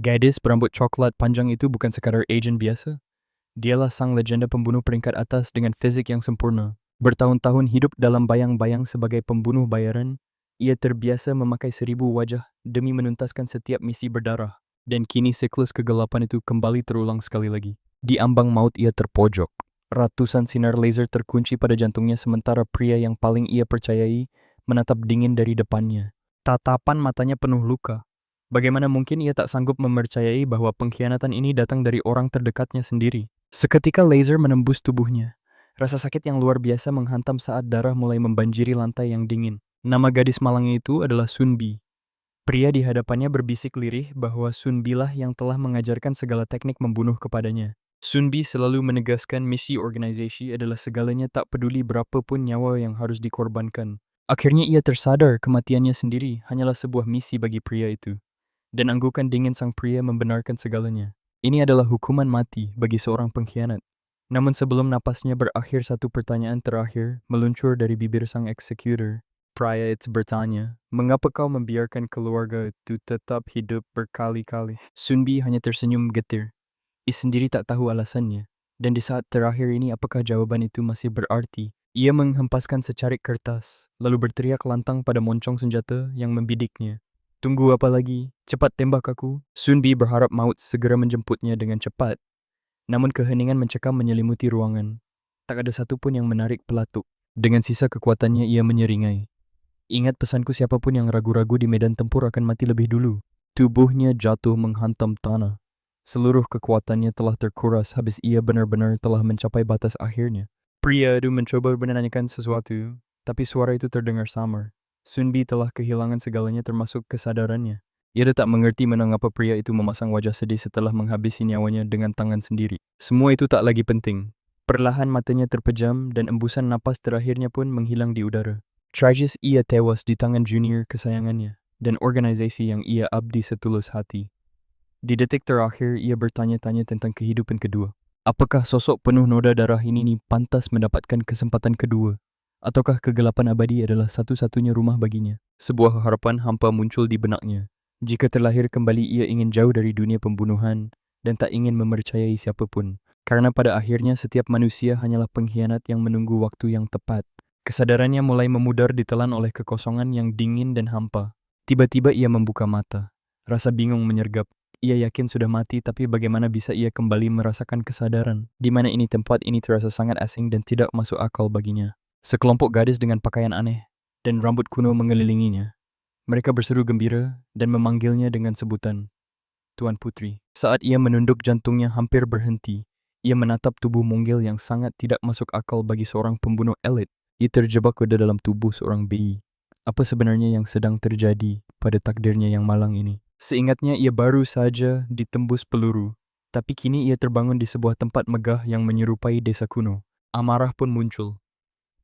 Gadis berambut coklat panjang itu bukan sekadar agent biasa. Dialah sang legenda pembunuh peringkat atas dengan fisik yang sempurna. Bertahun-tahun hidup dalam bayang-bayang sebagai pembunuh bayaran, ia terbiasa memakai 1000 wajah demi menuntaskan setiap misi berdarah. Dan kini siklus kegelapan itu kembali terulang sekali lagi. Di ambang maut ia terpojok. Ratusan sinar laser terkunci pada jantungnya sementara pria yang paling ia percayai menatap dingin dari depannya. Tatapan matanya penuh luka. Bagaimana mungkin ia tak sanggup mempercayai bahwa pengkhianatan ini datang dari orang terdekatnya sendiri? Seketika laser menembus tubuhnya. Rasa sakit yang luar biasa menghantam saat darah mulai membanjiri lantai yang dingin. Nama gadis malangnya itu adalah Sunbi. Pria di hadapannya berbisik lirih bahwa Sunbi lah yang telah mengajarkan segala teknik membunuh kepadanya. Sunbi selalu menegaskan misi organisasi adalah segalanya, tak peduli berapapun nyawa yang harus dikorbankan. Akhirnya ia tersadar kematiannya sendiri hanyalah sebuah misi bagi pria itu. Dan anggukan dingin sang pria membenarkan segalanya. Ini adalah hukuman mati bagi seorang pengkhianat. Namun sebelum napasnya berakhir, satu pertanyaan terakhir meluncur dari bibir sang eksekutor. Pria itu bertanya, "Mengapa kau membiarkan keluarga itu tetap hidup berkali-kali?" Sunbi hanya tersenyum getir. Ia sendiri tak tahu alasannya. Dan di saat terakhir ini, apakah jawaban itu masih berarti? Ia menghempaskan secarik kertas, lalu berteriak lantang pada moncong senjata yang membidiknya. "Tunggu apa lagi? Cepat tembak aku." Sunbi berharap maut segera menjemputnya dengan cepat. Namun keheningan mencekam menyelimuti ruangan. Tak ada satupun yang menarik pelatuk. Dengan sisa kekuatannya ia menyeringai. "Ingat pesanku, siapapun yang ragu-ragu di medan tempur akan mati lebih dulu." Tubuhnya jatuh menghantam tanah. Seluruh kekuatannya telah terkuras habis ia benar-benar telah mencapai batas akhirnya. Pria itu mencoba menanyakan sesuatu, tapi suara itu terdengar samar. Sunbi telah kehilangan segalanya termasuk kesadarannya. Ia tak mengerti mengapa pria itu memasang wajah sedih setelah menghabisi nyawanya dengan tangan sendiri. Semua itu tak lagi penting. Perlahan matanya terpejam dan embusan napas terakhirnya pun menghilang di udara. Tragis ia tewas di tangan junior kesayangannya dan organisasi yang ia abdi setulus hati. Di detik terakhir ia bertanya-tanya tentang kehidupan kedua. Apakah sosok penuh noda darah ini pantas mendapatkan kesempatan kedua? Ataukah kegelapan abadi adalah satu-satunya rumah baginya? Sebuah harapan hampa muncul di benaknya. Jika terlahir kembali, ia ingin jauh dari dunia pembunuhan dan tak ingin mempercayai siapapun. Karena pada akhirnya setiap manusia hanyalah pengkhianat yang menunggu waktu yang tepat. Kesadarannya mulai memudar ditelan oleh kekosongan yang dingin dan hampa. Tiba-tiba ia membuka mata. Rasa bingung menyergap. Ia yakin sudah mati, tapi bagaimana bisa ia kembali merasakan kesadaran? Di mana ini tempat ini terasa sangat asing dan tidak masuk akal baginya. Sekelompok gadis dengan pakaian aneh dan rambut kuno mengelilinginya. Mereka berseru gembira dan memanggilnya dengan sebutan Tuan Putri. Saat ia menunduk, jantungnya hampir berhenti. Ia menatap tubuh mungil yang sangat tidak masuk akal bagi seorang pembunuh elit. Ia terjebak ke dalam tubuh seorang bayi. Apa sebenarnya yang sedang terjadi pada takdirnya yang malang ini? Seingatnya ia baru saja ditembus peluru, tapi kini ia terbangun di sebuah tempat megah yang menyerupai desa kuno. Amarah pun muncul.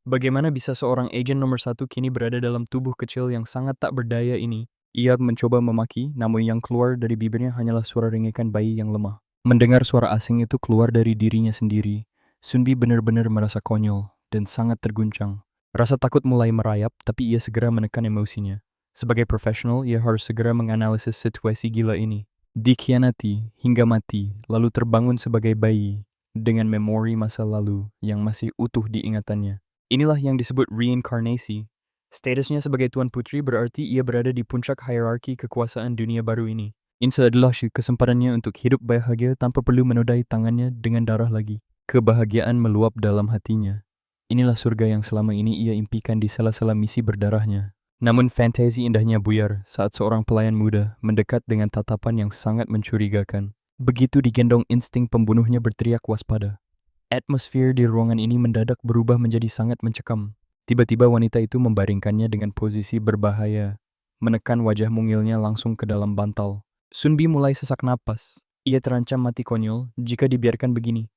Bagaimana bisa seorang agen nomor 1 kini berada dalam tubuh kecil yang sangat tak berdaya ini? Ia mencoba memaki, namun yang keluar dari bibirnya hanyalah suara rengekan bayi yang lemah. Mendengar suara asing itu keluar dari dirinya sendiri, Sunbi benar-benar merasa konyol dan sangat terguncang. Rasa takut mulai merayap, tapi ia segera menekan emosinya. Sebagai profesional, ia harus segera menganalisis situasi gila ini. Dikhianati hingga mati, lalu terbangun sebagai bayi dengan memori masa lalu yang masih utuh di ingatannya. Inilah yang disebut reinkarnasi. Statusnya sebagai Tuan Putri berarti ia berada di puncak hierarki kekuasaan dunia baru ini. Ini adalah kesempatannya untuk hidup bahagia tanpa perlu menodai tangannya dengan darah lagi. Kebahagiaan meluap dalam hatinya. Inilah surga yang selama ini ia impikan di sela-sela misi berdarahnya. Namun fantasi indahnya buyar saat seorang pelayan muda mendekat dengan tatapan yang sangat mencurigakan. Begitu digendong, insting pembunuhnya berteriak waspada. Atmosfer di ruangan ini mendadak berubah menjadi sangat mencekam. Tiba-tiba wanita itu membaringkannya dengan posisi berbahaya, menekan wajah mungilnya langsung ke dalam bantal. Sunbi mulai sesak napas. Ia terancam mati konyol jika dibiarkan begini.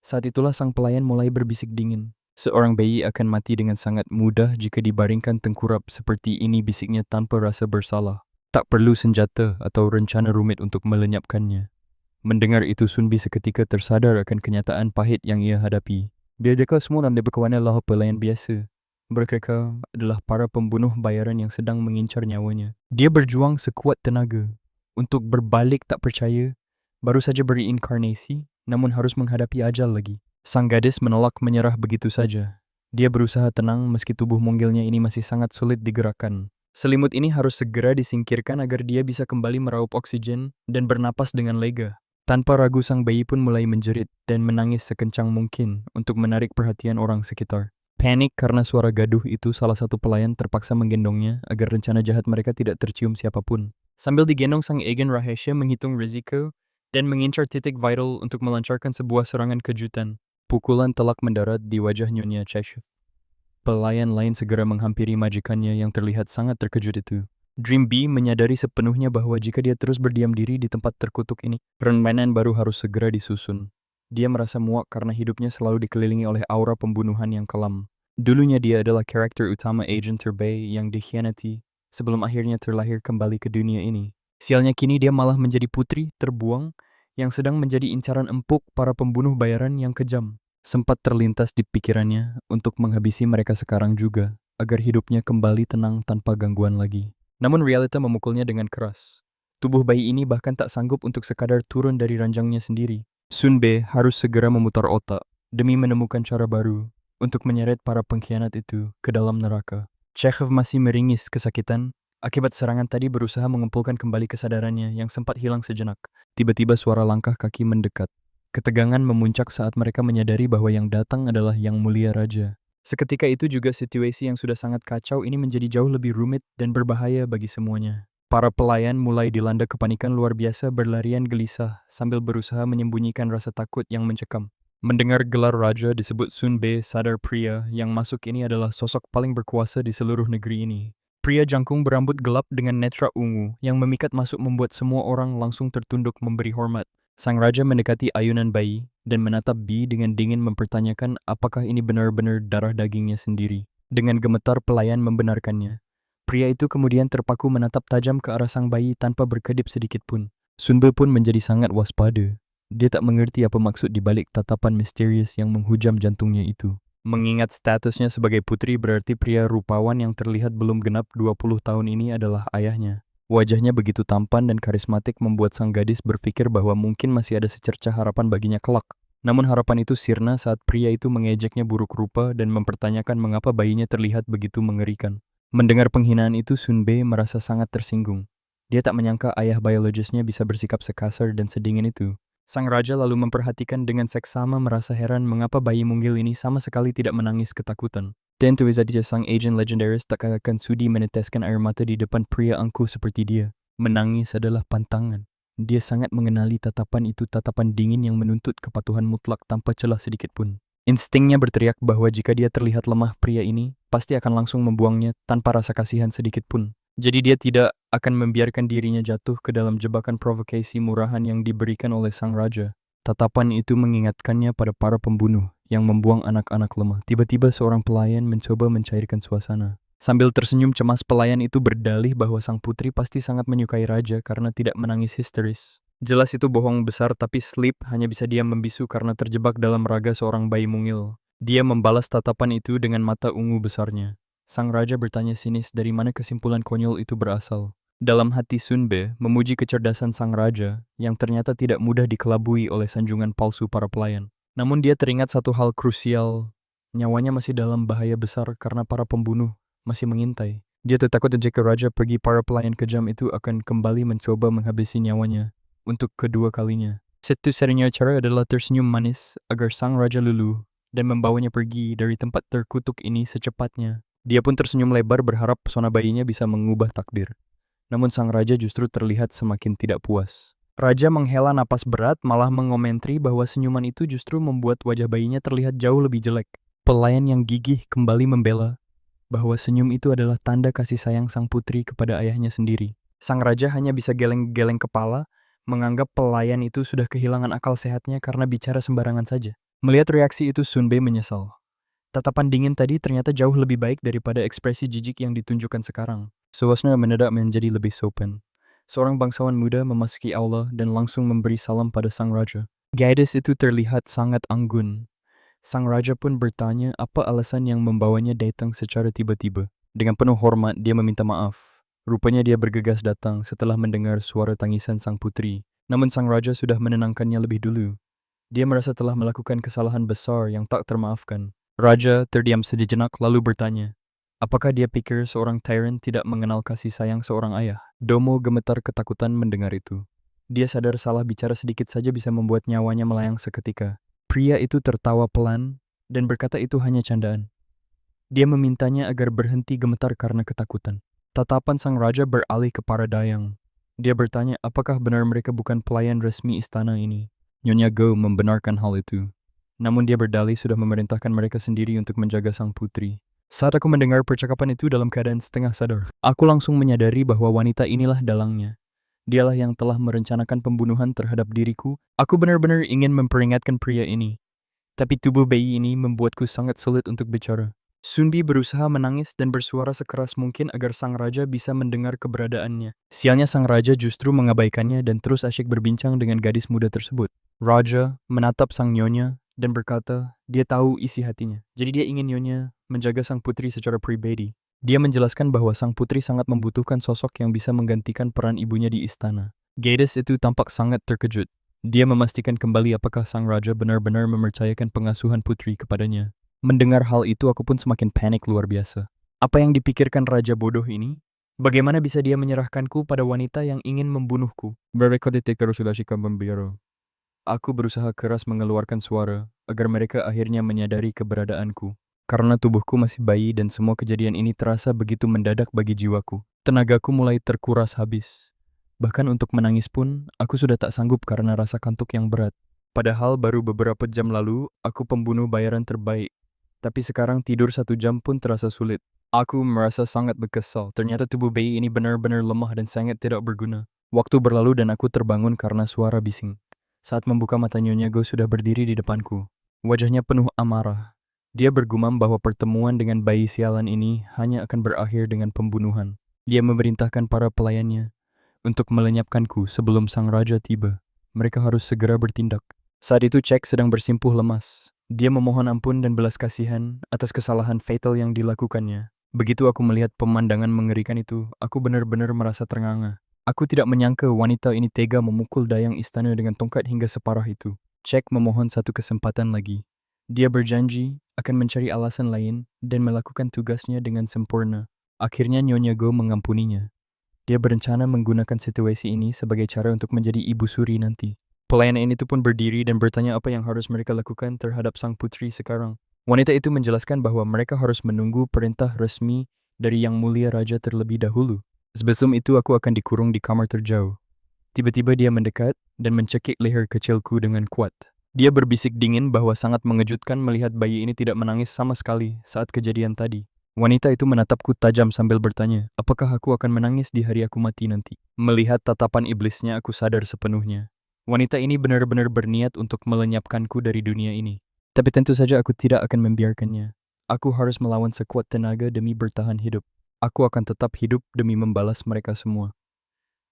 Saat itulah sang pelayan mulai berbisik dingin. "Seorang bayi akan mati dengan sangat mudah jika dibaringkan tengkurap seperti ini," bisiknya tanpa rasa bersalah. Tak perlu senjata atau rencana rumit untuk melenyapkannya. Mendengar itu, Sunbi seketika tersadar akan kenyataan pahit yang ia hadapi. Mereka semua adalah pelayan biasa. Mereka adalah para pembunuh bayaran yang sedang mengincar nyawanya. Dia berjuang sekuat tenaga untuk berbalik tak percaya, baru saja berinkarnasi, namun harus menghadapi ajal lagi. Sang gadis menolak menyerah begitu saja. Dia berusaha tenang meski tubuh munggilnya ini masih sangat sulit digerakkan. Selimut ini harus segera disingkirkan agar dia bisa kembali meraup oksigen dan bernapas dengan lega. Tanpa ragu sang bayi pun mulai menjerit dan menangis sekencang mungkin untuk menarik perhatian orang sekitar. Panik karena suara gaduh itu, salah satu pelayan terpaksa menggendongnya agar rencana jahat mereka tidak tercium siapapun. Sambil digendong, sang agen rahasia menghitung risiko dan mengincar titik vital untuk melancarkan sebuah serangan kejutan. Pukulan telak mendarat di wajah Nyonya Cheshire. Pelayan lain segera menghampiri majikannya yang terlihat sangat terkejut itu. Dream Bee menyadari sepenuhnya bahwa jika dia terus berdiam diri di tempat terkutuk ini, rencana baru harus segera disusun. Dia merasa muak karena hidupnya selalu dikelilingi oleh aura pembunuhan yang kelam. Dulunya dia adalah karakter utama Agent Turbay yang dikhianati sebelum akhirnya terlahir kembali ke dunia ini. Sialnya kini dia malah menjadi putri terbuang yang sedang menjadi incaran empuk para pembunuh bayaran yang kejam. Sempat terlintas di pikirannya untuk menghabisi mereka sekarang juga, agar hidupnya kembali tenang tanpa gangguan lagi. Namun realita memukulnya dengan keras. Tubuh bayi ini bahkan tak sanggup untuk sekadar turun dari ranjangnya sendiri. Sunbe harus segera memutar otak demi menemukan cara baru untuk menyeret para pengkhianat itu ke dalam neraka. Chekhov masih meringis kesakitan akibat serangan tadi, berusaha mengumpulkan kembali kesadarannya yang sempat hilang sejenak. Tiba-tiba suara langkah kaki mendekat. Ketegangan memuncak saat mereka menyadari bahwa yang datang adalah Yang Mulia Raja. Seketika itu juga situasi yang sudah sangat kacau ini menjadi jauh lebih rumit dan berbahaya bagi semuanya. Para pelayan mulai dilanda kepanikan luar biasa, berlarian gelisah sambil berusaha menyembunyikan rasa takut yang mencekam. Mendengar gelar raja disebut, Sunbe sadar pria yang masuk ini adalah sosok paling berkuasa di seluruh negeri ini. Pria jangkung berambut gelap dengan netra ungu yang memikat masuk membuat semua orang langsung tertunduk memberi hormat. Sang raja mendekati ayunan bayi dan menatap Bee dengan dingin, mempertanyakan apakah ini benar-benar darah dagingnya sendiri. Dengan gemetar pelayan membenarkannya. Pria itu kemudian terpaku menatap tajam ke arah sang bayi tanpa berkedip sedikit pun. Sunbe pun menjadi sangat waspada. Dia tak mengerti apa maksud di balik tatapan misterius yang menghujam jantungnya itu. Mengingat statusnya sebagai putri, berarti pria rupawan yang terlihat belum genap 20 tahun ini adalah ayahnya. Wajahnya begitu tampan dan karismatik membuat sang gadis berpikir bahwa mungkin masih ada secercah harapan baginya kelak. Namun harapan itu sirna saat pria itu mengejeknya buruk rupa dan mempertanyakan mengapa bayinya terlihat begitu mengerikan. Mendengar penghinaan itu, Sunbe merasa sangat tersinggung. Dia tak menyangka ayah biologisnya bisa bersikap sekasar dan sedingin itu. Sang raja lalu memperhatikan dengan seksama, merasa heran mengapa bayi mungil ini sama sekali tidak menangis ketakutan. Tentu saja sang agent legendaris tak akan sudi meneteskan air mata di depan pria angkuh seperti dia. Menangis adalah pantangan. Dia sangat mengenali tatapan itu, tatapan dingin yang menuntut kepatuhan mutlak tanpa celah sedikit pun. Instingnya berteriak bahwa jika dia terlihat lemah, pria ini pasti akan langsung membuangnya tanpa rasa kasihan sedikit pun. Jadi dia tidak akan membiarkan dirinya jatuh ke dalam jebakan provokasi murahan yang diberikan oleh sang raja. Tatapan itu mengingatkannya pada para pembunuh yang membuang anak-anak lemah. Tiba-tiba seorang pelayan mencoba mencairkan suasana. Sambil tersenyum cemas, pelayan itu berdalih bahwa sang putri pasti sangat menyukai raja karena tidak menangis histeris. Jelas itu bohong besar, tapi Sleep hanya bisa diam membisu karena terjebak dalam raga seorang bayi mungil. Dia membalas tatapan itu dengan mata ungu besarnya. Sang raja bertanya sinis dari mana kesimpulan konyol itu berasal. Dalam hati, Sunbe memuji kecerdasan sang raja yang ternyata tidak mudah dikelabui oleh sanjungan palsu para pelayan. Namun dia teringat satu hal krusial. Nyawanya masih dalam bahaya besar karena para pembunuh masih mengintai. Dia takut jika raja pergi, para pelayan kejam itu akan kembali mencoba menghabisi nyawanya untuk kedua kalinya. Satu-satunya cara adalah tersenyum manis agar sang raja luluh dan membawanya pergi dari tempat terkutuk ini secepatnya. Dia pun tersenyum lebar berharap pesona bayinya bisa mengubah takdir. Namun sang raja justru terlihat semakin tidak puas. Raja menghela napas berat, malah mengomentari bahwa senyuman itu justru membuat wajah bayinya terlihat jauh lebih jelek. Pelayan yang gigih kembali membela bahwa senyum itu adalah tanda kasih sayang sang putri kepada ayahnya sendiri. Sang raja hanya bisa geleng-geleng kepala, menganggap pelayan itu sudah kehilangan akal sehatnya karena bicara sembarangan saja. Melihat reaksi itu, Sunbe menyesal. Tatapan dingin tadi ternyata jauh lebih baik daripada ekspresi jijik yang ditunjukkan sekarang. Suasana mendadak menjadi lebih sopan. Seorang bangsawan muda memasuki aula dan langsung memberi salam pada sang raja. Gadis itu terlihat sangat anggun. Sang raja pun bertanya apa alasan yang membawanya datang secara tiba-tiba. Dengan penuh hormat, dia meminta maaf. Rupanya dia bergegas datang setelah mendengar suara tangisan sang putri. Namun sang raja sudah menenangkannya lebih dulu. Dia merasa telah melakukan kesalahan besar yang tak termaafkan. Raja terdiam sejenak lalu bertanya, apakah dia pikir seorang tyrant tidak mengenal kasih sayang seorang ayah? Domo gemetar ketakutan mendengar itu. Dia sadar salah bicara sedikit saja bisa membuat nyawanya melayang seketika. Pria itu tertawa pelan dan berkata itu hanya candaan. Dia memintanya agar berhenti gemetar karena ketakutan. Tatapan sang raja beralih ke para dayang. Dia bertanya apakah benar mereka bukan pelayan resmi istana ini. Nyonya Go membenarkan hal itu. Namun dia berdalih sudah memerintahkan mereka sendiri untuk menjaga sang putri. Saat aku mendengar percakapan itu dalam keadaan setengah sadar, aku langsung menyadari bahwa wanita inilah dalangnya. Dialah yang telah merencanakan pembunuhan terhadap diriku. Aku benar-benar ingin memperingatkan pria ini. Tapi tubuh bayi ini membuatku sangat sulit untuk bicara. Sunbi berusaha menangis dan bersuara sekeras mungkin agar sang raja bisa mendengar keberadaannya. Sialnya sang raja justru mengabaikannya dan terus asyik berbincang dengan gadis muda tersebut. Raja menatap sang nyonya dan berkata dia tahu isi hatinya. Jadi dia ingin nyonya menjaga sang putri secara pribadi. Dia menjelaskan bahwa sang putri sangat membutuhkan sosok yang bisa menggantikan peran ibunya di istana. Gadis itu tampak sangat terkejut. Dia memastikan kembali apakah sang raja benar-benar mempercayakan pengasuhan putri kepadanya. Mendengar hal itu aku pun semakin panik luar biasa. Apa yang dipikirkan raja bodoh ini? Bagaimana bisa dia menyerahkanku pada wanita yang ingin membunuhku? Aku berusaha keras mengeluarkan suara agar mereka akhirnya menyadari keberadaanku. Karena tubuhku masih bayi dan semua kejadian ini terasa begitu mendadak bagi jiwaku. Tenagaku mulai terkuras habis. Bahkan untuk menangis pun, aku sudah tak sanggup karena rasa kantuk yang berat. Padahal baru beberapa jam lalu, aku pembunuh bayaran terbaik. Tapi sekarang tidur 1 jam pun terasa sulit. Aku merasa sangat kesal. Ternyata tubuh bayi ini benar-benar lemah dan sangat tidak berguna. Waktu berlalu dan aku terbangun karena suara bising. Saat membuka mata Nyonya Go sudah berdiri di depanku. Wajahnya penuh amarah. Dia bergumam bahwa pertemuan dengan bayi sialan ini hanya akan berakhir dengan pembunuhan. Dia memerintahkan para pelayannya untuk melenyapkanku sebelum sang raja tiba. Mereka harus segera bertindak. Saat itu Cek sedang bersimpuh lemas. Dia memohon ampun dan belas kasihan atas kesalahan fatal yang dilakukannya. Begitu aku melihat pemandangan mengerikan itu, aku benar-benar merasa ternganga. Aku tidak menyangka wanita ini tega memukul dayang istana dengan tongkat hingga separah itu. Cek memohon satu kesempatan lagi. Dia berjanji akan mencari alasan lain dan melakukan tugasnya dengan sempurna. Akhirnya Nyonya Go mengampuninya. Dia berencana menggunakan situasi ini sebagai cara untuk menjadi ibu suri nanti. Pelayan itu pun berdiri dan bertanya apa yang harus mereka lakukan terhadap sang putri sekarang. Wanita itu menjelaskan bahwa mereka harus menunggu perintah resmi dari Yang Mulia Raja terlebih dahulu. Sebelum itu aku akan dikurung di kamar terjauh. Tiba-tiba dia mendekat dan mencekik leher kecilku dengan kuat. Dia berbisik dingin bahwa sangat mengejutkan melihat bayi ini tidak menangis sama sekali saat kejadian tadi. Wanita itu menatapku tajam sambil bertanya, apakah aku akan menangis di hari aku mati nanti? Melihat tatapan iblisnya aku sadar sepenuhnya. Wanita ini benar-benar berniat untuk melenyapkanku dari dunia ini. Tapi tentu saja aku tidak akan membiarkannya. Aku harus melawan sekuat tenaga demi bertahan hidup. Aku akan tetap hidup demi membalas mereka semua.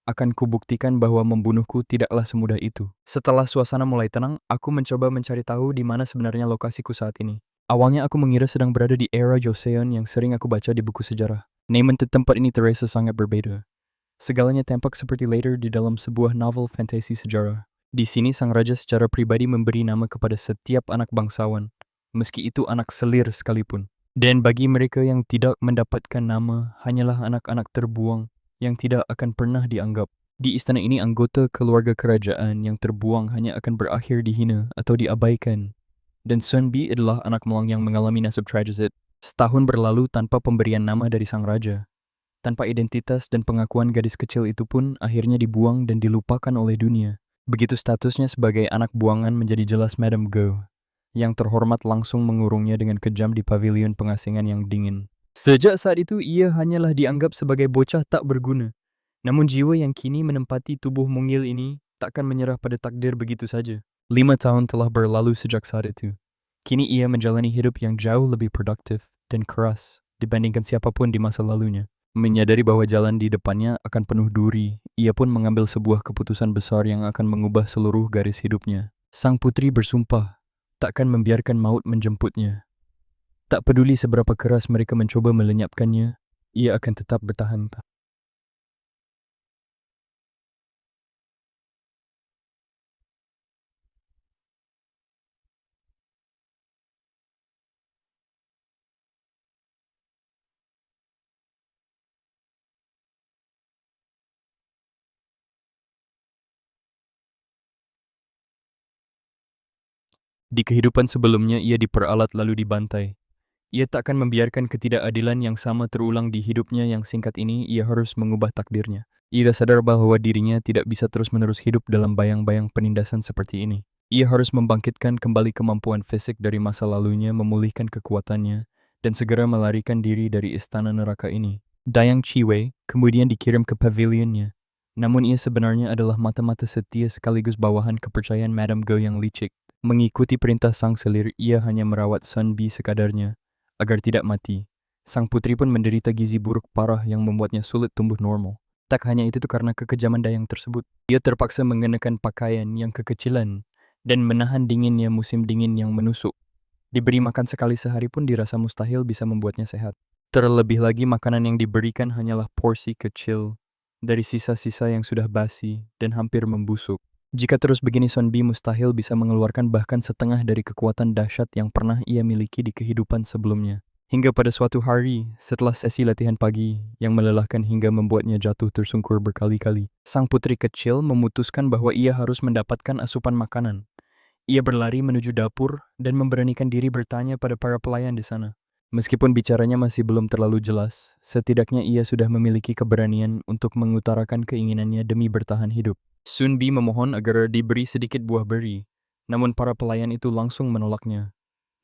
Akan kubuktikan bahwa membunuhku tidaklah semudah itu. Setelah suasana mulai tenang, aku mencoba mencari tahu di mana sebenarnya lokasiku saat ini. Awalnya aku mengira sedang berada di era Joseon yang sering aku baca di buku sejarah. Namun tempat ini terasa sangat berbeda. Segalanya tampak seperti later di dalam sebuah novel fantasi sejarah. Di sini sang raja secara pribadi memberi nama kepada setiap anak bangsawan, meski itu anak selir sekalipun. Dan bagi mereka yang tidak mendapatkan nama, hanyalah anak-anak terbuang yang tidak akan pernah dianggap. Di istana ini anggota keluarga kerajaan yang terbuang hanya akan berakhir dihina atau diabaikan. Dan Sunbi adalah anak melang yang mengalami nasib tragis. Setahun berlalu tanpa pemberian nama dari sang raja. Tanpa identitas dan pengakuan gadis kecil itu pun akhirnya dibuang dan dilupakan oleh dunia. Begitu statusnya sebagai anak buangan menjadi jelas Madame Go. Yang terhormat langsung mengurungnya dengan kejam di pavilion pengasingan yang dingin. Sejak saat itu ia hanyalah dianggap sebagai bocah tak berguna. Namun jiwa yang kini menempati tubuh mungil ini takkan menyerah pada takdir begitu saja. 5 tahun telah berlalu sejak saat itu. Kini ia menjalani hidup yang jauh lebih produktif dan keras dibandingkan siapapun di masa lalunya. Menyadari bahwa jalan di depannya akan penuh duri, ia pun mengambil sebuah keputusan besar yang akan mengubah seluruh garis hidupnya. Sang putri bersumpah takkan membiarkan maut menjemputnya. Tak peduli seberapa keras mereka mencoba melenyapkannya, ia akan tetap bertahan. Di kehidupan sebelumnya ia diperalat lalu dibantai. Ia tak akan membiarkan ketidakadilan yang sama terulang di hidupnya yang singkat ini. Ia harus mengubah takdirnya. Ia sadar bahwa dirinya tidak bisa terus-menerus hidup dalam bayang-bayang penindasan seperti ini. Ia harus membangkitkan kembali kemampuan fisik dari masa lalunya, memulihkan kekuatannya, dan segera melarikan diri dari istana neraka ini. Dayang Chiwei kemudian dikirim ke pavilionnya. Namun ia sebenarnya adalah mata-mata setia sekaligus bawahan kepercayaan Madame Go yang licik. Mengikuti perintah sang selir, ia hanya merawat Sun Bi sekadarnya agar tidak mati. Sang putri pun menderita gizi buruk parah yang membuatnya sulit tumbuh normal. Tak hanya itu karena kekejaman Dayang tersebut, ia terpaksa mengenakan pakaian yang kekecilan dan menahan dinginnya musim dingin yang menusuk. Diberi makan sekali sehari pun dirasa mustahil bisa membuatnya sehat. Terlebih lagi makanan yang diberikan hanyalah porsi kecil dari sisa-sisa yang sudah basi dan hampir membusuk. Jika terus begini, Sun Bi mustahil bisa mengeluarkan bahkan setengah dari kekuatan dahsyat yang pernah ia miliki di kehidupan sebelumnya. Hingga pada suatu hari, setelah sesi latihan pagi yang melelahkan hingga membuatnya jatuh tersungkur berkali-kali, sang putri kecil memutuskan bahwa ia harus mendapatkan asupan makanan. Ia berlari menuju dapur dan memberanikan diri bertanya pada para pelayan di sana. Meskipun bicaranya masih belum terlalu jelas, setidaknya ia sudah memiliki keberanian untuk mengutarakan keinginannya demi bertahan hidup. Sun Bi memohon agar diberi sedikit buah beri, namun para pelayan itu langsung menolaknya.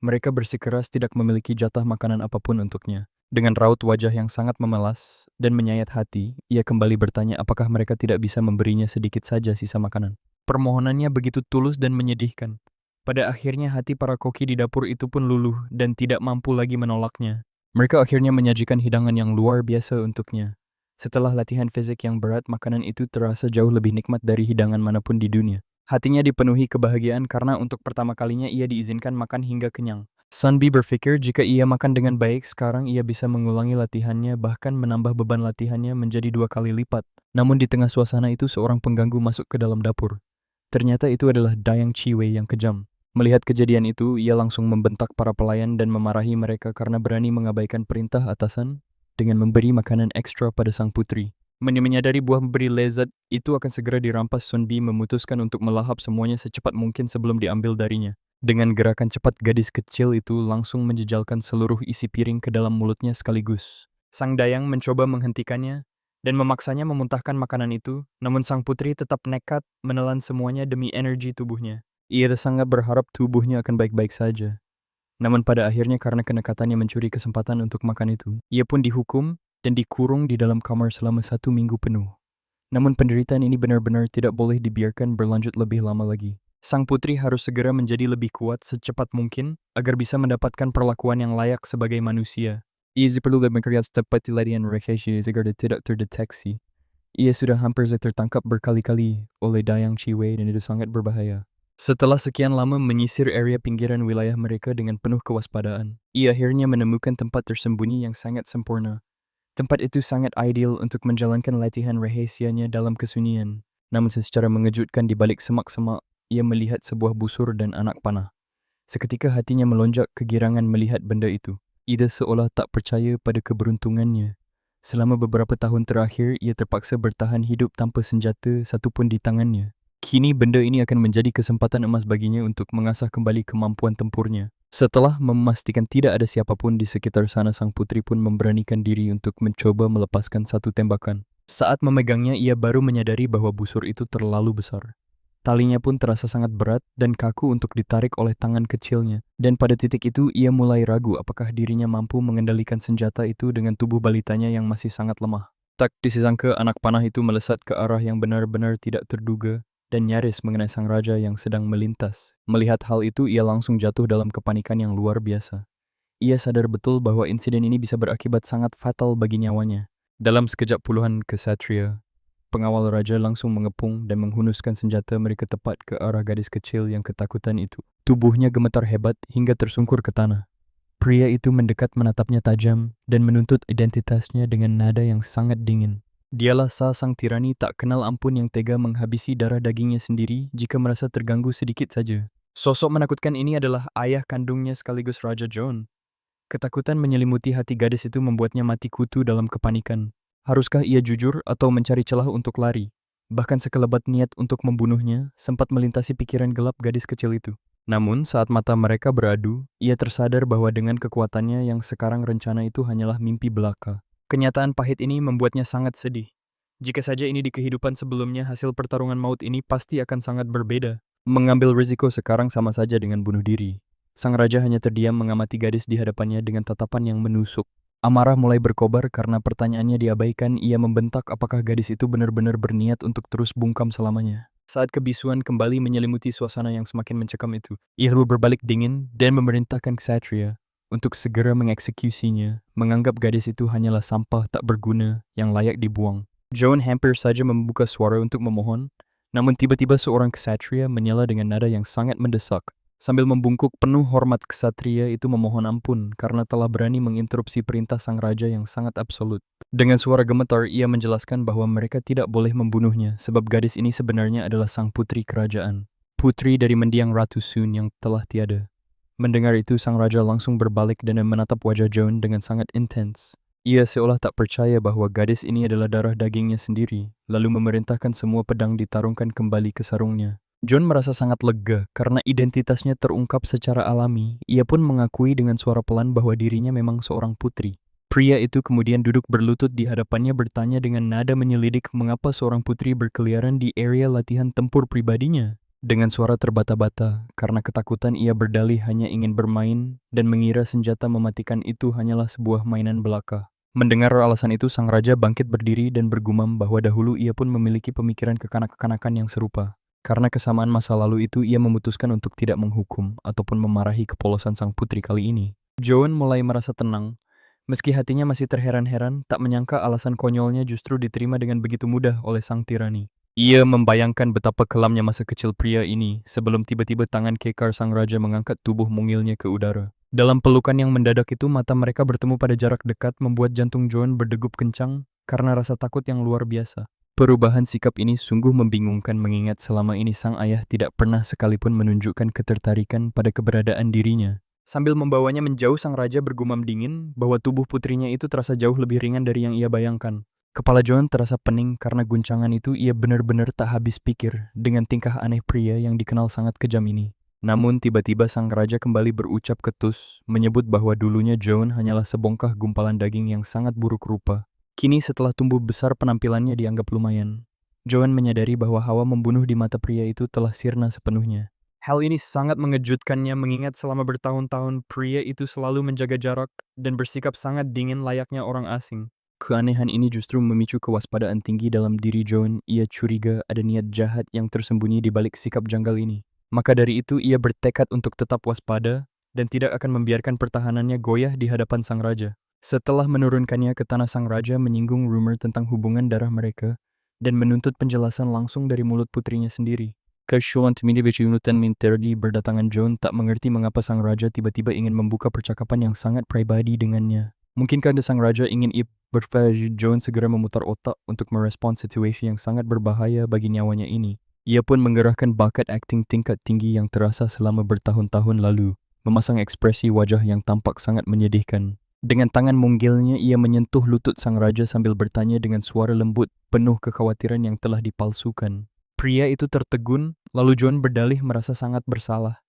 Mereka bersikeras tidak memiliki jatah makanan apapun untuknya. Dengan raut wajah yang sangat memelas dan menyayat hati, ia kembali bertanya apakah mereka tidak bisa memberinya sedikit saja sisa makanan. Permohonannya begitu tulus dan menyedihkan. Pada akhirnya hati para koki di dapur itu pun luluh dan tidak mampu lagi menolaknya. Mereka akhirnya menyajikan hidangan yang luar biasa untuknya. Setelah latihan fisik yang berat, makanan itu terasa jauh lebih nikmat dari hidangan manapun di dunia. Hatinya dipenuhi kebahagiaan karena untuk pertama kalinya ia diizinkan makan hingga kenyang. Sun Bi berpikir jika ia makan dengan baik, sekarang ia bisa mengulangi latihannya, bahkan menambah beban latihannya menjadi 2 kali lipat. Namun di tengah suasana itu seorang pengganggu masuk ke dalam dapur. Ternyata itu adalah Dayang Chiwei yang kejam. Melihat kejadian itu, ia langsung membentak para pelayan dan memarahi mereka karena berani mengabaikan perintah atasan dengan memberi makanan ekstra pada sang putri. Menyadari buah memberi lezat itu akan segera dirampas, Sun Bi memutuskan untuk melahap semuanya secepat mungkin sebelum diambil darinya. Dengan gerakan cepat, gadis kecil itu langsung menjejalkan seluruh isi piring ke dalam mulutnya sekaligus. Sang Dayang mencoba menghentikannya dan memaksanya memuntahkan makanan itu, namun sang putri tetap nekat menelan semuanya demi energi tubuhnya. Ia sangat berharap tubuhnya akan baik-baik saja. Namun pada akhirnya karena kenekatannya mencuri kesempatan untuk makan itu, ia pun dihukum dan dikurung di dalam kamar selama 1 minggu penuh. Namun penderitaan ini benar-benar tidak boleh dibiarkan berlanjut lebih lama lagi. Sang putri harus segera menjadi lebih kuat secepat mungkin agar bisa mendapatkan perlakuan yang layak sebagai manusia. Ia perlu bekerja tepat di latihan rekayasa agar tidak terdeteksi. Ia sudah hampir tertangkap berkali-kali oleh Dayang Chiwei dan itu sangat berbahaya. Setelah sekian lama menyisir area pinggiran wilayah mereka dengan penuh kewaspadaan, ia akhirnya menemukan tempat tersembunyi yang sangat sempurna. Tempat itu sangat ideal untuk menjalankan latihan rahasianya dalam kesunyian. Namun secara mengejutkan di balik semak-semak, ia melihat sebuah busur dan anak panah. Seketika hatinya melonjak kegirangan melihat benda itu. Ia seolah tak percaya pada keberuntungannya. Selama beberapa tahun terakhir, ia terpaksa bertahan hidup tanpa senjata satupun di tangannya. Kini benda ini akan menjadi kesempatan emas baginya untuk mengasah kembali kemampuan tempurnya. Setelah memastikan tidak ada siapapun di sekitar sana, sang putri pun memberanikan diri untuk mencoba melepaskan satu tembakan. Saat memegangnya, ia baru menyadari bahwa busur itu terlalu besar. Talinya pun terasa sangat berat dan kaku untuk ditarik oleh tangan kecilnya. Dan pada titik itu, ia mulai ragu apakah dirinya mampu mengendalikan senjata itu dengan tubuh balitanya yang masih sangat lemah. Tak disangka anak panah itu melesat ke arah yang benar-benar tidak terduga dan nyaris mengenai sang raja yang sedang melintas. Melihat hal itu, ia langsung jatuh dalam kepanikan yang luar biasa. Ia sadar betul bahwa insiden ini bisa berakibat sangat fatal bagi nyawanya. Dalam sekejap puluhan kesatria, pengawal raja langsung mengepung dan menghunuskan senjata mereka tepat ke arah gadis kecil yang ketakutan itu. Tubuhnya gemetar hebat hingga tersungkur ke tanah. Pria itu mendekat menatapnya tajam dan menuntut identitasnya dengan nada yang sangat dingin. Dialah sang tirani tak kenal ampun yang tega menghabisi darah dagingnya sendiri jika merasa terganggu sedikit saja. Sosok menakutkan ini adalah ayah kandungnya sekaligus Raja John. Ketakutan menyelimuti hati gadis itu membuatnya mati kutu dalam kepanikan. Haruskah ia jujur atau mencari celah untuk lari? Bahkan sekelebat niat untuk membunuhnya sempat melintasi pikiran gelap gadis kecil itu. Namun saat mata mereka beradu, ia tersadar bahwa dengan kekuatannya yang sekarang rencana itu hanyalah mimpi belaka. Kenyataan pahit ini membuatnya sangat sedih. Jika saja ini di kehidupan sebelumnya, hasil pertarungan maut ini pasti akan sangat berbeda. Mengambil risiko sekarang sama saja dengan bunuh diri. Sang raja hanya terdiam mengamati gadis di hadapannya dengan tatapan yang menusuk. Amarah mulai berkobar karena pertanyaannya diabaikan. Ia membentak apakah gadis itu benar-benar berniat untuk terus bungkam selamanya. Saat kebisuan kembali menyelimuti suasana yang semakin mencekam itu, ia lalu berbalik dingin dan memerintahkan Ksatria untuk segera mengeksekusinya, menganggap gadis itu hanyalah sampah tak berguna yang layak dibuang. Joan hampir saja membuka suara untuk memohon, namun tiba-tiba seorang ksatria menyela dengan nada yang sangat mendesak. Sambil membungkuk penuh hormat, ksatria itu memohon ampun karena telah berani menginterupsi perintah sang raja yang sangat absolut. Dengan suara gemetar, ia menjelaskan bahwa mereka tidak boleh membunuhnya sebab gadis ini sebenarnya adalah sang putri kerajaan. Putri dari mendiang Ratu Sun yang telah tiada. Mendengar itu, sang raja langsung berbalik dan menatap wajah Joan dengan sangat intens. Ia seolah tak percaya bahwa gadis ini adalah darah dagingnya sendiri, lalu memerintahkan semua pedang ditarungkan kembali ke sarungnya. Joan merasa sangat lega karena identitasnya terungkap secara alami. Ia pun mengakui dengan suara pelan bahwa dirinya memang seorang putri. Pria itu kemudian duduk berlutut di hadapannya bertanya dengan nada menyelidik mengapa seorang putri berkeliaran di area latihan tempur pribadinya. Dengan suara terbata-bata, karena ketakutan ia berdalih hanya ingin bermain dan mengira senjata mematikan itu hanyalah sebuah mainan belaka. Mendengar alasan itu, sang raja bangkit berdiri dan bergumam bahwa dahulu ia pun memiliki pemikiran kekanak-kanakan yang serupa. Karena kesamaan masa lalu itu, ia memutuskan untuk tidak menghukum ataupun memarahi kepolosan sang putri kali ini. Joan mulai merasa tenang. Meski hatinya masih terheran-heran, tak menyangka alasan konyolnya justru diterima dengan begitu mudah oleh sang tirani. Ia membayangkan betapa kelamnya masa kecil pria ini sebelum tiba-tiba tangan kekar sang raja mengangkat tubuh mungilnya ke udara. Dalam pelukan yang mendadak itu, mata mereka bertemu pada jarak dekat membuat jantung Joan berdegup kencang karena rasa takut yang luar biasa. Perubahan sikap ini sungguh membingungkan mengingat selama ini sang ayah tidak pernah sekalipun menunjukkan ketertarikan pada keberadaan dirinya. Sambil membawanya menjauh, sang raja bergumam dingin bahwa tubuh putrinya itu terasa jauh lebih ringan dari yang ia bayangkan. Kepala Joan terasa pening karena guncangan itu. Ia benar-benar tak habis pikir dengan tingkah aneh pria yang dikenal sangat kejam ini. Namun tiba-tiba sang raja kembali berucap ketus, menyebut bahwa dulunya Joan hanyalah sebongkah gumpalan daging yang sangat buruk rupa. Kini setelah tumbuh besar penampilannya dianggap lumayan. Joan menyadari bahwa hawa membunuh di mata pria itu telah sirna sepenuhnya. Hal ini sangat mengejutkannya mengingat selama bertahun-tahun pria itu selalu menjaga jarak dan bersikap sangat dingin layaknya orang asing. Keanehan ini justru memicu kewaspadaan tinggi dalam diri Joan. Ia curiga ada niat jahat yang tersembunyi di balik sikap janggal ini. Maka dari itu ia bertekad untuk tetap waspada dan tidak akan membiarkan pertahanannya goyah di hadapan sang raja. Setelah menurunkannya ke tanah, sang raja menyinggung rumor tentang hubungan darah mereka dan menuntut penjelasan langsung dari mulut putrinya sendiri. Casual intimidation minterdi berdatangan. Joan tak mengerti mengapa sang raja tiba-tiba ingin membuka percakapan yang sangat pribadi dengannya. Mungkinkah sang raja ingin berpikir? Joan segera memutar otak untuk merespon situasi yang sangat berbahaya bagi nyawanya ini. Ia pun menggerahkan bakat akting tingkat tinggi yang terasa selama bertahun-tahun lalu, memasang ekspresi wajah yang tampak sangat menyedihkan. Dengan tangan munggilnya ia menyentuh lutut sang raja sambil bertanya dengan suara lembut, penuh kekhawatiran yang telah dipalsukan. Pria itu tertegun, lalu Joan berdalih merasa sangat bersalah,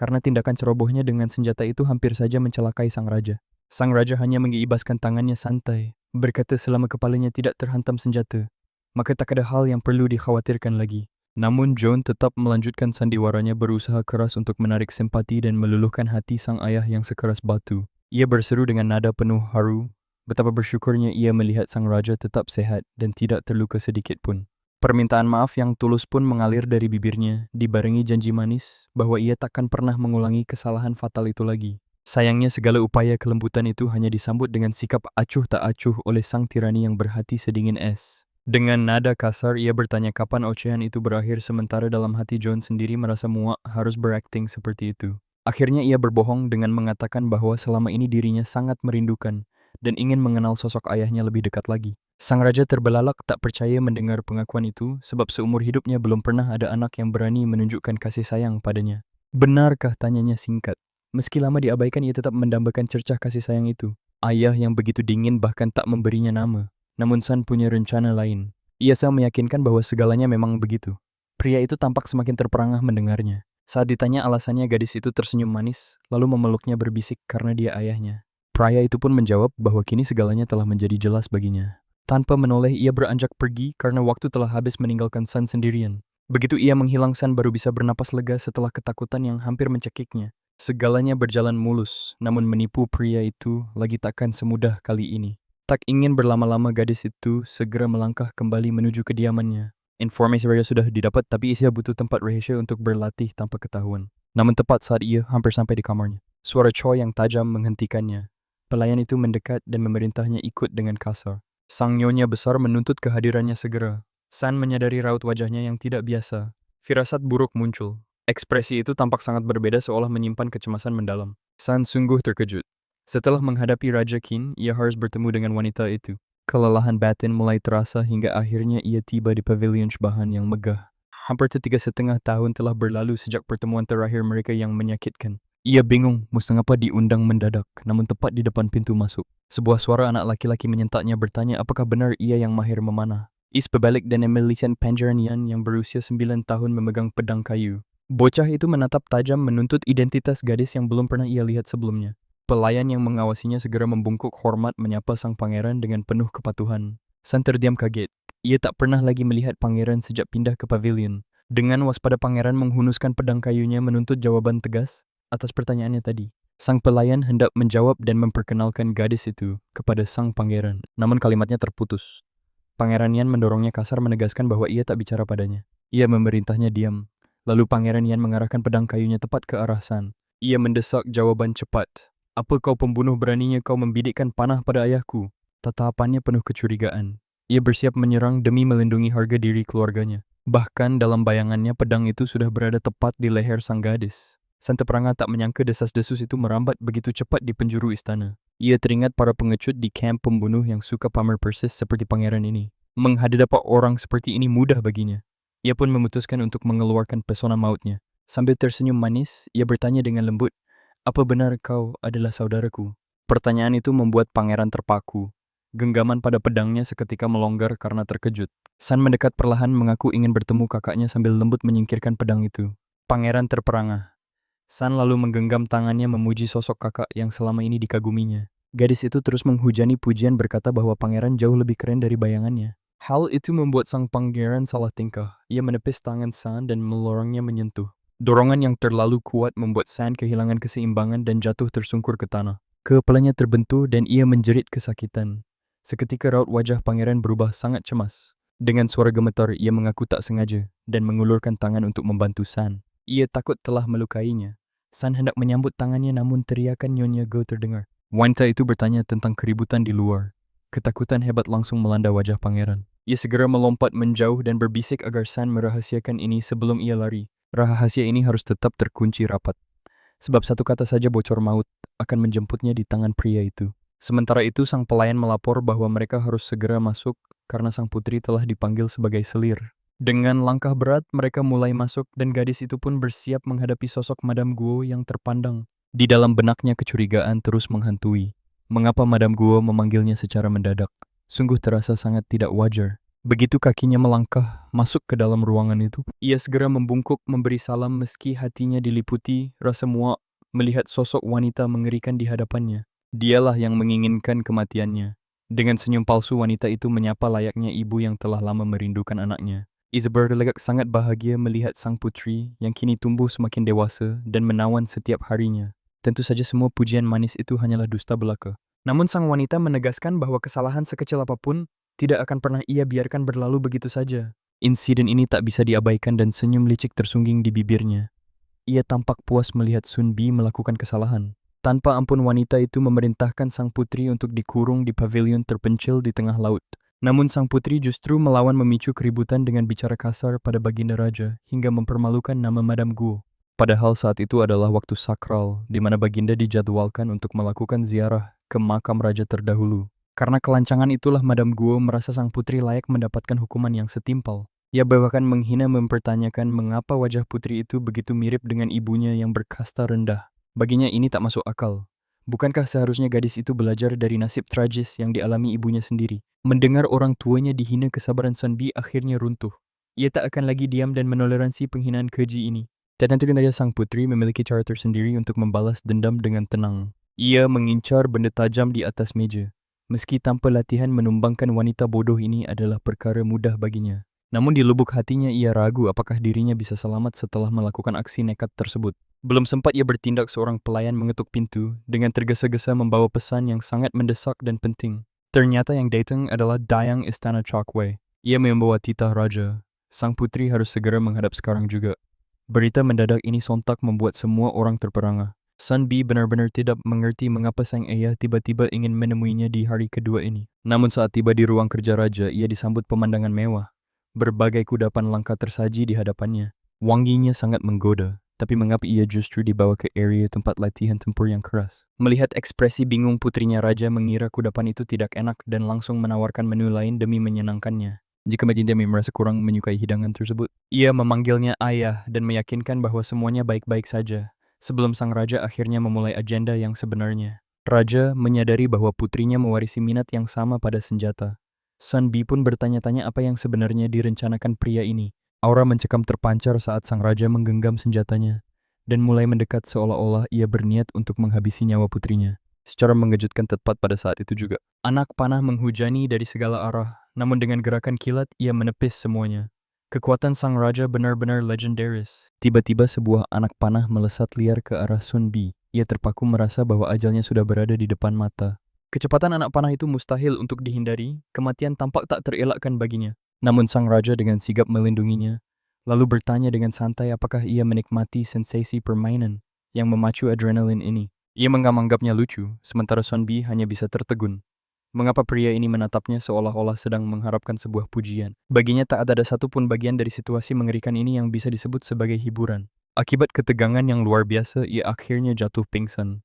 karena tindakan cerobohnya dengan senjata itu hampir saja mencelakai sang raja. Sang raja hanya mengiibaskan tangannya santai, berkata selama kepalanya tidak terhantam senjata, maka tak ada hal yang perlu dikhawatirkan lagi. Namun Joan tetap melanjutkan sandiwaranya, berusaha keras untuk menarik simpati dan meluluhkan hati sang ayah yang sekeras batu. Ia berseru dengan nada penuh haru, betapa bersyukurnya ia melihat sang raja tetap sehat dan tidak terluka sedikit pun. Permintaan maaf yang tulus pun mengalir dari bibirnya, dibarengi janji manis bahwa ia takkan pernah mengulangi kesalahan fatal itu lagi. Sayangnya segala upaya kelembutan itu hanya disambut dengan sikap acuh tak acuh oleh sang tirani yang berhati sedingin es. Dengan nada kasar ia bertanya kapan ocehan itu berakhir, sementara dalam hati Joan sendiri merasa muak harus berakting seperti itu. Akhirnya ia berbohong dengan mengatakan bahwa selama ini dirinya sangat merindukan dan ingin mengenal sosok ayahnya lebih dekat lagi. Sang raja terbelalak tak percaya mendengar pengakuan itu sebab seumur hidupnya belum pernah ada anak yang berani menunjukkan kasih sayang padanya. Benarkah, tanyanya singkat. Meski lama diabaikan, ia tetap mendambakan cercah kasih sayang itu. Ayah yang begitu dingin bahkan tak memberinya nama. Namun San punya rencana lain. Ia selalu meyakinkan bahwa segalanya memang begitu. Pria itu tampak semakin terperangah mendengarnya. Saat ditanya alasannya, gadis itu tersenyum manis, lalu memeluknya berbisik karena dia ayahnya. Pria itu pun menjawab bahwa kini segalanya telah menjadi jelas baginya. Tanpa menoleh, ia beranjak pergi karena waktu telah habis meninggalkan San sendirian. Begitu ia menghilang, San baru bisa bernapas lega setelah ketakutan yang hampir mencekiknya. Segalanya berjalan mulus, namun menipu pria itu lagi takkan semudah kali ini. Tak ingin berlama-lama, gadis itu segera melangkah kembali menuju kediamannya. Informasi raja sudah didapat, tapi Isia butuh tempat rahasia untuk berlatih tanpa ketahuan. Namun tepat saat ia hampir sampai di kamarnya, suara Choi yang tajam menghentikannya. Pelayan itu mendekat dan memerintahnya ikut dengan kasar. Sang nyonya besar menuntut kehadirannya segera. San menyadari raut wajahnya yang tidak biasa. Firasat buruk muncul. Ekspresi itu tampak sangat berbeda, seolah menyimpan kecemasan mendalam. San sungguh terkejut. Setelah menghadapi Raja Qin, ia harus bertemu dengan wanita itu. Kelelahan batin mulai terasa hingga akhirnya ia tiba di pavilion Shbahan yang megah. Hampir 3,5 tahun telah berlalu sejak pertemuan terakhir mereka yang menyakitkan. Ia bingung mesti ngapa diundang mendadak, namun tepat di depan pintu masuk. Sebuah suara anak laki-laki menyentaknya bertanya apakah benar ia yang mahir memanah. Is pebalik dan melihat Panjarian yang berusia 9 tahun memegang pedang kayu. Bocah itu menatap tajam menuntut identitas gadis yang belum pernah ia lihat sebelumnya. Pelayan yang mengawasinya segera membungkuk hormat menyapa sang pangeran dengan penuh kepatuhan. San terdiam kaget. Ia tak pernah lagi melihat pangeran sejak pindah ke pavilion. Dengan waspada pangeran menghunuskan pedang kayunya menuntut jawaban tegas atas pertanyaannya tadi. Sang pelayan hendak menjawab dan memperkenalkan gadis itu kepada sang pangeran. Namun kalimatnya terputus. Pangeran Yan mendorongnya kasar menegaskan bahwa ia tak bicara padanya. Ia memerintahnya diam. Lalu Pangeran Yan mengarahkan pedang kayunya tepat ke arah San. Ia mendesak jawaban cepat. Apa kau pembunuh, beraninya kau membidikkan panah pada ayahku? Tatapannya penuh kecurigaan. Ia bersiap menyerang demi melindungi harga diri keluarganya. Bahkan dalam bayangannya pedang itu sudah berada tepat di leher sang gadis. San terperangah tak menyangka desas-desus itu merambat begitu cepat di penjuru istana. Ia teringat para pengecut di kamp pembunuh yang suka pamer persis seperti pangeran ini. Menghadapi orang seperti ini mudah baginya. Ia pun memutuskan untuk mengeluarkan pesona mautnya. Sambil tersenyum manis, ia bertanya dengan lembut, apa benar kau adalah saudaraku? Pertanyaan itu membuat pangeran terpaku. Genggaman pada pedangnya seketika melonggar karena terkejut. San mendekat perlahan mengaku ingin bertemu kakaknya sambil lembut menyingkirkan pedang itu. Pangeran terperangah. San lalu menggenggam tangannya memuji sosok kakak yang selama ini dikaguminya. Gadis itu terus menghujani pujian berkata bahwa pangeran jauh lebih keren dari bayangannya. Hal itu membuat sang pangeran salah tingkah. Ia menepis tangan San dan melorongnya menyentuh. Dorongan yang terlalu kuat membuat San kehilangan keseimbangan dan jatuh tersungkur ke tanah. Kepalanya terbentur dan ia menjerit kesakitan. Seketika raut wajah pangeran berubah sangat cemas. Dengan suara gemetar, ia mengaku tak sengaja dan mengulurkan tangan untuk membantu San. Ia takut telah melukainya. San hendak menyambut tangannya namun teriakan Nyonya Go terdengar. Wanita itu bertanya tentang keributan di luar. Ketakutan hebat langsung melanda wajah pangeran. Ia segera melompat menjauh dan berbisik agar San merahasiakan ini sebelum ia lari. Rahasia ini harus tetap terkunci rapat. Sebab satu kata saja bocor maut akan menjemputnya di tangan pria itu. Sementara itu sang pelayan melapor bahwa mereka harus segera masuk karena sang putri telah dipanggil sebagai selir. Dengan langkah berat mereka mulai masuk dan gadis itu pun bersiap menghadapi sosok Madame Guo yang terpandang. Di dalam benaknya kecurigaan terus menghantui. Mengapa Madame Guo memanggilnya secara mendadak? Sungguh terasa sangat tidak wajar. Begitu kakinya melangkah masuk ke dalam ruangan itu, ia segera membungkuk memberi salam meski hatinya diliputi rasa muak melihat sosok wanita mengerikan di hadapannya. Dialah yang menginginkan kematiannya. Dengan senyum palsu wanita itu menyapa layaknya ibu yang telah lama merindukan anaknya. Isabel terlegak sangat bahagia melihat sang putri yang kini tumbuh semakin dewasa dan menawan setiap harinya. Tentu saja semua pujian manis itu hanyalah dusta belaka. Namun sang wanita menegaskan bahwa kesalahan sekecil apapun tidak akan pernah ia biarkan berlalu begitu saja. Insiden ini tak bisa diabaikan dan senyum licik tersungging di bibirnya. Ia tampak puas melihat Sun Bi melakukan kesalahan. Tanpa ampun wanita itu memerintahkan sang putri untuk dikurung di pavilion terpencil di tengah laut. Namun sang putri justru melawan memicu keributan dengan bicara kasar pada baginda raja hingga mempermalukan nama Madame Guo. Padahal saat itu adalah waktu sakral di mana baginda dijadwalkan untuk melakukan ziarah ke makam raja terdahulu. Karena kelancangan itulah Madame Guo merasa sang putri layak mendapatkan hukuman yang setimpal. Ia bahkan menghina mempertanyakan mengapa wajah putri itu begitu mirip dengan ibunya yang berkasta rendah. Baginya ini tak masuk akal. Bukankah seharusnya gadis itu belajar dari nasib tragis yang dialami ibunya sendiri? Mendengar orang tuanya dihina, kesabaran Sun Bi akhirnya runtuh. Ia tak akan lagi diam dan menoleransi penghinaan keji ini. Tentu saja sang putri memiliki cara tersendiri untuk membalas dendam dengan tenang. Ia mengincar benda tajam di atas meja. Meski tanpa latihan menumbangkan wanita bodoh ini adalah perkara mudah baginya. Namun di lubuk hatinya ia ragu apakah dirinya bisa selamat setelah melakukan aksi nekat tersebut. Belum sempat ia bertindak, seorang pelayan mengetuk pintu dengan tergesa-gesa membawa pesan yang sangat mendesak dan penting. Ternyata yang datang adalah Dayang Istana Chokwe. Ia membawa titah raja. Sang putri harus segera menghadap sekarang juga. Berita mendadak ini sontak membuat semua orang terperangah. Sun Bi benar-benar tidak mengerti mengapa sang ayah tiba-tiba ingin menemuinya di hari kedua ini. Namun saat tiba di ruang kerja raja, ia disambut pemandangan mewah. Berbagai kudapan langka tersaji di hadapannya. Wanginya sangat menggoda, tapi mengapa ia justru dibawa ke area tempat latihan tempur yang keras? Melihat ekspresi bingung putrinya, raja mengira kudapan itu tidak enak dan langsung menawarkan menu lain demi menyenangkannya. Jika Majindami merasa kurang menyukai hidangan tersebut, ia memanggilnya ayah dan meyakinkan bahwa semuanya baik-baik saja, sebelum sang raja akhirnya memulai agenda yang sebenarnya. Raja menyadari bahwa putrinya mewarisi minat yang sama pada senjata. Sun Bi pun bertanya-tanya apa yang sebenarnya direncanakan pria ini. Aura mencekam terpancar saat sang raja menggenggam senjatanya dan mulai mendekat seolah-olah ia berniat untuk menghabisi nyawa putrinya. Secara mengejutkan tepat pada saat itu juga, anak panah menghujani dari segala arah, namun dengan gerakan kilat ia menepis semuanya. Kekuatan sang raja benar-benar legendaris. Tiba-tiba sebuah anak panah melesat liar ke arah Sun Bi. Ia terpaku merasa bahwa ajalnya sudah berada di depan mata. Kecepatan anak panah itu mustahil untuk dihindari, kematian tampak tak terelakkan baginya. Namun sang raja dengan sigap melindunginya, lalu bertanya dengan santai apakah ia menikmati sensasi permainan yang memacu adrenalin ini. Ia menganggapnya lucu, sementara Sun Bi hanya bisa tertegun. Mengapa pria ini menatapnya seolah-olah sedang mengharapkan sebuah pujian? Baginya tak ada satupun bagian dari situasi mengerikan ini yang bisa disebut sebagai hiburan. Akibat ketegangan yang luar biasa, ia akhirnya jatuh pingsan.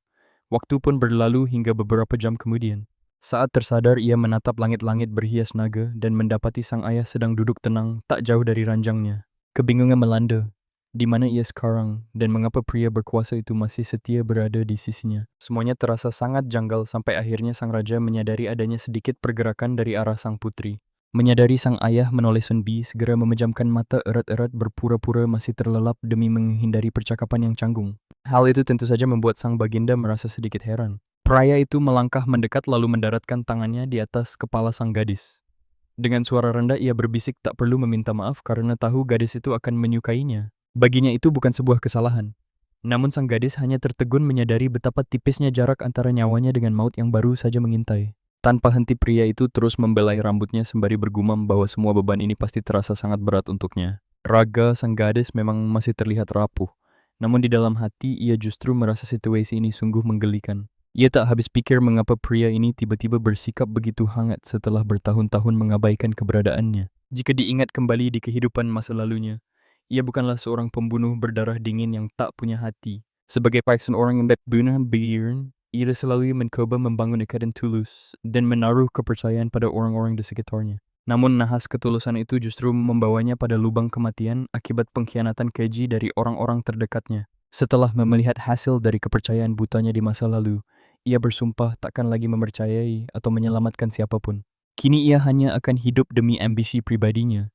Waktu pun berlalu hingga beberapa jam kemudian. Saat tersadar, ia menatap langit-langit berhias naga dan mendapati sang ayah sedang duduk tenang tak jauh dari ranjangnya. Kebingungan melanda. Di mana ia sekarang, dan mengapa pria berkuasa itu masih setia berada di sisinya. Semuanya terasa sangat janggal sampai akhirnya sang raja menyadari adanya sedikit pergerakan dari arah sang putri. Menyadari sang ayah menoleh Sun Bi, segera memejamkan mata erat-erat berpura-pura masih terlelap demi menghindari percakapan yang canggung. Hal itu tentu saja membuat sang baginda merasa sedikit heran. Pria itu melangkah mendekat lalu mendaratkan tangannya di atas kepala sang gadis. Dengan suara rendah ia berbisik tak perlu meminta maaf karena tahu gadis itu akan menyukainya. Baginya itu bukan sebuah kesalahan. Namun sang gadis hanya tertegun menyadari betapa tipisnya jarak antara nyawanya dengan maut yang baru saja mengintai. Tanpa henti pria itu terus membelai rambutnya sembari bergumam bahwa semua beban ini pasti terasa sangat berat untuknya. Raga sang gadis memang masih terlihat rapuh. Namun di dalam hati ia justru merasa situasi ini sungguh menggelikan. Ia tak habis pikir mengapa pria ini tiba-tiba bersikap begitu hangat setelah bertahun-tahun mengabaikan keberadaannya. Jika diingat kembali di kehidupan masa lalunya, ia bukanlah seorang pembunuh berdarah dingin yang tak punya hati. Sebagai seorang yang bunuh beriran, ia selalu mencoba membangun ikatan tulus dan menaruh kepercayaan pada orang-orang di sekitarnya. Namun nahas ketulusan itu justru membawanya pada lubang kematian akibat pengkhianatan keji dari orang-orang terdekatnya. Setelah melihat hasil dari kepercayaan butanya di masa lalu, ia bersumpah takkan lagi mempercayai atau menyelamatkan siapapun. Kini ia hanya akan hidup demi ambisi pribadinya.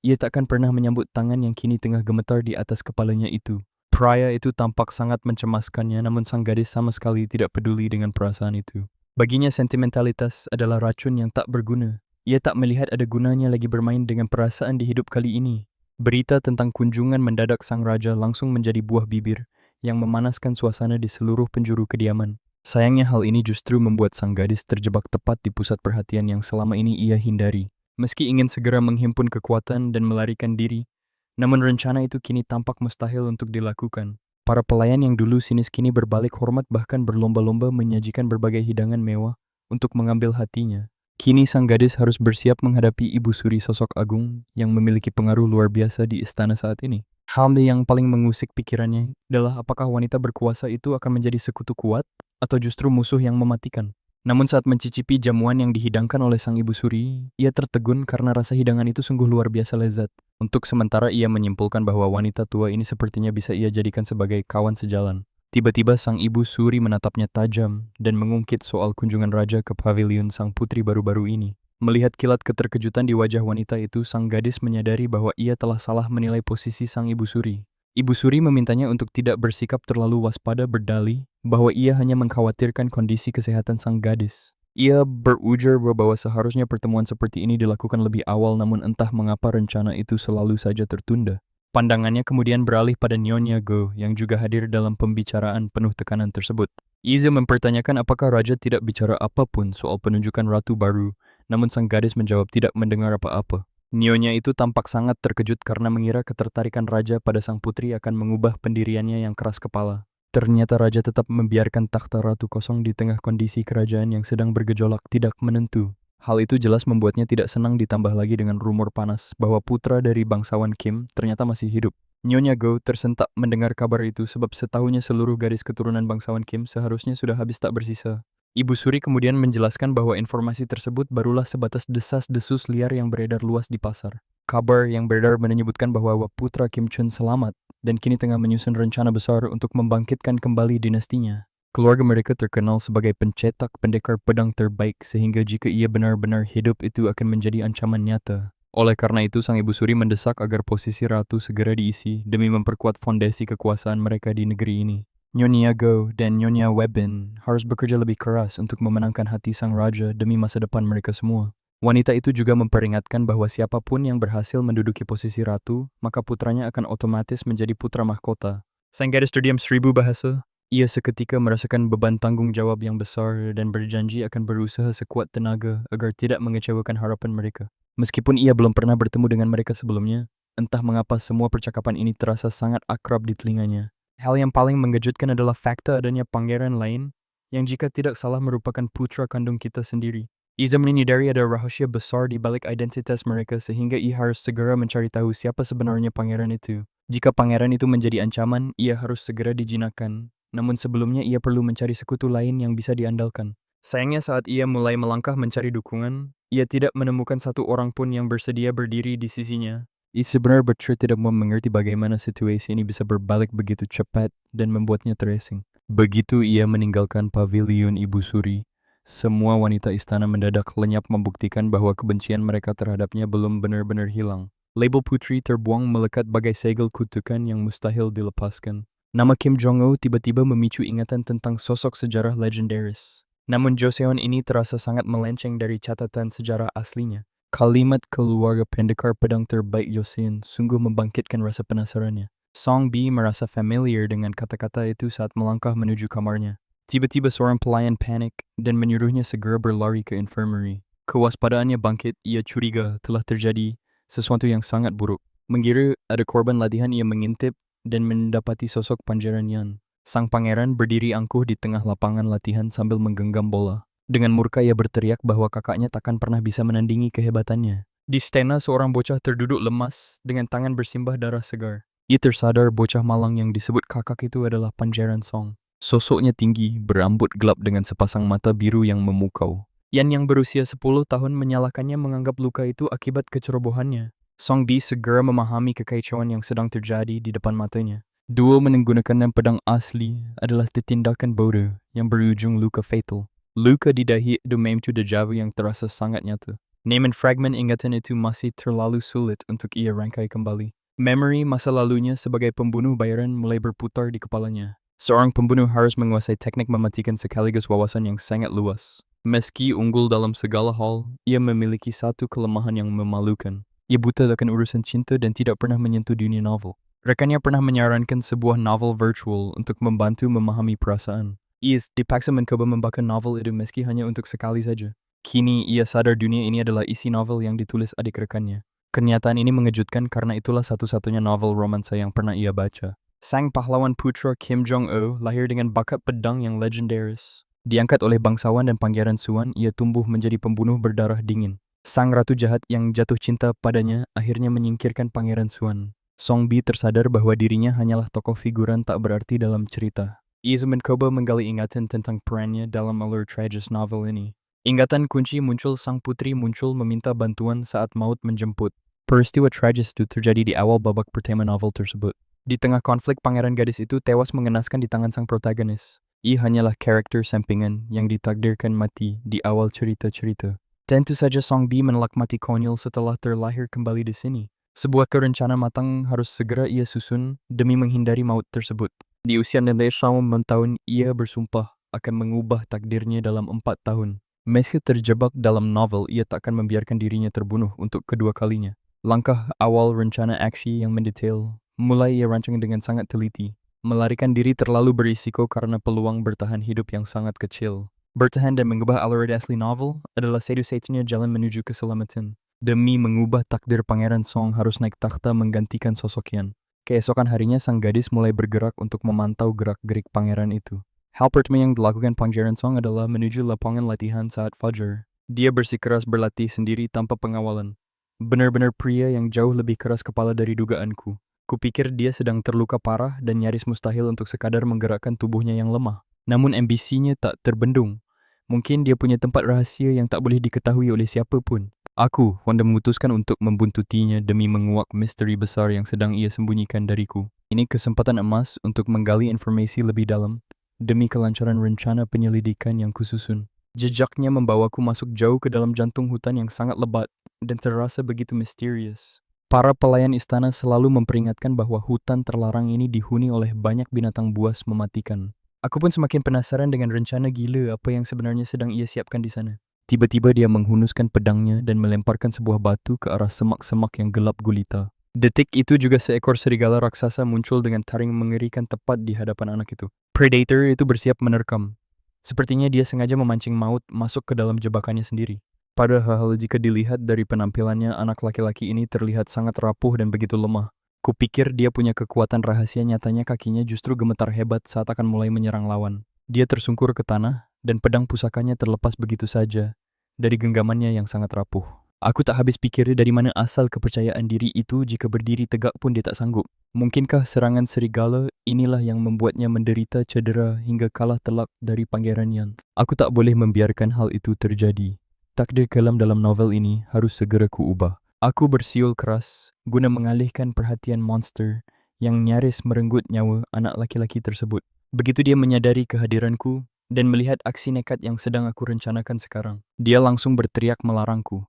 Ia takkan pernah menyambut tangan yang kini tengah gemetar di atas kepalanya itu. Pria itu tampak sangat mencemaskannya, namun sang gadis sama sekali tidak peduli dengan perasaan itu. Baginya sentimentalitas adalah racun yang tak berguna. Ia tak melihat ada gunanya lagi bermain dengan perasaan di hidup kali ini. Berita tentang kunjungan mendadak sang raja langsung menjadi buah bibir yang memanaskan suasana di seluruh penjuru kediaman. Sayangnya hal ini justru membuat sang gadis terjebak tepat di pusat perhatian yang selama ini ia hindari. Meski ingin segera menghimpun kekuatan dan melarikan diri, namun rencana itu kini tampak mustahil untuk dilakukan. Para pelayan yang dulu sinis kini berbalik hormat bahkan berlomba-lomba menyajikan berbagai hidangan mewah untuk mengambil hatinya. Kini sang gadis harus bersiap menghadapi Ibu Suri, sosok agung yang memiliki pengaruh luar biasa di istana saat ini. Hal yang paling mengusik pikirannya adalah apakah wanita berkuasa itu akan menjadi sekutu kuat atau justru musuh yang mematikan. Namun saat mencicipi jamuan yang dihidangkan oleh sang Ibu Suri, ia tertegun karena rasa hidangan itu sungguh luar biasa lezat. Untuk sementara ia menyimpulkan bahwa wanita tua ini sepertinya bisa ia jadikan sebagai kawan sejalan. Tiba-tiba sang Ibu Suri menatapnya tajam dan mengungkit soal kunjungan raja ke pavilion sang putri baru-baru ini. Melihat kilat keterkejutan di wajah wanita itu, sang gadis menyadari bahwa ia telah salah menilai posisi sang Ibu Suri. Ibu Suri memintanya untuk tidak bersikap terlalu waspada, berdalih bahwa ia hanya mengkhawatirkan kondisi kesehatan sang gadis. Ia berujar bahwa seharusnya pertemuan seperti ini dilakukan lebih awal, namun entah mengapa rencana itu selalu saja tertunda. Pandangannya kemudian beralih pada Nyonya Go yang juga hadir dalam pembicaraan penuh tekanan tersebut. Iza mempertanyakan apakah raja tidak bicara apapun soal penunjukan ratu baru, namun sang gadis menjawab tidak mendengar apa-apa. Nyonya itu tampak sangat terkejut karena mengira ketertarikan raja pada sang putri akan mengubah pendiriannya yang keras kepala. Ternyata raja tetap membiarkan takhta ratu kosong di tengah kondisi kerajaan yang sedang bergejolak tidak menentu. Hal itu jelas membuatnya tidak senang, ditambah lagi dengan rumor panas bahwa putra dari bangsawan Kim ternyata masih hidup. Nyonya Go tersentak mendengar kabar itu sebab setahunya seluruh garis keturunan bangsawan Kim seharusnya sudah habis tak bersisa. Ibu Suri kemudian menjelaskan bahwa informasi tersebut barulah sebatas desas-desus liar yang beredar luas di pasar. Kabar yang beredar menyebutkan bahwa putra Kim Chun selamat dan kini tengah menyusun rencana besar untuk membangkitkan kembali dinastinya. Keluarga mereka terkenal sebagai pencetak pendekar pedang terbaik, sehingga jika ia benar-benar hidup itu akan menjadi ancaman nyata. Oleh karena itu, sang Ibu Suri mendesak agar posisi ratu segera diisi demi memperkuat fondasi kekuasaan mereka di negeri ini. Nyonya Go dan Nyonya Webin harus bekerja lebih keras untuk memenangkan hati sang raja demi masa depan mereka semua. Wanita itu juga memperingatkan bahwa siapapun yang berhasil menduduki posisi ratu, maka putranya akan otomatis menjadi putra mahkota. Sang gadis terdiam 1000 bahasa. Ia seketika merasakan beban tanggung jawab yang besar dan berjanji akan berusaha sekuat tenaga agar tidak mengecewakan harapan mereka. Meskipun ia belum pernah bertemu dengan mereka sebelumnya, entah mengapa semua percakapan ini terasa sangat akrab di telinganya. Hal yang paling mengejutkan adalah fakta adanya pangeran lain yang jika tidak salah merupakan putra kandung kita sendiri. Iza menyadari ada rahasia besar di balik identitas mereka sehingga ia harus segera mencari tahu siapa sebenarnya pangeran itu. Jika pangeran itu menjadi ancaman, ia harus segera dijinakkan. Namun sebelumnya ia perlu mencari sekutu lain yang bisa diandalkan. Sayangnya saat ia mulai melangkah mencari dukungan, ia tidak menemukan satu orang pun yang bersedia berdiri di sisinya. Ia benar-benar tidak mau mengerti bagaimana situasi ini bisa berbalik begitu cepat dan membuatnya tersing. Begitu ia meninggalkan pavilion Ibu Suri, semua wanita istana mendadak lenyap, membuktikan bahwa kebencian mereka terhadapnya belum benar-benar hilang. Label putri terbuang melekat bagai segel kutukan yang mustahil dilepaskan. Nama Kim Jong-un tiba-tiba memicu ingatan tentang sosok sejarah legendaris. Namun Joseon ini terasa sangat melenceng dari catatan sejarah aslinya. Kalimat keluarga pendekar pedang terbaik Joseon sungguh membangkitkan rasa penasarannya. Song Bi merasa familiar dengan kata-kata itu saat melangkah menuju kamarnya. Tiba-tiba seorang pelayan panik dan menyuruhnya segera berlari ke infirmary. Kewaspadaannya bangkit, ia curiga telah terjadi sesuatu yang sangat buruk. Mengira ada korban latihan, ia mengintip dan mendapati sosok Pangeran Yan. Sang pangeran berdiri angkuh di tengah lapangan latihan sambil menggenggam bola. Dengan murka ia berteriak bahwa kakaknya takkan pernah bisa menandingi kehebatannya. Di stena seorang bocah terduduk lemas dengan tangan bersimbah darah segar. Ia tersadar bocah malang yang disebut kakak itu adalah Pangeran Song. Sosoknya tinggi, berambut gelap dengan sepasang mata biru yang memukau. Yan yang berusia 10 tahun menyalahkannya, menganggap luka itu akibat kecerobohannya. Song Bi segera memahami kekacauan yang sedang terjadi di depan matanya. Duel menggunakan pedang asli adalah tindakan bodoh yang berujung luka fatal. Luka di dahi itu memang deja vu yang terasa sangat nyata. Namun fragmen ingatan itu masih terlalu sulit untuk ia rangkai kembali. Memori masa lalunya sebagai pembunuh bayaran mulai berputar di kepalanya. Seorang pembunuh harus menguasai teknik mematikan sekaligus wawasan yang sangat luas. Meski unggul dalam segala hal, ia memiliki satu kelemahan yang memalukan. Ia buta akan urusan cinta dan tidak pernah menyentuh dunia novel. Rekannya pernah menyarankan sebuah novel virtual untuk membantu memahami perasaan. Ia dipaksa mencoba membaca novel itu meski hanya untuk sekali saja. Kini ia sadar dunia ini adalah isi novel yang ditulis adik rekannya. Kenyataan ini mengejutkan karena itulah satu-satunya novel romansa yang pernah ia baca. Sang pahlawan putra Kim Jong-un lahir dengan bakat pedang yang legendaris. Diangkat oleh bangsawan dan Pangeran Suan, ia tumbuh menjadi pembunuh berdarah dingin. Sang ratu jahat yang jatuh cinta padanya akhirnya menyingkirkan Pangeran Suan. Song Bi tersadar bahwa dirinya hanyalah tokoh figuran tak berarti dalam cerita. Ia mencoba menggali ingatan tentang perannya dalam alur tragis novel ini. Ingatan kunci muncul, sang putri muncul meminta bantuan saat maut menjemput. Peristiwa tragis itu terjadi di awal babak pertama novel tersebut. Di tengah konflik, pangeran gadis itu tewas mengenaskan di tangan sang protagonis. Ia hanyalah karakter sampingan yang ditakdirkan mati di awal cerita-cerita. Tentu saja Song Bi menolak mati konyol setelah terlahir kembali di sini. Sebuah rencana matang harus segera ia susun demi menghindari maut tersebut. Di usia nenek selama 6 tahun, ia bersumpah akan mengubah takdirnya dalam 4 tahun. Meski terjebak dalam novel, ia tak akan membiarkan dirinya terbunuh untuk kedua kalinya. Langkah awal rencana aksi yang mendetail mulai ia rancang dengan sangat teliti. Melarikan diri terlalu berisiko karena peluang bertahan hidup yang sangat kecil. Bertahan dan mengubah alur asli novel adalah satu-satunya jalan menuju keselamatan. Demi mengubah takdir Pangeran Song harus naik takhta menggantikan sosok Yan. Keesokan harinya sang gadis mulai bergerak untuk memantau gerak-gerik pangeran itu. Hal pertama yang dilakukan Pangeran Song adalah menuju lapangan latihan saat fajar. Dia bersikeras berlatih sendiri tanpa pengawalan. Benar-benar pria yang jauh lebih keras kepala dari dugaanku. Kupikir dia sedang terluka parah dan nyaris mustahil untuk sekadar menggerakkan tubuhnya yang lemah. Namun ambisinya tak terbendung. Mungkin dia punya tempat rahasia yang tak boleh diketahui oleh siapapun. Aku, Wanda, memutuskan untuk membuntutinya demi menguak misteri besar yang sedang ia sembunyikan dariku. Ini kesempatan emas untuk menggali informasi lebih dalam demi kelancaran rencana penyelidikan yang kususun. Jejaknya membawaku masuk jauh ke dalam jantung hutan yang sangat lebat dan terasa begitu misterius. Para pelayan istana selalu memperingatkan bahwa hutan terlarang ini dihuni oleh banyak binatang buas mematikan. Aku pun semakin penasaran dengan rencana gila apa yang sebenarnya sedang ia siapkan di sana. Tiba-tiba dia menghunuskan pedangnya dan melemparkan sebuah batu ke arah semak-semak yang gelap gulita. Detik itu juga seekor serigala raksasa muncul dengan taring mengerikan tepat di hadapan anak itu. Predator itu bersiap menerkam. Sepertinya dia sengaja memancing maut masuk ke dalam jebakannya sendiri. Padahal jika dilihat dari penampilannya, anak laki-laki ini terlihat sangat rapuh dan begitu lemah. Kupikir dia punya kekuatan rahasia, nyatanya kakinya justru gemetar hebat saat akan mulai menyerang lawan. Dia tersungkur ke tanah, dan pedang pusakanya terlepas begitu saja dari genggamannya yang sangat rapuh. Aku tak habis pikir dari mana asal kepercayaan diri itu jika berdiri tegak pun dia tak sanggup. Mungkinkah serangan serigala inilah yang membuatnya menderita cedera hingga kalah telak dari Pangeran Yan? Aku tak boleh membiarkan hal itu terjadi. Takdir kelam dalam novel ini harus segera kuubah. Aku bersiul keras guna mengalihkan perhatian monster yang nyaris merenggut nyawa anak laki-laki tersebut. Begitu dia menyadari kehadiranku dan melihat aksi nekat yang sedang aku rencanakan sekarang, dia langsung berteriak melarangku.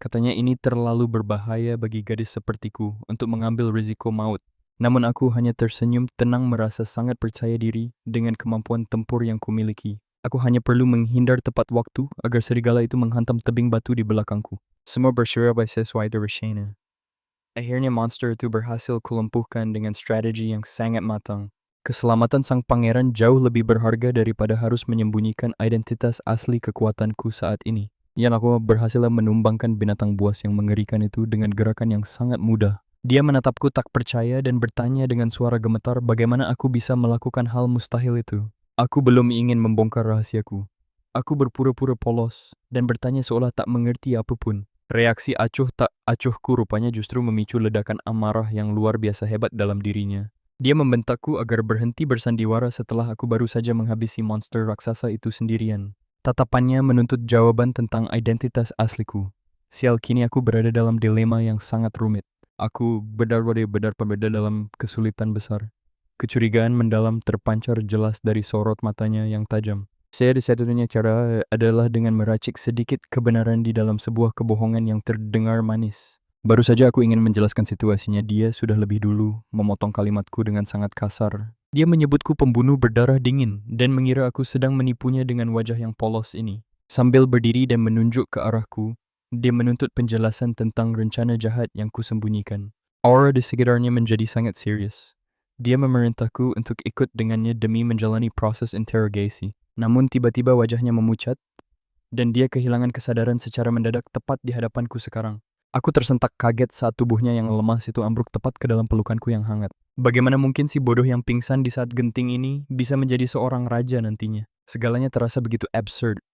Katanya ini terlalu berbahaya bagi gadis sepertiku untuk mengambil risiko maut. Namun aku hanya tersenyum tenang merasa sangat percaya diri dengan kemampuan tempur yang kumiliki. Aku hanya perlu menghindar tepat waktu agar serigala itu menghantam tebing batu di belakangku. Semua bersesuai sesuai rencana. Akhirnya monster itu berhasil kulumpuhkan dengan strategi yang sangat matang. Keselamatan sang pangeran jauh lebih berharga daripada harus menyembunyikan identitas asli kekuatanku saat ini. Yang aku berhasil menumbangkan binatang buas yang mengerikan itu dengan gerakan yang sangat mudah. Dia menatapku tak percaya dan bertanya dengan suara gemetar bagaimana aku bisa melakukan hal mustahil itu. Aku belum ingin membongkar rahasiaku. Aku berpura-pura polos dan bertanya seolah tak mengerti apapun. Reaksi acuh tak acuhku rupanya justru memicu ledakan amarah yang luar biasa hebat dalam dirinya. Dia membentakku agar berhenti bersandiwara setelah aku baru saja menghabisi monster raksasa itu sendirian. Tatapannya menuntut jawaban tentang identitas asliku. Sial, kini aku berada dalam dilema yang sangat rumit. Aku benar-benar pembeda dalam kesulitan besar. Kecurigaan mendalam terpancar jelas dari sorot matanya yang tajam. Satu-satunya cara adalah dengan meracik sedikit kebenaran di dalam sebuah kebohongan yang terdengar manis. Baru saja aku ingin menjelaskan situasinya, dia sudah lebih dulu memotong kalimatku dengan sangat kasar. Dia menyebutku pembunuh berdarah dingin dan mengira aku sedang menipunya dengan wajah yang polos ini. Sambil berdiri dan menunjuk ke arahku, dia menuntut penjelasan tentang rencana jahat yang kusembunyikan. Aura di sekitarnya menjadi sangat serius. Dia memerintahku untuk ikut dengannya demi menjalani proses interogasi. Namun tiba-tiba wajahnya memucat, dan dia kehilangan kesadaran secara mendadak tepat di hadapanku sekarang. Aku tersentak kaget saat tubuhnya yang lemas itu ambruk tepat ke dalam pelukanku yang hangat. Bagaimana mungkin si bodoh yang pingsan di saat genting ini bisa menjadi seorang raja nantinya? Segalanya terasa begitu absurd.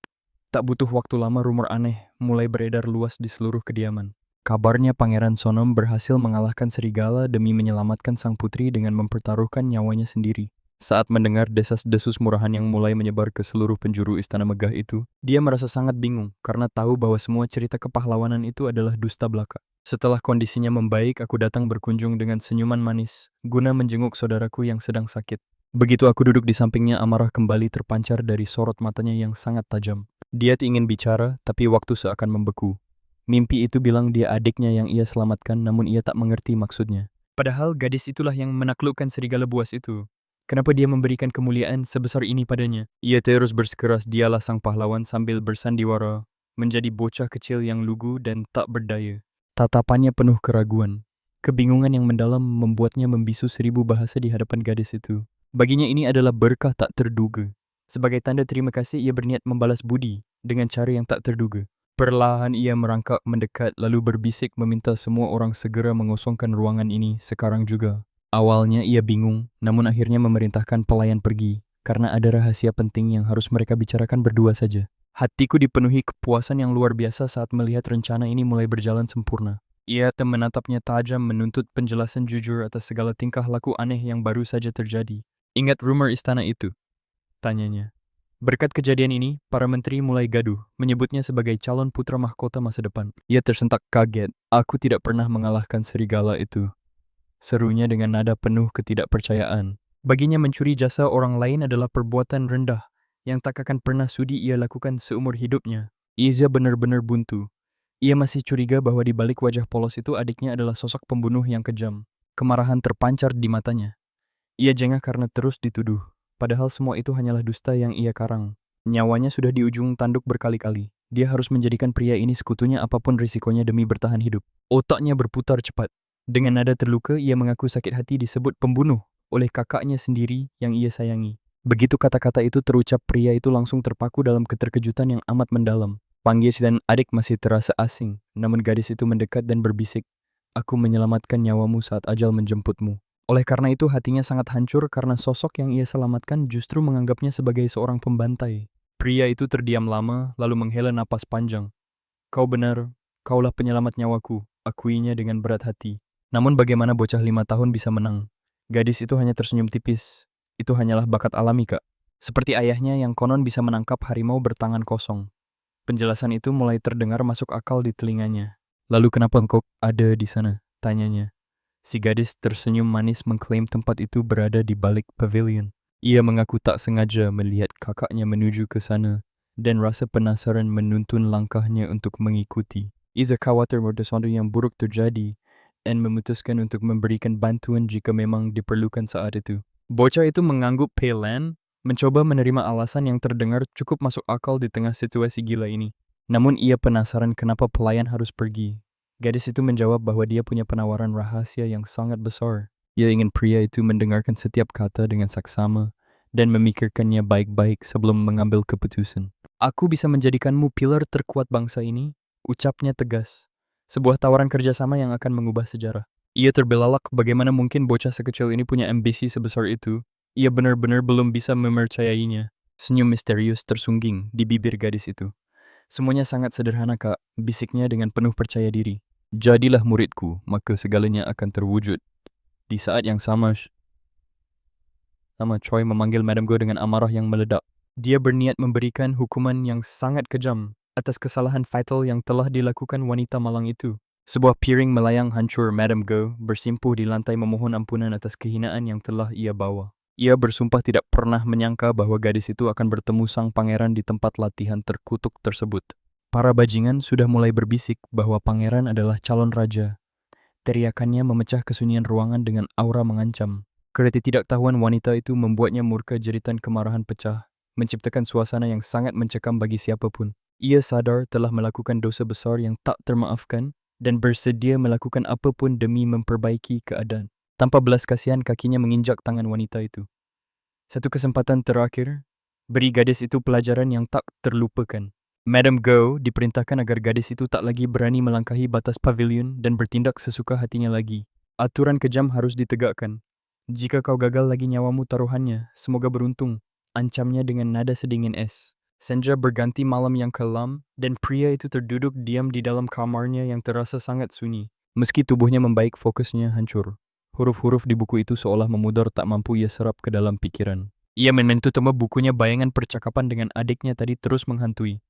Tak butuh waktu lama rumor aneh mulai beredar luas di seluruh kediaman. Kabarnya Pangeran Sonom berhasil mengalahkan serigala demi menyelamatkan sang putri dengan mempertaruhkan nyawanya sendiri. Saat mendengar desas-desus murahan yang mulai menyebar ke seluruh penjuru istana megah itu, dia merasa sangat bingung karena tahu bahwa semua cerita kepahlawanan itu adalah dusta belaka. Setelah kondisinya membaik, aku datang berkunjung dengan senyuman manis, guna menjenguk saudaraku yang sedang sakit. Begitu aku duduk di sampingnya, amarah kembali terpancar dari sorot matanya yang sangat tajam. Dia ingin bicara, tapi waktu seakan membeku. Mimpi itu bilang dia adiknya yang ia selamatkan, namun ia tak mengerti maksudnya. Padahal gadis itulah yang menaklukkan serigala buas itu. Kenapa dia memberikan kemuliaan sebesar ini padanya? Ia terus bersikeras dialah sang pahlawan sambil bersandiwara, menjadi bocah kecil yang lugu dan tak berdaya. Tatapannya penuh keraguan. Kebingungan yang mendalam membuatnya membisu 1000 bahasa di hadapan gadis itu. Baginya ini adalah berkah tak terduga. Sebagai tanda terima kasih, ia berniat membalas budi dengan cara yang tak terduga. Perlahan ia merangkak mendekat lalu berbisik meminta semua orang segera mengosongkan ruangan ini sekarang juga. Awalnya ia bingung, namun akhirnya memerintahkan pelayan pergi, karena ada rahasia penting yang harus mereka bicarakan berdua saja. Hatiku dipenuhi kepuasan yang luar biasa saat melihat rencana ini mulai berjalan sempurna. Ia menatapnya tajam menuntut penjelasan jujur atas segala tingkah laku aneh yang baru saja terjadi. Ingat rumor istana itu? Tanyanya. Berkat kejadian ini, para menteri mulai gaduh, menyebutnya sebagai calon putra mahkota masa depan. Ia tersentak kaget. Aku tidak pernah mengalahkan serigala itu. Serunya dengan nada penuh ketidakpercayaan. Baginya mencuri jasa orang lain adalah perbuatan rendah yang tak akan pernah sudi ia lakukan seumur hidupnya. Iza benar-benar buntu. Ia masih curiga bahwa di balik wajah polos itu adiknya adalah sosok pembunuh yang kejam. Kemarahan terpancar di matanya. Ia jengah karena terus dituduh. Padahal semua itu hanyalah dusta yang ia karang. Nyawanya sudah di ujung tanduk berkali-kali. Dia harus menjadikan pria ini sekutunya apapun risikonya demi bertahan hidup. Otaknya berputar cepat. Dengan nada terluka, ia mengaku sakit hati disebut pembunuh oleh kakaknya sendiri yang ia sayangi. Begitu kata-kata itu terucap, pria itu langsung terpaku dalam keterkejutan yang amat mendalam. Panggil dan adik masih terasa asing, namun gadis itu mendekat dan berbisik, "Aku menyelamatkan nyawamu saat ajal menjemputmu." Oleh karena itu hatinya sangat hancur karena sosok yang ia selamatkan justru menganggapnya sebagai seorang pembantai. Pria itu terdiam lama, lalu menghela napas panjang. "Kau benar, kaulah penyelamat nyawaku," akuinya dengan berat hati. Namun bagaimana bocah 5 tahun bisa menang? Gadis itu hanya tersenyum tipis. Itu hanyalah bakat alami, Kak. Seperti ayahnya yang konon bisa menangkap harimau bertangan kosong. Penjelasan itu mulai terdengar masuk akal di telinganya. "Lalu kenapa engkau ada di sana?" tanyanya. Si gadis tersenyum manis mengklaim tempat itu berada di balik pavilion. Ia mengaku tak sengaja melihat kakaknya menuju ke sana, dan rasa penasaran menuntun langkahnya untuk mengikuti. Iza khawatir sesuatu yang buruk terjadi, dan memutuskan untuk memberikan bantuan jika memang diperlukan saat itu. Bocah itu mengangguk pelan, mencoba menerima alasan yang terdengar cukup masuk akal di tengah situasi gila ini. Namun ia penasaran kenapa pelayan harus pergi. Gadis itu menjawab bahwa dia punya penawaran rahasia yang sangat besar. Ia ingin pria itu mendengarkan setiap kata dengan saksama dan memikirkannya baik-baik sebelum mengambil keputusan. "Aku bisa menjadikanmu pilar terkuat bangsa ini," ucapnya tegas. Sebuah tawaran kerjasama yang akan mengubah sejarah. Ia terbelalak, bagaimana mungkin bocah sekecil ini punya ambisi sebesar itu. Ia benar-benar belum bisa mempercayainya. Senyum misterius tersungging di bibir gadis itu. "Semuanya sangat sederhana, Kak," bisiknya dengan penuh percaya diri. "Jadilah muridku, maka segalanya akan terwujud." Di saat yang sama Choi memanggil Madam Go dengan amarah yang meledak. Dia berniat memberikan hukuman yang sangat kejam atas kesalahan fatal yang telah dilakukan wanita malang itu. Sebuah piring melayang hancur. Madam Go bersimpuh di lantai memohon ampunan atas kehinaan yang telah ia bawa. Ia bersumpah tidak pernah menyangka bahwa gadis itu akan bertemu sang pangeran di tempat latihan terkutuk tersebut. Para bajingan sudah mulai berbisik bahwa pangeran adalah calon raja. Teriakannya memecah kesunyian ruangan dengan aura mengancam. Ketidaktahuan wanita itu membuatnya murka, jeritan kemarahan pecah, menciptakan suasana yang sangat mencekam bagi siapapun. Ia sadar telah melakukan dosa besar yang tak termaafkan dan bersedia melakukan apapun demi memperbaiki keadaan. Tanpa belas kasihan kakinya menginjak tangan wanita itu. Satu kesempatan terakhir, beri gadis itu pelajaran yang tak terlupakan. Madam Go diperintahkan agar gadis itu tak lagi berani melangkahi batas pavilion dan bertindak sesuka hatinya lagi. Aturan kejam harus ditegakkan. "Jika kau gagal lagi nyawamu taruhannya, semoga beruntung," ancamnya dengan nada sedingin es. Senja berganti malam yang kelam, dan pria itu terduduk diam di dalam kamarnya yang terasa sangat sunyi. Meski tubuhnya membaik, fokusnya hancur. Huruf-huruf di buku itu seolah memudar, tak mampu ia serap ke dalam pikiran. Ia menyentuh tembok bukunya, bayangan percakapan dengan adiknya tadi terus menghantui.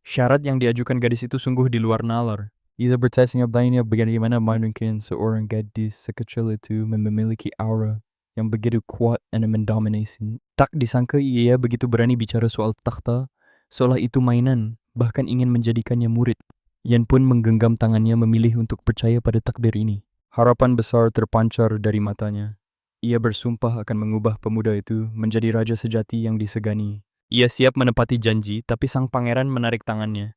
Syarat yang diajukan gadis itu sungguh di luar nalar. Ia bertanya bagaimana mungkin seorang gadis sekecil itu memiliki aura yang begitu kuat dan mendominasi. Tak disangka ia begitu berani bicara soal takhta, seolah itu mainan, bahkan ingin menjadikannya murid. Yan pun menggenggam tangannya memilih untuk percaya pada takdir ini. Harapan besar terpancar dari matanya. Ia bersumpah akan mengubah pemuda itu menjadi raja sejati yang disegani. Ia siap menepati janji, tapi sang pangeran menarik tangannya.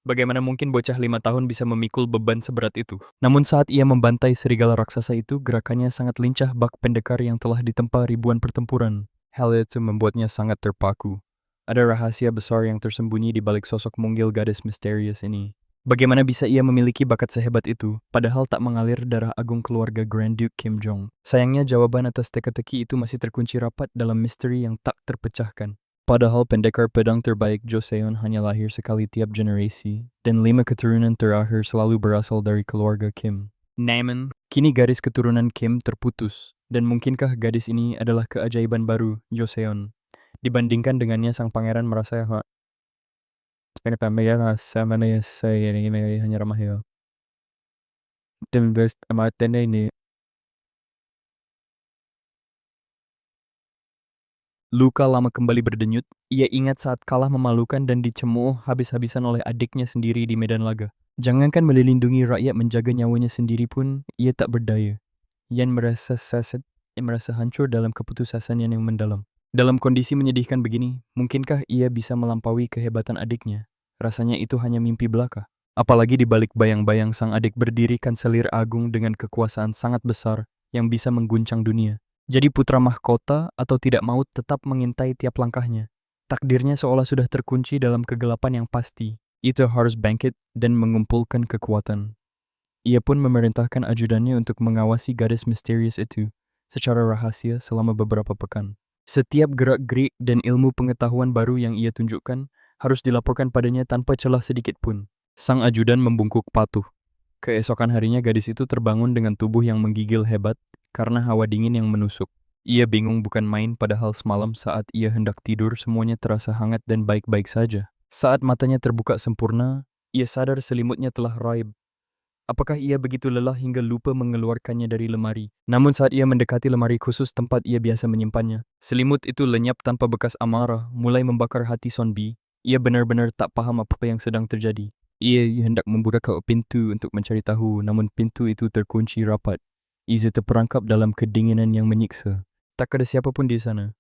Bagaimana mungkin bocah 5 tahun bisa memikul beban seberat itu? Namun saat ia membantai serigala raksasa itu, gerakannya sangat lincah bak pendekar yang telah ditempa ribuan pertempuran. Hal itu membuatnya sangat terpaku. Ada rahasia besar yang tersembunyi di balik sosok mungil gadis misterius ini. Bagaimana bisa ia memiliki bakat sehebat itu, padahal tak mengalir darah agung keluarga Grand Duke Kim Jong? Sayangnya jawaban atas teka-teki itu masih terkunci rapat dalam misteri yang tak terpecahkan. Padahal pendekar pedang terbaik Joseon hanya lahir sekali tiap generasi, dan 5 keturunan terakhir selalu berasal dari keluarga Kim. Namun, kini garis keturunan Kim terputus, dan mungkinkah gadis ini adalah keajaiban baru Joseon? Dibandingkan dengannya, sang pangeran merasa hanya ramah ya. Dan best amaten ini. Luka lama kembali berdenyut. Ia ingat saat kalah memalukan dan dicemooh habis-habisan oleh adiknya sendiri di medan laga. Jangankan melindungi rakyat menjaga nyawanya sendiri pun, ia tak berdaya. Yan merasa merasa hancur dalam keputusasaan yang mendalam. Dalam kondisi menyedihkan begini, mungkinkah ia bisa melampaui kehebatan adiknya? Rasanya itu hanya mimpi belaka. Apalagi di balik bayang-bayang sang adik berdiri kanselir agung dengan kekuasaan sangat besar yang bisa mengguncang dunia. Jadi putra mahkota atau tidak maut tetap mengintai tiap langkahnya. Takdirnya seolah sudah terkunci dalam kegelapan yang pasti. Itu harus bangkit dan mengumpulkan kekuatan. Ia pun memerintahkan ajudannya untuk mengawasi gadis misterius itu secara rahasia selama beberapa pekan. Setiap gerak-gerik dan ilmu pengetahuan baru yang ia tunjukkan harus dilaporkan padanya tanpa celah sedikit pun. Sang ajudan membungkuk patuh. Keesokan harinya gadis itu terbangun dengan tubuh yang menggigil hebat karena hawa dingin yang menusuk. Ia bingung bukan main, padahal semalam saat ia hendak tidur semuanya terasa hangat dan baik-baik saja. Saat matanya terbuka sempurna, ia sadar selimutnya telah raib. Apakah ia begitu lelah hingga lupa mengeluarkannya dari lemari? Namun saat ia mendekati lemari khusus tempat ia biasa menyimpannya, selimut itu lenyap tanpa bekas amarah, mulai membakar hati Sonbi. Ia benar-benar tak paham apa yang sedang terjadi. Ia hendak membuka pintu untuk mencari tahu, namun pintu itu terkunci rapat. Ia terperangkap dalam kedinginan yang menyiksa. Tak ada siapapun di sana.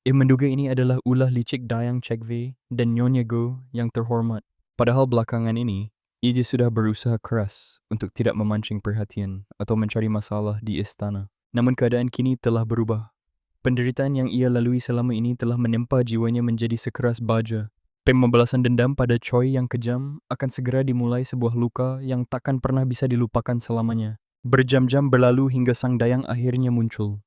Ia menduga ini adalah ulah licik Dayang Chekve dan Nyonya Go yang terhormat. Padahal belakangan ini, ia sudah berusaha keras untuk tidak memancing perhatian atau mencari masalah di istana. Namun keadaan kini telah berubah. Penderitaan yang ia lalui selama ini telah menempa jiwanya menjadi sekeras baja. Pembalasan dendam pada Choi yang kejam akan segera dimulai, sebuah luka yang takkan pernah bisa dilupakan selamanya. Berjam-jam berlalu hingga sang Dayang akhirnya muncul.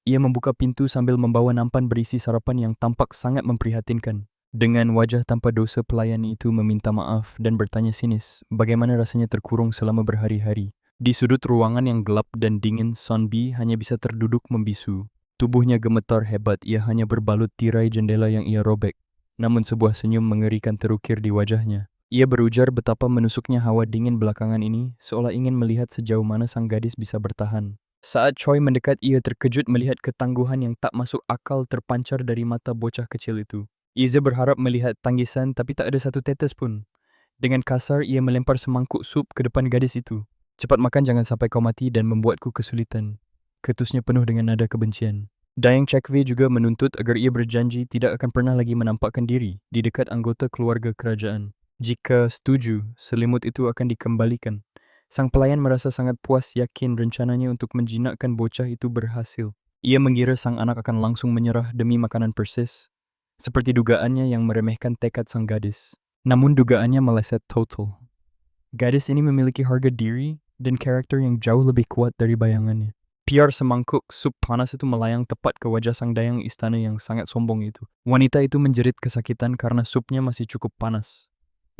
Ia membuka pintu sambil membawa nampan berisi sarapan yang tampak sangat memprihatinkan. Dengan wajah tanpa dosa, pelayan itu meminta maaf dan bertanya sinis bagaimana rasanya terkurung selama berhari-hari. Di sudut ruangan yang gelap dan dingin, Sonbi hanya bisa terduduk membisu. Tubuhnya gemetar hebat, ia hanya berbalut tirai jendela yang ia robek. Namun sebuah senyum mengerikan terukir di wajahnya. Ia berujar betapa menusuknya hawa dingin belakangan ini, seolah ingin melihat sejauh mana sang gadis bisa bertahan. Saat Choi mendekat, ia terkejut melihat ketangguhan yang tak masuk akal terpancar dari mata bocah kecil itu. Iza berharap melihat tanggisan, tapi tak ada satu tetes pun. Dengan kasar, ia melempar semangkuk sup ke depan gadis itu. Cepat makan, jangan sampai kau mati dan membuatku kesulitan. Ketusnya penuh dengan nada kebencian. Dayang Chekve juga menuntut agar ia berjanji tidak akan pernah lagi menampakkan diri di dekat anggota keluarga kerajaan. Jika setuju, selimut itu akan dikembalikan. Sang pelayan merasa sangat puas, yakin rencananya untuk menjinakkan bocah itu berhasil. Ia mengira sang anak akan langsung menyerah demi makanan persis, seperti dugaannya yang meremehkan tekad sang gadis. Namun dugaannya meleset total. Gadis ini memiliki harga diri dan karakter yang jauh lebih kuat dari bayangannya. Piar semangkuk sup panas itu melayang tepat ke wajah sang Dayang istana yang sangat sombong itu. Wanita itu menjerit kesakitan karena supnya masih cukup panas.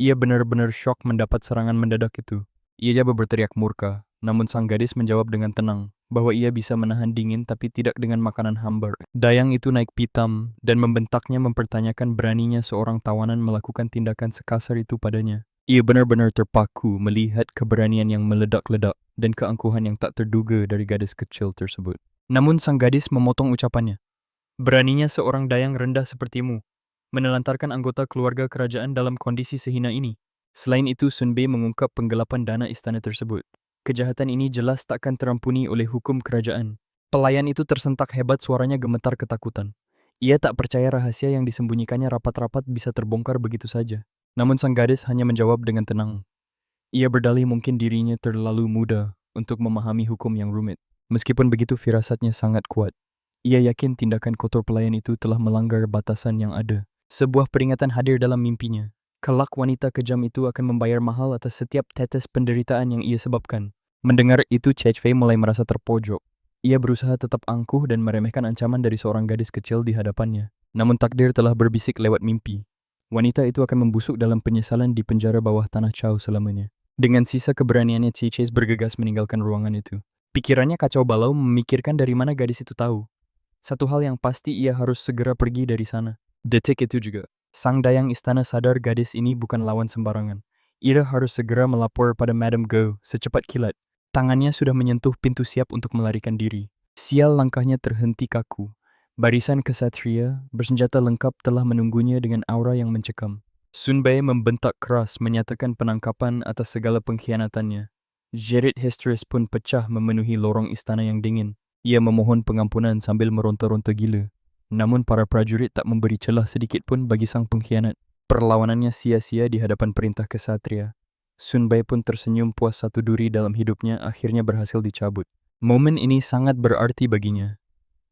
Ia benar-benar syok mendapat serangan mendadak itu. Ia berteriak murka, namun sang gadis menjawab dengan tenang bahwa ia bisa menahan dingin tapi tidak dengan makanan hambar. Dayang itu naik pitam dan membentaknya, mempertanyakan beraninya seorang tawanan melakukan tindakan sekasar itu padanya. Ia benar-benar terpaku melihat keberanian yang meledak-ledak dan keangkuhan yang tak terduga dari gadis kecil tersebut. Namun sang gadis memotong ucapannya. Beraninya seorang Dayang rendah sepertimu menelantarkan anggota keluarga kerajaan dalam kondisi sehina ini. Selain itu, Sun Bei mengungkap penggelapan dana istana tersebut. Kejahatan ini jelas takkan terampuni oleh hukum kerajaan. Pelayan itu tersentak hebat, suaranya gemetar ketakutan. Ia tak percaya rahasia yang disembunyikannya rapat-rapat bisa terbongkar begitu saja. Namun sang gadis hanya menjawab dengan tenang. Ia berdalih mungkin dirinya terlalu muda untuk memahami hukum yang rumit. Meskipun begitu, firasatnya sangat kuat. Ia yakin tindakan kotor pelayan itu telah melanggar batasan yang ada. Sebuah peringatan hadir dalam mimpinya. Kelak wanita kejam itu akan membayar mahal atas setiap tetes penderitaan yang ia sebabkan. Mendengar itu, Chech Fei mulai merasa terpojok. Ia berusaha tetap angkuh dan meremehkan ancaman dari seorang gadis kecil di hadapannya. Namun takdir telah berbisik lewat mimpi. Wanita itu akan membusuk dalam penyesalan di penjara bawah tanah Chao selamanya. Dengan sisa keberaniannya, Chase bergegas meninggalkan ruangan itu. Pikirannya kacau balau memikirkan dari mana gadis itu tahu. Satu hal yang pasti, ia harus segera pergi dari sana. Detik itu juga, sang dayang istana sadar gadis ini bukan lawan sembarangan. Ia harus segera melapor pada Madame Go secepat kilat. Tangannya sudah menyentuh pintu siap untuk melarikan diri. Sial, langkahnya terhenti kaku. Barisan kesatria bersenjata lengkap telah menunggunya dengan aura yang mencekam. Sun Bei membentak keras menyatakan penangkapan atas segala pengkhianatannya. Jerit histeris pun pecah memenuhi lorong istana yang dingin. Ia memohon pengampunan sambil meronta-ronta gila. Namun para prajurit tak memberi celah sedikit pun bagi sang pengkhianat. Perlawanannya sia-sia di hadapan perintah kesatria. Sun Bei pun tersenyum puas, satu duri dalam hidupnya akhirnya berhasil dicabut. Momen ini sangat berarti baginya.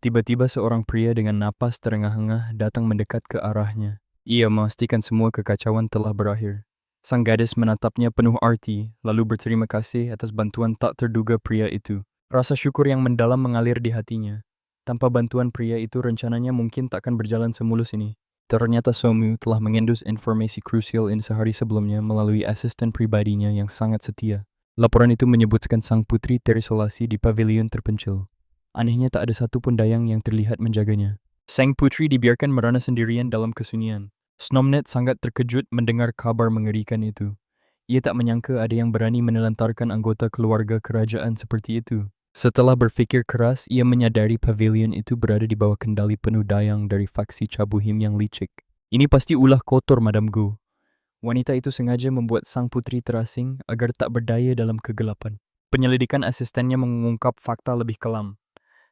Tiba-tiba seorang pria dengan napas terengah-engah datang mendekat ke arahnya. Ia memastikan semua kekacauan telah berakhir. Sang gadis menatapnya penuh arti, lalu berterima kasih atas bantuan tak terduga pria itu. Rasa syukur yang mendalam mengalir di hatinya. Tanpa bantuan pria itu, rencananya mungkin takkan berjalan semulus ini. Ternyata Somu telah mengendus informasi krusial ini sehari sebelumnya melalui asisten pribadinya yang sangat setia. Laporan itu menyebutkan sang putri terisolasi di pavilion terpencil. Anehnya tak ada satupun dayang yang terlihat menjaganya. Sang putri dibiarkan merana sendirian dalam kesunyian. Snomnet sangat terkejut mendengar kabar mengerikan itu. Ia tak menyangka ada yang berani menelantarkan anggota keluarga kerajaan seperti itu. Setelah berpikir keras, ia menyadari pavilion itu berada di bawah kendali penuh dayang dari faksi Cabuhim yang licik. Ini pasti ulah kotor Madame Go. Wanita itu sengaja membuat sang putri terasing agar tak berdaya dalam kegelapan. Penyelidikan asistennya mengungkap fakta lebih kelam.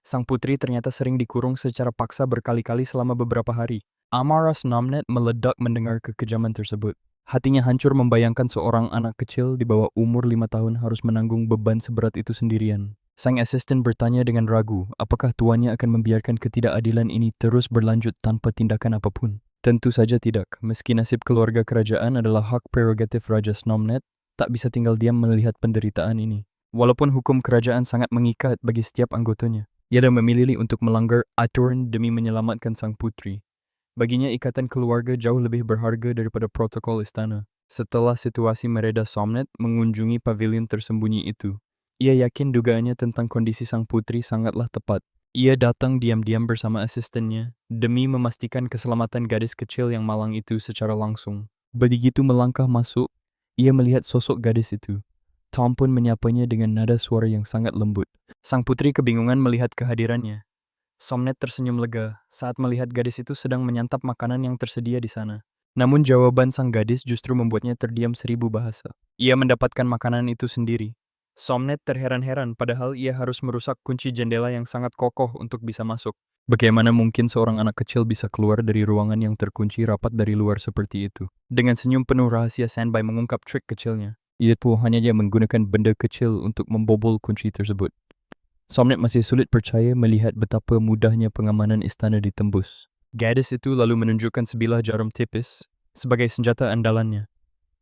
Sang putri ternyata sering dikurung secara paksa berkali-kali selama beberapa hari. Amarah Snomnet meledak mendengar kekejaman tersebut. Hatinya hancur membayangkan seorang anak kecil di bawah umur 5 tahun harus menanggung beban seberat itu sendirian. Sang asisten bertanya dengan ragu, apakah tuannya akan membiarkan ketidakadilan ini terus berlanjut tanpa tindakan apapun? Tentu saja tidak. Meski nasib keluarga kerajaan adalah hak prerogatif Raja Snomnet, tak bisa tinggal diam melihat penderitaan ini. Walaupun hukum kerajaan sangat mengikat bagi setiap anggotanya, ia dah memilih untuk melanggar aturan demi menyelamatkan sang putri. Baginya ikatan keluarga jauh lebih berharga daripada protokol istana. Setelah situasi mereda, Somnet mengunjungi pavilion tersembunyi itu. Ia yakin dugaannya tentang kondisi sang putri sangatlah tepat. Ia datang diam-diam bersama asistennya demi memastikan keselamatan gadis kecil yang malang itu secara langsung. Begitu melangkah masuk, ia melihat sosok gadis itu. Tom pun menyapanya dengan nada suara yang sangat lembut. Sang putri kebingungan melihat kehadirannya. Somnet tersenyum lega saat melihat gadis itu sedang menyantap makanan yang tersedia di sana. Namun jawaban sang gadis justru membuatnya terdiam 1000 bahasa. Ia mendapatkan makanan itu sendiri. Somnet terheran-heran padahal ia harus merusak kunci jendela yang sangat kokoh untuk bisa masuk. Bagaimana mungkin seorang anak kecil bisa keluar dari ruangan yang terkunci rapat dari luar seperti itu? Dengan senyum penuh rahasia, Sanbai mengungkap trik kecilnya. Ia pun hanya menggunakan benda kecil untuk membobol kunci tersebut. Somnet masih sulit percaya melihat betapa mudahnya pengamanan istana ditembus. Gadis itu lalu menunjukkan sebilah jarum tipis sebagai senjata andalannya.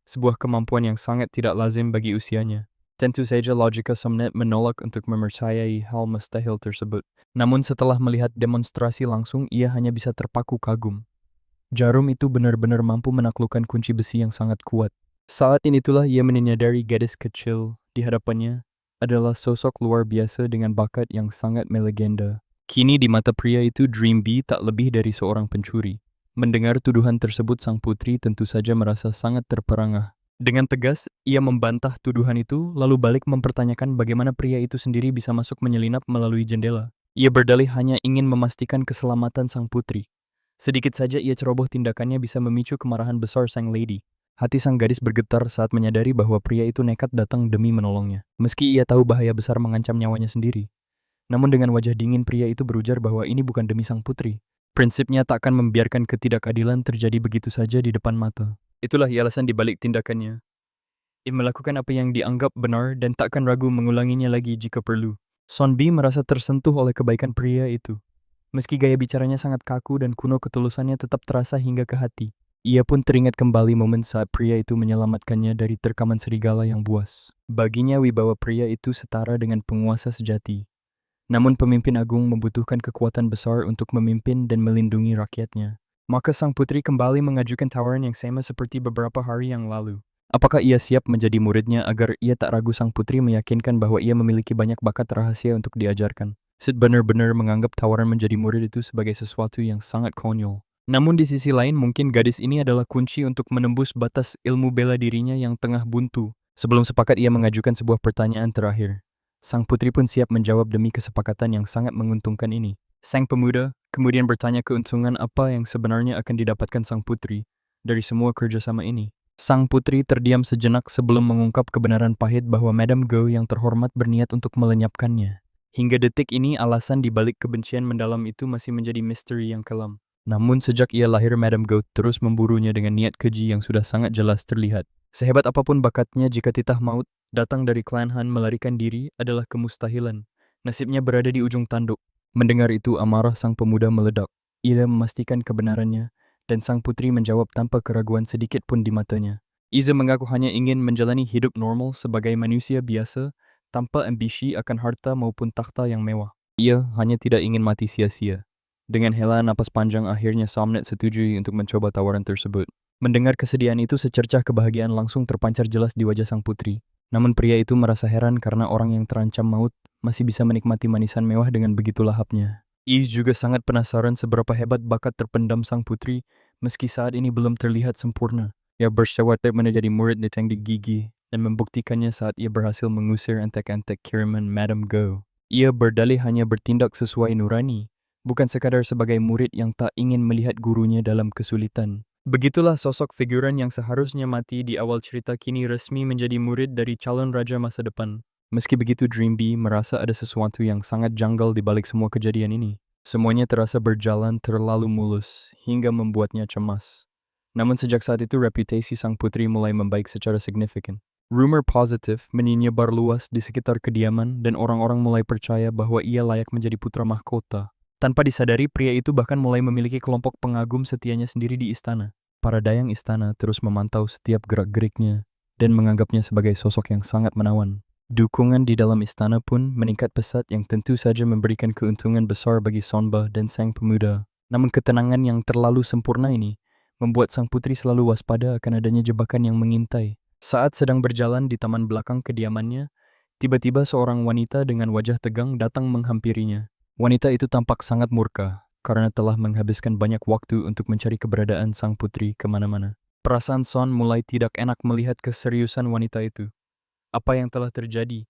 Sebuah kemampuan yang sangat tidak lazim bagi usianya. Tentu saja logika Somnet menolak untuk mempercayai hal mustahil tersebut. Namun setelah melihat demonstrasi langsung, ia hanya bisa terpaku kagum. Jarum itu benar-benar mampu menaklukkan kunci besi yang sangat kuat. Saat itulah ia menyadari gadis kecil di hadapannya adalah sosok luar biasa dengan bakat yang sangat melegenda. Kini di mata pria itu, Dream Bee tak lebih dari seorang pencuri. Mendengar tuduhan tersebut, sang putri tentu saja merasa sangat terperangah. Dengan tegas, ia membantah tuduhan itu, lalu balik mempertanyakan bagaimana pria itu sendiri bisa masuk menyelinap melalui jendela. Ia berdalih hanya ingin memastikan keselamatan sang putri. Sedikit saja ia ceroboh tindakannya bisa memicu kemarahan besar sang lady. Hati sang gadis bergetar saat menyadari bahwa pria itu nekat datang demi menolongnya. Meski ia tahu bahaya besar mengancam nyawanya sendiri. Namun dengan wajah dingin pria itu berujar bahwa ini bukan demi sang putri. Prinsipnya tak akan membiarkan ketidakadilan terjadi begitu saja di depan mata. Itulah alasan dibalik tindakannya. Ia melakukan apa yang dianggap benar dan takkan ragu mengulanginya lagi jika perlu. Sonbi merasa tersentuh oleh kebaikan pria itu. Meski gaya bicaranya sangat kaku dan kuno, ketulusannya tetap terasa hingga ke hati. Ia pun teringat kembali momen saat pria itu menyelamatkannya dari terkaman serigala yang buas. Baginya wibawa pria itu setara dengan penguasa sejati. Namun pemimpin agung membutuhkan kekuatan besar untuk memimpin dan melindungi rakyatnya. Maka sang putri kembali mengajukan tawaran yang sama seperti beberapa hari yang lalu. Apakah ia siap menjadi muridnya agar ia tak ragu? Sang putri meyakinkan bahwa ia memiliki banyak bakat rahasia untuk diajarkan. Sid benar-benar menganggap tawaran menjadi murid itu sebagai sesuatu yang sangat konyol. Namun di sisi lain mungkin gadis ini adalah kunci untuk menembus batas ilmu bela dirinya yang tengah buntu. Sebelum sepakat ia mengajukan sebuah pertanyaan terakhir. Sang putri pun siap menjawab demi kesepakatan yang sangat menguntungkan ini. Sang pemuda kemudian bertanya keuntungan apa yang sebenarnya akan didapatkan sang putri dari semua kerjasama ini. Sang putri terdiam sejenak sebelum mengungkap kebenaran pahit bahwa Madame Go yang terhormat berniat untuk melenyapkannya. Hingga detik ini alasan dibalik kebencian mendalam itu masih menjadi misteri yang kelam. Namun sejak ia lahir Madame Go terus memburunya dengan niat keji yang sudah sangat jelas terlihat. Sehebat apapun bakatnya, jika titah maut datang dari klan Han, melarikan diri adalah kemustahilan. Nasibnya berada di ujung tanduk. Mendengar itu amarah sang pemuda meledak. Ia memastikan kebenarannya dan sang putri menjawab tanpa keraguan sedikit pun di matanya. Iza mengaku hanya ingin menjalani hidup normal sebagai manusia biasa, tanpa ambisi akan harta maupun takhta yang mewah. Ia hanya tidak ingin mati sia-sia. Dengan hela napas panjang akhirnya Somnet setuju untuk mencoba tawaran tersebut. Mendengar kesedihan itu, secercah kebahagiaan langsung terpancar jelas di wajah sang putri. Namun pria itu merasa heran karena orang yang terancam maut masih bisa menikmati manisan mewah dengan begitu lahapnya. Ia juga sangat penasaran seberapa hebat bakat terpendam sang putri, meski saat ini belum terlihat sempurna. Ia bersyawatir menjadi murid Niteng di Gigi dan membuktikannya saat ia berhasil mengusir antek-antek kiriman Madame Go. Ia berdalih hanya bertindak sesuai nurani, bukan sekadar sebagai murid yang tak ingin melihat gurunya dalam kesulitan. Begitulah sosok figuran yang seharusnya mati di awal cerita kini resmi menjadi murid dari calon raja masa depan. Meski begitu, Dream Bee merasa ada sesuatu yang sangat janggal di balik semua kejadian ini. Semuanya terasa berjalan terlalu mulus hingga membuatnya cemas. Namun sejak saat itu reputasi sang putri mulai membaik secara signifikan. Rumor positif menyebar luas di sekitar kediaman dan orang-orang mulai percaya bahwa ia layak menjadi putra mahkota. Tanpa disadari, pria itu bahkan mulai memiliki kelompok pengagum setianya sendiri di istana. Para dayang istana terus memantau setiap gerak-geriknya dan menganggapnya sebagai sosok yang sangat menawan. Dukungan di dalam istana pun meningkat pesat yang tentu saja memberikan keuntungan besar bagi Sonba dan sang pemuda. Namun ketenangan yang terlalu sempurna ini membuat sang putri selalu waspada akan adanya jebakan yang mengintai. Saat sedang berjalan di taman belakang kediamannya, tiba-tiba seorang wanita dengan wajah tegang datang menghampirinya. Wanita itu tampak sangat murka karena telah menghabiskan banyak waktu untuk mencari keberadaan sang putri kemana-mana. Perasaan Son mulai tidak enak melihat keseriusan wanita itu. Apa yang telah terjadi?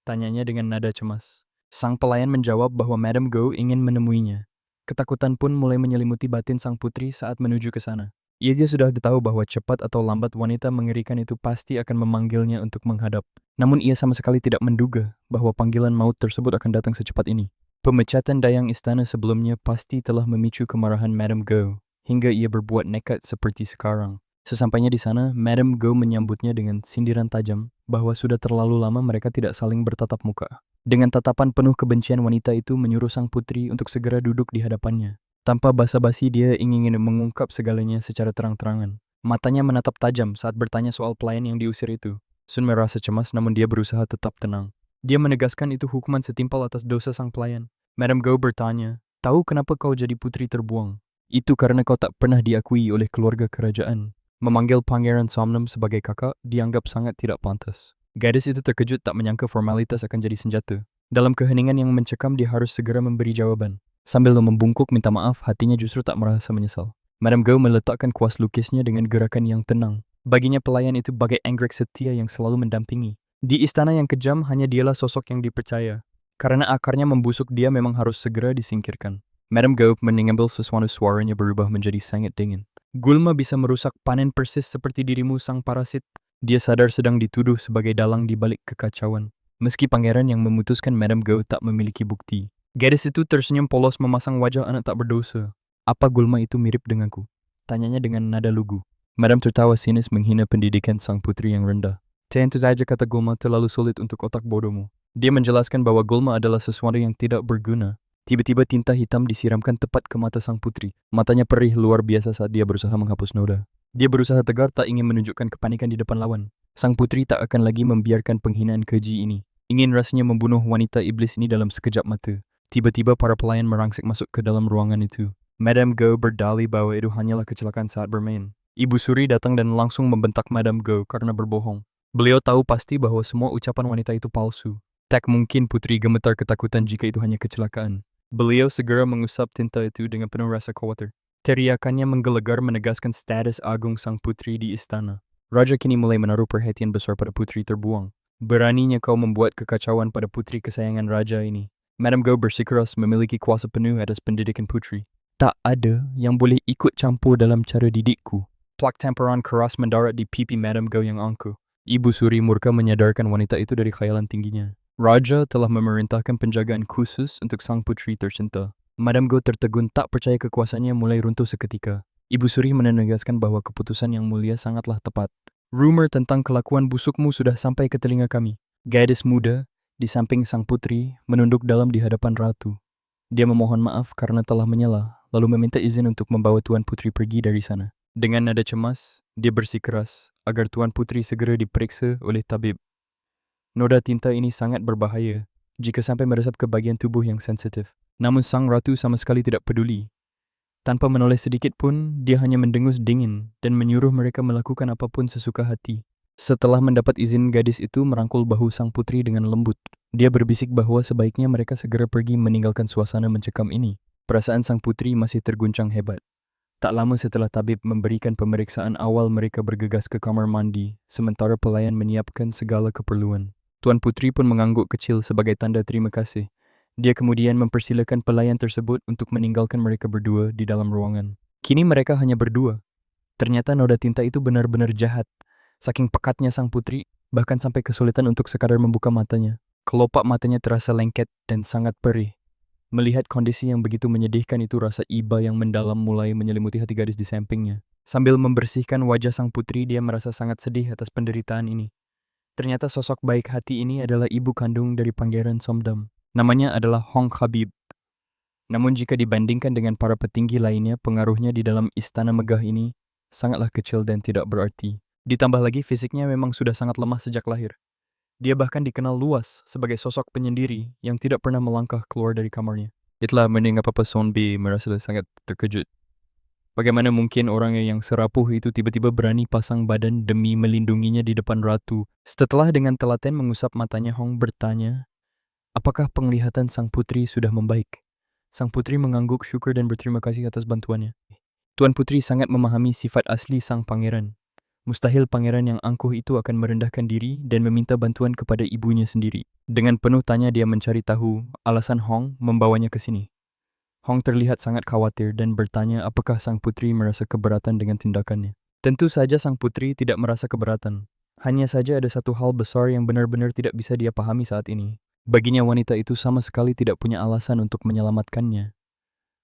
Tanyanya dengan nada cemas. Sang pelayan menjawab bahwa Madame Go ingin menemuinya. Ketakutan pun mulai menyelimuti batin sang putri saat menuju ke sana. Ia sudah tahu bahwa cepat atau lambat wanita mengerikan itu pasti akan memanggilnya untuk menghadap. Namun ia sama sekali tidak menduga bahwa panggilan maut tersebut akan datang secepat ini. Pemecatan dayang istana sebelumnya pasti telah memicu kemarahan Madame Go, hingga ia berbuat nekat seperti sekarang. Sesampainya di sana, Madame Go menyambutnya dengan sindiran tajam bahwa sudah terlalu lama mereka tidak saling bertatap muka. Dengan tatapan penuh kebencian, wanita itu menyuruh sang putri untuk segera duduk di hadapannya. Tanpa basa-basi, dia ingin mengungkap segalanya secara terang-terangan. Matanya menatap tajam saat bertanya soal pelayan yang diusir itu. Sun merasa cemas, namun dia berusaha tetap tenang. Dia menegaskan itu hukuman setimpal atas dosa sang pelayan. Madame Go bertanya, "Tahu kenapa kau jadi putri terbuang? Itu karena kau tak pernah diakui oleh keluarga kerajaan." Memanggil Pangeran Somnum sebagai kakak dianggap sangat tidak pantas. Gadis itu terkejut, tak menyangka formalitas akan jadi senjata. Dalam keheningan yang mencekam, dia harus segera memberi jawaban. Sambil membungkuk minta maaf, hatinya justru tak merasa menyesal. Madame Go meletakkan kuas lukisnya dengan gerakan yang tenang. Baginya pelayan itu bagai anggrek setia yang selalu mendampingi. Di istana yang kejam, hanya dialah sosok yang dipercaya. Karena akarnya membusuk, dia memang harus segera disingkirkan. Madame Go mengambil sesuatu, suaranya berubah menjadi sangat dingin. Gulma bisa merusak panen persis seperti dirimu sang parasit. Dia sadar sedang dituduh sebagai dalang di balik kekacauan. Meski pangeran yang memutuskan Madame Go tak memiliki bukti. Gadis itu tersenyum polos memasang wajah anak tak berdosa. Apa Gulma itu mirip denganku? Tanyanya dengan nada lugu. Madame tertawa sinis menghina pendidikan sang putri yang rendah. Tentu saja kata Gulma terlalu sulit untuk otak bodohmu. Dia menjelaskan bahwa Gulma adalah sesuatu yang tidak berguna. Tiba-tiba tinta hitam disiramkan tepat ke mata sang putri. Matanya perih luar biasa saat dia berusaha menghapus noda. Dia berusaha tegar tak ingin menunjukkan kepanikan di depan lawan. Sang putri tak akan lagi membiarkan penghinaan keji ini. Ingin rasanya membunuh wanita iblis ini dalam sekejap mata. Tiba-tiba para pelayan merangsek masuk ke dalam ruangan itu. Madame Go berdalih bahwa itu hanyalah kecelakaan saat bermain. Ibu Suri datang dan langsung membentak Madame Go karena berbohong. Beliau tahu pasti bahwa semua ucapan wanita itu palsu. Tak mungkin putri gemetar ketakutan jika itu hanya kecelakaan. Beliau segera mengusap tinta itu dengan penuh rasa khawatir. Teriakannya menggelegar menegaskan status agung sang putri di istana. Raja kini mulai menaruh perhatian besar pada putri terbuang. Beraninya kau membuat kekacauan pada putri kesayangan raja ini. Madame Go bersikeras memiliki kuasa penuh atas pendidikan putri. Tak ada yang boleh ikut campur dalam cara didikku. Plak temperan keras mendarat di pipi Madame Go yang angkuh. Ibu Suri murka menyadarkan wanita itu dari khayalan tingginya. Raja telah memerintahkan penjagaan khusus untuk sang putri tercinta. Madame Go tertegun tak percaya kekuasaannya mulai runtuh seketika. Ibu Suri menegaskan bahwa keputusan yang mulia sangatlah tepat. Rumor tentang kelakuan busukmu sudah sampai ke telinga kami. Gadis muda, di samping sang putri, menunduk dalam di hadapan ratu. Dia memohon maaf karena telah menyela, lalu meminta izin untuk membawa Tuan Putri pergi dari sana. Dengan nada cemas, dia bersikeras agar Tuan Putri segera diperiksa oleh tabib. Noda tinta ini sangat berbahaya jika sampai meresap ke bagian tubuh yang sensitif. Namun sang ratu sama sekali tidak peduli. Tanpa menoleh sedikit pun, dia hanya mendengus dingin dan menyuruh mereka melakukan apapun sesuka hati. Setelah mendapat izin, gadis itu merangkul bahu sang putri dengan lembut. Dia berbisik bahwa sebaiknya mereka segera pergi meninggalkan suasana mencekam ini. Perasaan sang putri masih terguncang hebat. Tak lama setelah tabib memberikan pemeriksaan awal, mereka bergegas ke kamar mandi, sementara pelayan menyiapkan segala keperluan. Tuan Putri pun mengangguk kecil sebagai tanda terima kasih. Dia kemudian mempersilakan pelayan tersebut untuk meninggalkan mereka berdua di dalam ruangan. Kini mereka hanya berdua. Ternyata noda tinta itu benar-benar jahat. Saking pekatnya sang putri, bahkan sampai kesulitan untuk sekadar membuka matanya. Kelopak matanya terasa lengket dan sangat perih. Melihat kondisi yang begitu menyedihkan itu, rasa iba yang mendalam mulai menyelimuti hati gadis di sampingnya. Sambil membersihkan wajah sang putri, dia merasa sangat sedih atas penderitaan ini. Ternyata sosok baik hati ini adalah ibu kandung dari Pangeran Somdam. Namanya adalah Hong Habib. Namun jika dibandingkan dengan para petinggi lainnya, pengaruhnya di dalam istana megah ini sangatlah kecil dan tidak berarti. Ditambah lagi fisiknya memang sudah sangat lemah sejak lahir. Dia bahkan dikenal luas sebagai sosok penyendiri yang tidak pernah melangkah keluar dari kamarnya. Itulah mengapa Papa Sonbi merasa sangat terkejut. Bagaimana mungkin orang yang serapuh itu tiba-tiba berani pasang badan demi melindunginya di depan ratu? Setelah dengan telaten mengusap matanya, Hong bertanya, apakah penglihatan sang putri sudah membaik? Sang putri mengangguk syukur dan berterima kasih atas bantuannya. Tuan Putri sangat memahami sifat asli sang pangeran. Mustahil pangeran yang angkuh itu akan merendahkan diri dan meminta bantuan kepada ibunya sendiri. Dengan penuh tanya dia mencari tahu alasan Hong membawanya ke sini. Hong terlihat sangat khawatir dan bertanya apakah sang putri merasa keberatan dengan tindakannya. Tentu saja sang putri tidak merasa keberatan. Hanya saja ada satu hal besar yang benar-benar tidak bisa dia pahami saat ini. Baginya wanita itu sama sekali tidak punya alasan untuk menyelamatkannya.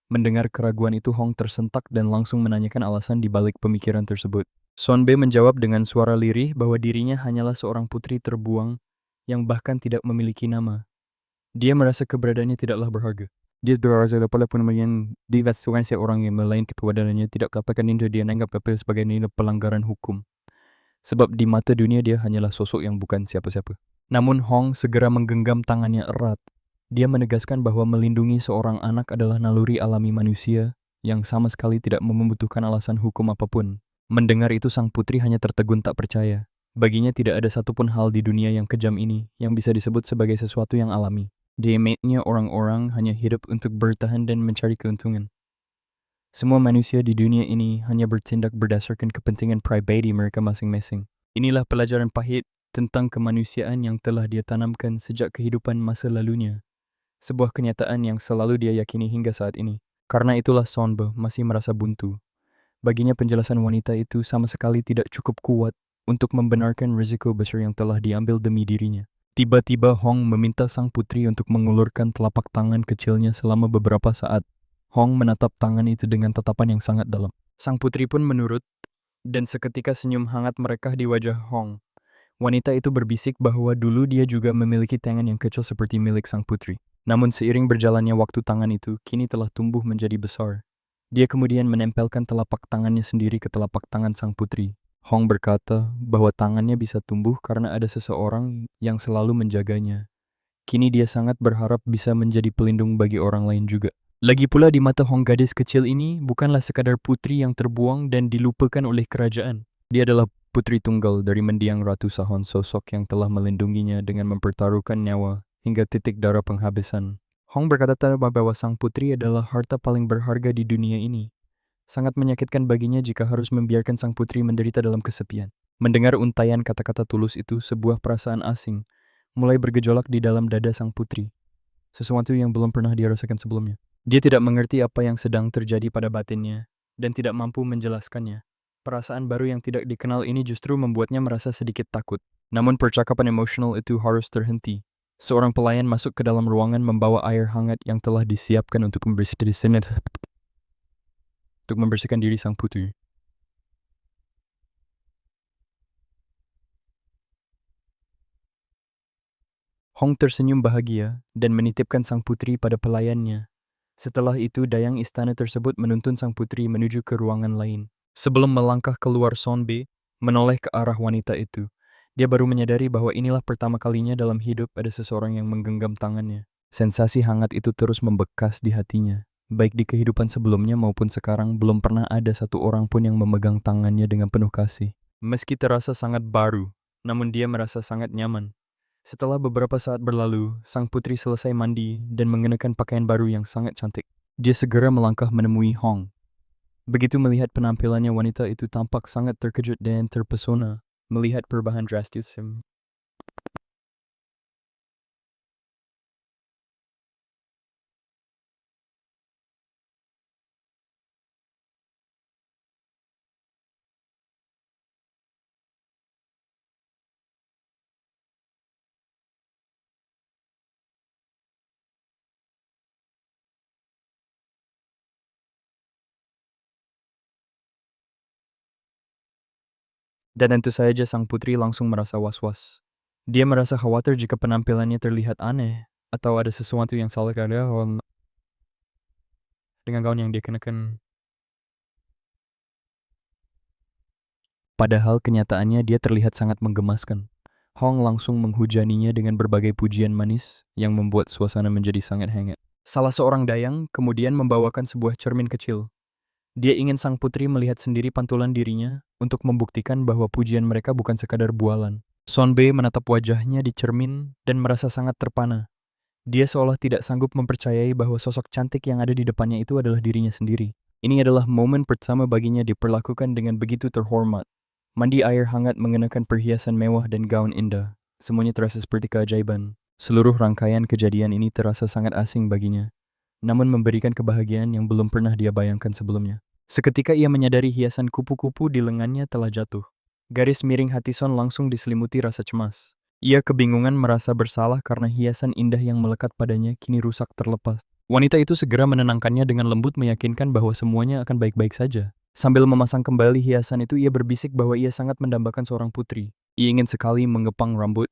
Mendengar keraguan itu, Hong tersentak dan langsung menanyakan alasan di balik pemikiran tersebut. Sonbe menjawab dengan suara lirih bahwa dirinya hanyalah seorang putri terbuang yang bahkan tidak memiliki nama. Dia merasa keberadaannya tidaklah berharga. Dia berasa walaupun yang divasukan seorang yang melain kepadanya tidak katakan itu dia menganggap apa sebagai nilai pelanggaran hukum. Sebab di mata dunia dia hanyalah sosok yang bukan siapa-siapa. Namun Hong segera menggenggam tangannya erat. Dia menegaskan bahwa melindungi seorang anak adalah naluri alami manusia yang sama sekali tidak membutuhkan alasan hukum apapun. Mendengar itu sang putri hanya tertegun tak percaya. Baginya tidak ada satupun hal di dunia yang kejam ini yang bisa disebut sebagai sesuatu yang alami. Di image-nya orang-orang hanya hidup untuk bertahan dan mencari keuntungan. Semua manusia di dunia ini hanya bertindak berdasarkan kepentingan pribadi mereka masing-masing. Inilah pelajaran pahit tentang kemanusiaan yang telah dia tanamkan sejak kehidupan masa lalunya. Sebuah kenyataan yang selalu dia yakini hingga saat ini. Karena itulah Sonbe masih merasa buntu. Baginya penjelasan wanita itu sama sekali tidak cukup kuat untuk membenarkan risiko besar yang telah diambil demi dirinya. Tiba-tiba Hong meminta sang putri untuk mengulurkan telapak tangan kecilnya selama beberapa saat. Hong menatap tangan itu dengan tatapan yang sangat dalam. Sang putri pun menurut, dan seketika senyum hangat merekah di wajah Hong. Wanita itu berbisik bahwa dulu dia juga memiliki tangan yang kecil seperti milik sang putri. Namun seiring berjalannya waktu tangan itu kini telah tumbuh menjadi besar. Dia kemudian menempelkan telapak tangannya sendiri ke telapak tangan sang putri. Hong berkata bahwa tangannya bisa tumbuh karena ada seseorang yang selalu menjaganya. Kini dia sangat berharap bisa menjadi pelindung bagi orang lain juga. Lagi pula di mata Hong, gadis kecil ini bukanlah sekadar putri yang terbuang dan dilupakan oleh kerajaan. Dia adalah putri tunggal dari mendiang Ratu Sahon, sosok yang telah melindunginya dengan mempertaruhkan nyawa hingga titik darah penghabisan. Hong berkata bahwa sang putri adalah harta paling berharga di dunia ini. Sangat menyakitkan baginya jika harus membiarkan sang putri menderita dalam kesepian. Mendengar untayan kata-kata tulus itu, sebuah perasaan asing mulai bergejolak di dalam dada sang putri. Sesuatu yang belum pernah dia rasakan sebelumnya. Dia tidak mengerti apa yang sedang terjadi pada batinnya dan tidak mampu menjelaskannya. Perasaan baru yang tidak dikenal ini justru membuatnya merasa sedikit takut. Namun percakapan emosional itu harus terhenti. Seorang pelayan masuk ke dalam ruangan membawa air hangat yang telah disiapkan untuk membersihkan diri sang putri. Hong tersenyum bahagia dan menitipkan sang putri pada pelayannya. Setelah itu, dayang istana tersebut menuntun sang putri menuju ke ruangan lain. Sebelum melangkah keluar Sonbe, menoleh ke arah wanita itu, dia baru menyadari bahwa inilah pertama kalinya dalam hidup ada seseorang yang menggenggam tangannya. Sensasi hangat itu terus membekas di hatinya. Baik di kehidupan sebelumnya maupun sekarang, belum pernah ada satu orang pun yang memegang tangannya dengan penuh kasih. Meski terasa sangat baru, namun dia merasa sangat nyaman. Setelah beberapa saat berlalu, sang putri selesai mandi dan mengenakan pakaian baru yang sangat cantik. Dia segera melangkah menemui Hong. Begitu melihat penampilannya, wanita itu tampak sangat terkejut dan terpesona melihat perubahan drastis. Dan tentu saja sang putri langsung merasa was-was. Dia merasa khawatir jika penampilannya terlihat aneh atau ada sesuatu yang salah dengan gaun yang dia kenakan. Padahal kenyataannya dia terlihat sangat menggemaskan. Hong langsung menghujaninya dengan berbagai pujian manis yang membuat suasana menjadi sangat hangat. Salah seorang dayang kemudian membawakan sebuah cermin kecil. Dia ingin sang putri melihat sendiri pantulan dirinya untuk membuktikan bahwa pujian mereka bukan sekadar bualan. Sonbe menatap wajahnya di cermin dan merasa sangat terpana. Dia seolah tidak sanggup mempercayai bahwa sosok cantik yang ada di depannya itu adalah dirinya sendiri. Ini adalah momen pertama baginya diperlakukan dengan begitu terhormat. Mandi air hangat, mengenakan perhiasan mewah dan gaun indah. Semuanya terasa seperti keajaiban. Seluruh rangkaian kejadian ini terasa sangat asing baginya, namun memberikan kebahagiaan yang belum pernah dia bayangkan sebelumnya. Seketika ia menyadari hiasan kupu-kupu di lengannya telah jatuh. Garis miring hati Son langsung diselimuti rasa cemas. Ia kebingungan, merasa bersalah karena hiasan indah yang melekat padanya kini rusak terlepas. Wanita itu segera menenangkannya dengan lembut, meyakinkan bahwa semuanya akan baik-baik saja. Sambil memasang kembali hiasan itu, ia berbisik bahwa ia sangat mendambakan seorang putri. Ia ingin sekali mengepang rambut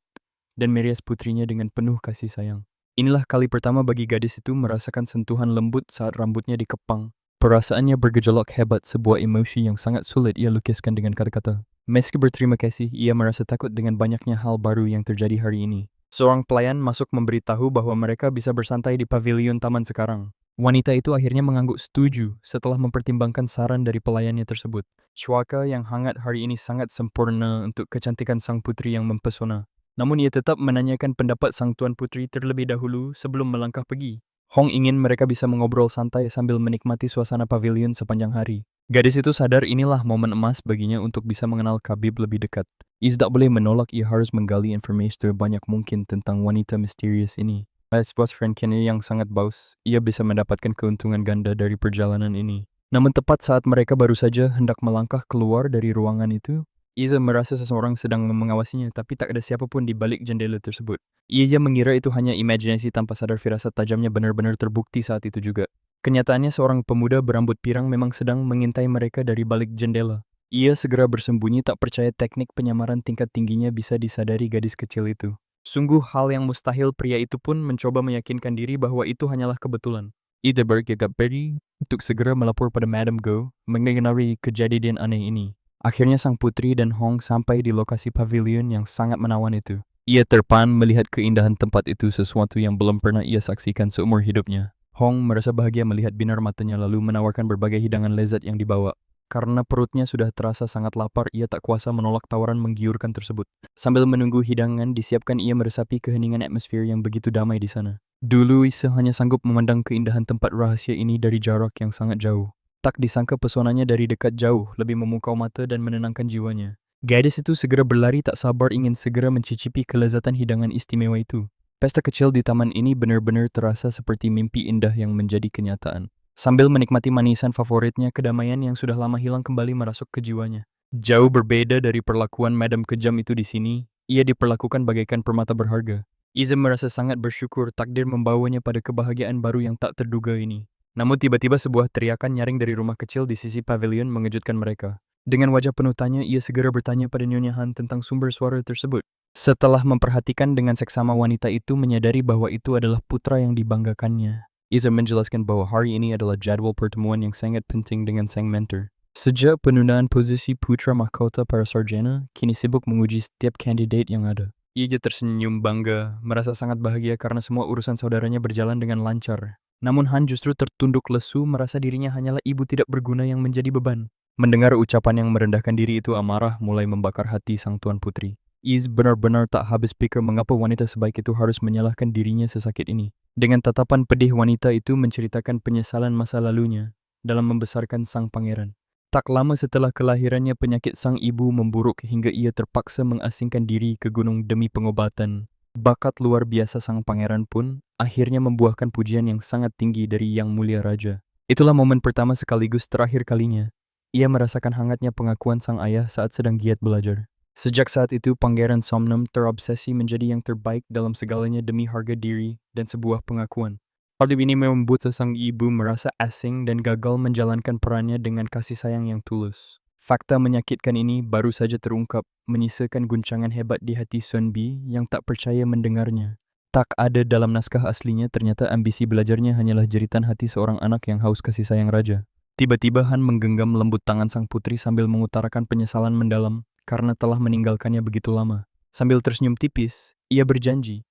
dan merias putrinya dengan penuh kasih sayang. Inilah kali pertama bagi gadis itu merasakan sentuhan lembut saat rambutnya dikepang. Perasaannya bergejolak hebat, sebuah emosi yang sangat sulit ia lukiskan dengan kata-kata. Meski berterima kasih, ia merasa takut dengan banyaknya hal baru yang terjadi hari ini. Seorang pelayan masuk memberitahu bahwa mereka bisa bersantai di pavilion taman sekarang. Wanita itu akhirnya mengangguk setuju setelah mempertimbangkan saran dari pelayannya tersebut. Cuaca yang hangat hari ini sangat sempurna untuk kecantikan sang putri yang mempesona. Namun ia tetap menanyakan pendapat sang tuan putri terlebih dahulu sebelum melangkah pergi. Hong ingin mereka bisa mengobrol santai sambil menikmati suasana pavilion sepanjang hari. Gadis itu sadar inilah momen emas baginya untuk bisa mengenal Khabib lebih dekat. Ia tidak boleh menolak, ia harus menggali informasi terbanyak mungkin tentang wanita misterius ini. As boss friend Kenny yang sangat baus, ia bisa mendapatkan keuntungan ganda dari perjalanan ini. Namun tepat saat mereka baru saja hendak melangkah keluar dari ruangan itu, Iza merasa seseorang sedang mengawasinya, tapi tak ada siapapun di balik jendela tersebut. Ia mengira itu hanya imajinasi tanpa sadar firasat tajamnya benar-benar terbukti saat itu juga. Kenyataannya seorang pemuda berambut pirang memang sedang mengintai mereka dari balik jendela. Ia segera bersembunyi tak percaya teknik penyamaran tingkat tingginya bisa disadari gadis kecil itu. Sungguh hal yang mustahil pria itu pun mencoba meyakinkan diri bahwa itu hanyalah kebetulan. Ida bergegas pergi untuk segera melapor pada Madam Go mengenai kejadian aneh ini. Akhirnya sang putri dan Hong sampai di lokasi pavilion yang sangat menawan itu. Ia terpana melihat keindahan tempat itu, sesuatu yang belum pernah ia saksikan seumur hidupnya. Hong merasa bahagia melihat binar matanya lalu menawarkan berbagai hidangan lezat yang dibawa. Karena perutnya sudah terasa sangat lapar, ia tak kuasa menolak tawaran menggiurkan tersebut. Sambil menunggu hidangan disiapkan, ia meresapi keheningan atmosfer yang begitu damai di sana. Dulu Isa hanya sanggup memandang keindahan tempat rahasia ini dari jarak yang sangat jauh. Tak disangka pesonanya dari dekat jauh lebih memukau mata dan menenangkan jiwanya. Gadis itu segera berlari tak sabar ingin segera mencicipi kelezatan hidangan istimewa itu. Pesta kecil di taman ini benar-benar terasa seperti mimpi indah yang menjadi kenyataan. Sambil menikmati manisan favoritnya, kedamaian yang sudah lama hilang kembali merasuk ke jiwanya. Jauh berbeda dari perlakuan Madam kejam itu di sini, ia diperlakukan bagaikan permata berharga. Iza merasa sangat bersyukur takdir membawanya pada kebahagiaan baru yang tak terduga ini. Namun tiba-tiba sebuah teriakan nyaring dari rumah kecil di sisi pavilion mengejutkan mereka. Dengan wajah penuh tanya, ia segera bertanya pada Nyonya Han tentang sumber suara tersebut. Setelah memperhatikan dengan seksama, wanita itu menyadari bahwa itu adalah putra yang dibanggakannya. Iza menjelaskan bahwa hari ini adalah jadwal pertemuan yang sangat penting dengan sang mentor. Sejak penundaan posisi putra mahkota para sarjana, kini sibuk menguji setiap kandidat yang ada. Ia tersenyum bangga, merasa sangat bahagia karena semua urusan saudaranya berjalan dengan lancar. Namun Han justru tertunduk lesu, merasa dirinya hanyalah ibu tidak berguna yang menjadi beban. Mendengar ucapan yang merendahkan diri itu, amarah mulai membakar hati sang tuan putri. Iz benar-benar tak habis pikir mengapa wanita sebaik itu harus menyalahkan dirinya sesakit ini. Dengan tatapan pedih, wanita itu menceritakan penyesalan masa lalunya dalam membesarkan sang pangeran. Tak lama setelah kelahirannya, penyakit sang ibu memburuk hingga ia terpaksa mengasingkan diri ke gunung demi pengobatan. Bakat luar biasa sang pangeran pun akhirnya membuahkan pujian yang sangat tinggi dari Yang Mulia Raja. Itulah momen pertama sekaligus terakhir kalinya ia merasakan hangatnya pengakuan sang ayah saat sedang giat belajar. Sejak saat itu, Pangeran Somnum terobsesi menjadi yang terbaik dalam segalanya demi harga diri dan sebuah pengakuan. Hal ini membuat sang ibu merasa asing dan gagal menjalankan perannya dengan kasih sayang yang tulus. Fakta menyakitkan ini baru saja terungkap, menyisakan guncangan hebat di hati Sun Bi yang tak percaya mendengarnya. Tak ada dalam naskah aslinya, ternyata ambisi belajarnya hanyalah jeritan hati seorang anak yang haus kasih sayang raja. Tiba-tiba Han menggenggam lembut tangan sang putri sambil mengutarakan penyesalan mendalam karena telah meninggalkannya begitu lama. Sambil tersenyum tipis, ia berjanji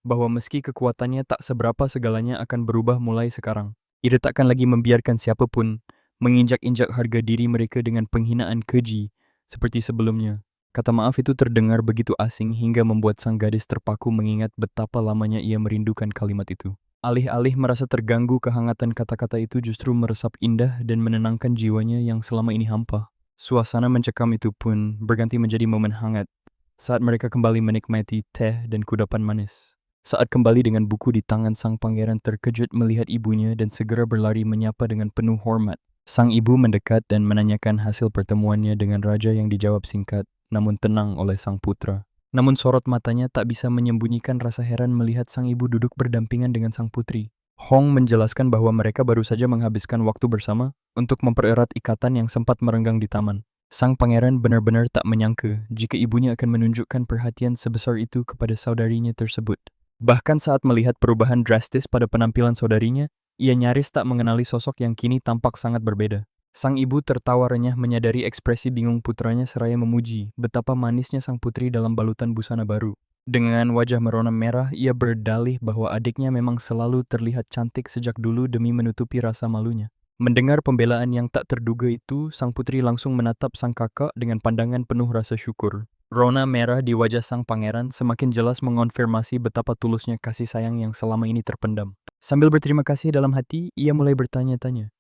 bahwa meski kekuatannya tak seberapa, segalanya akan berubah mulai sekarang. Ia takkan lagi membiarkan siapapun menginjak-injak harga diri mereka dengan penghinaan keji seperti sebelumnya. Kata maaf itu terdengar begitu asing hingga membuat sang gadis terpaku mengingat betapa lamanya ia merindukan kalimat itu. Alih-alih merasa terganggu, kehangatan kata-kata itu justru meresap indah dan menenangkan jiwanya yang selama ini hampa. Suasana mencekam itu pun berganti menjadi momen hangat saat mereka kembali menikmati teh dan kudapan manis. Saat kembali dengan buku di tangan, sang pangeran terkejut melihat ibunya dan segera berlari menyapa dengan penuh hormat. Sang ibu mendekat dan menanyakan hasil pertemuannya dengan raja yang dijawab singkat namun tenang oleh sang putra. Namun sorot matanya tak bisa menyembunyikan rasa heran melihat sang ibu duduk berdampingan dengan sang putri. Hong menjelaskan bahwa mereka baru saja menghabiskan waktu bersama untuk mempererat ikatan yang sempat merenggang di taman. Sang pangeran benar-benar tak menyangka jika ibunya akan menunjukkan perhatian sebesar itu kepada saudarinya tersebut. Bahkan saat melihat perubahan drastis pada penampilan saudarinya, ia nyaris tak mengenali sosok yang kini tampak sangat berbeda. Sang ibu tertawa renyah menyadari ekspresi bingung putranya seraya memuji betapa manisnya sang putri dalam balutan busana baru. Dengan wajah merona merah, ia berdalih bahwa adiknya memang selalu terlihat cantik sejak dulu demi menutupi rasa malunya. Mendengar pembelaan yang tak terduga itu, sang putri langsung menatap sang kakak dengan pandangan penuh rasa syukur. Rona merah di wajah sang pangeran semakin jelas mengonfirmasi betapa tulusnya kasih sayang yang selama ini terpendam. Sambil berterima kasih dalam hati, ia mulai bertanya-tanya.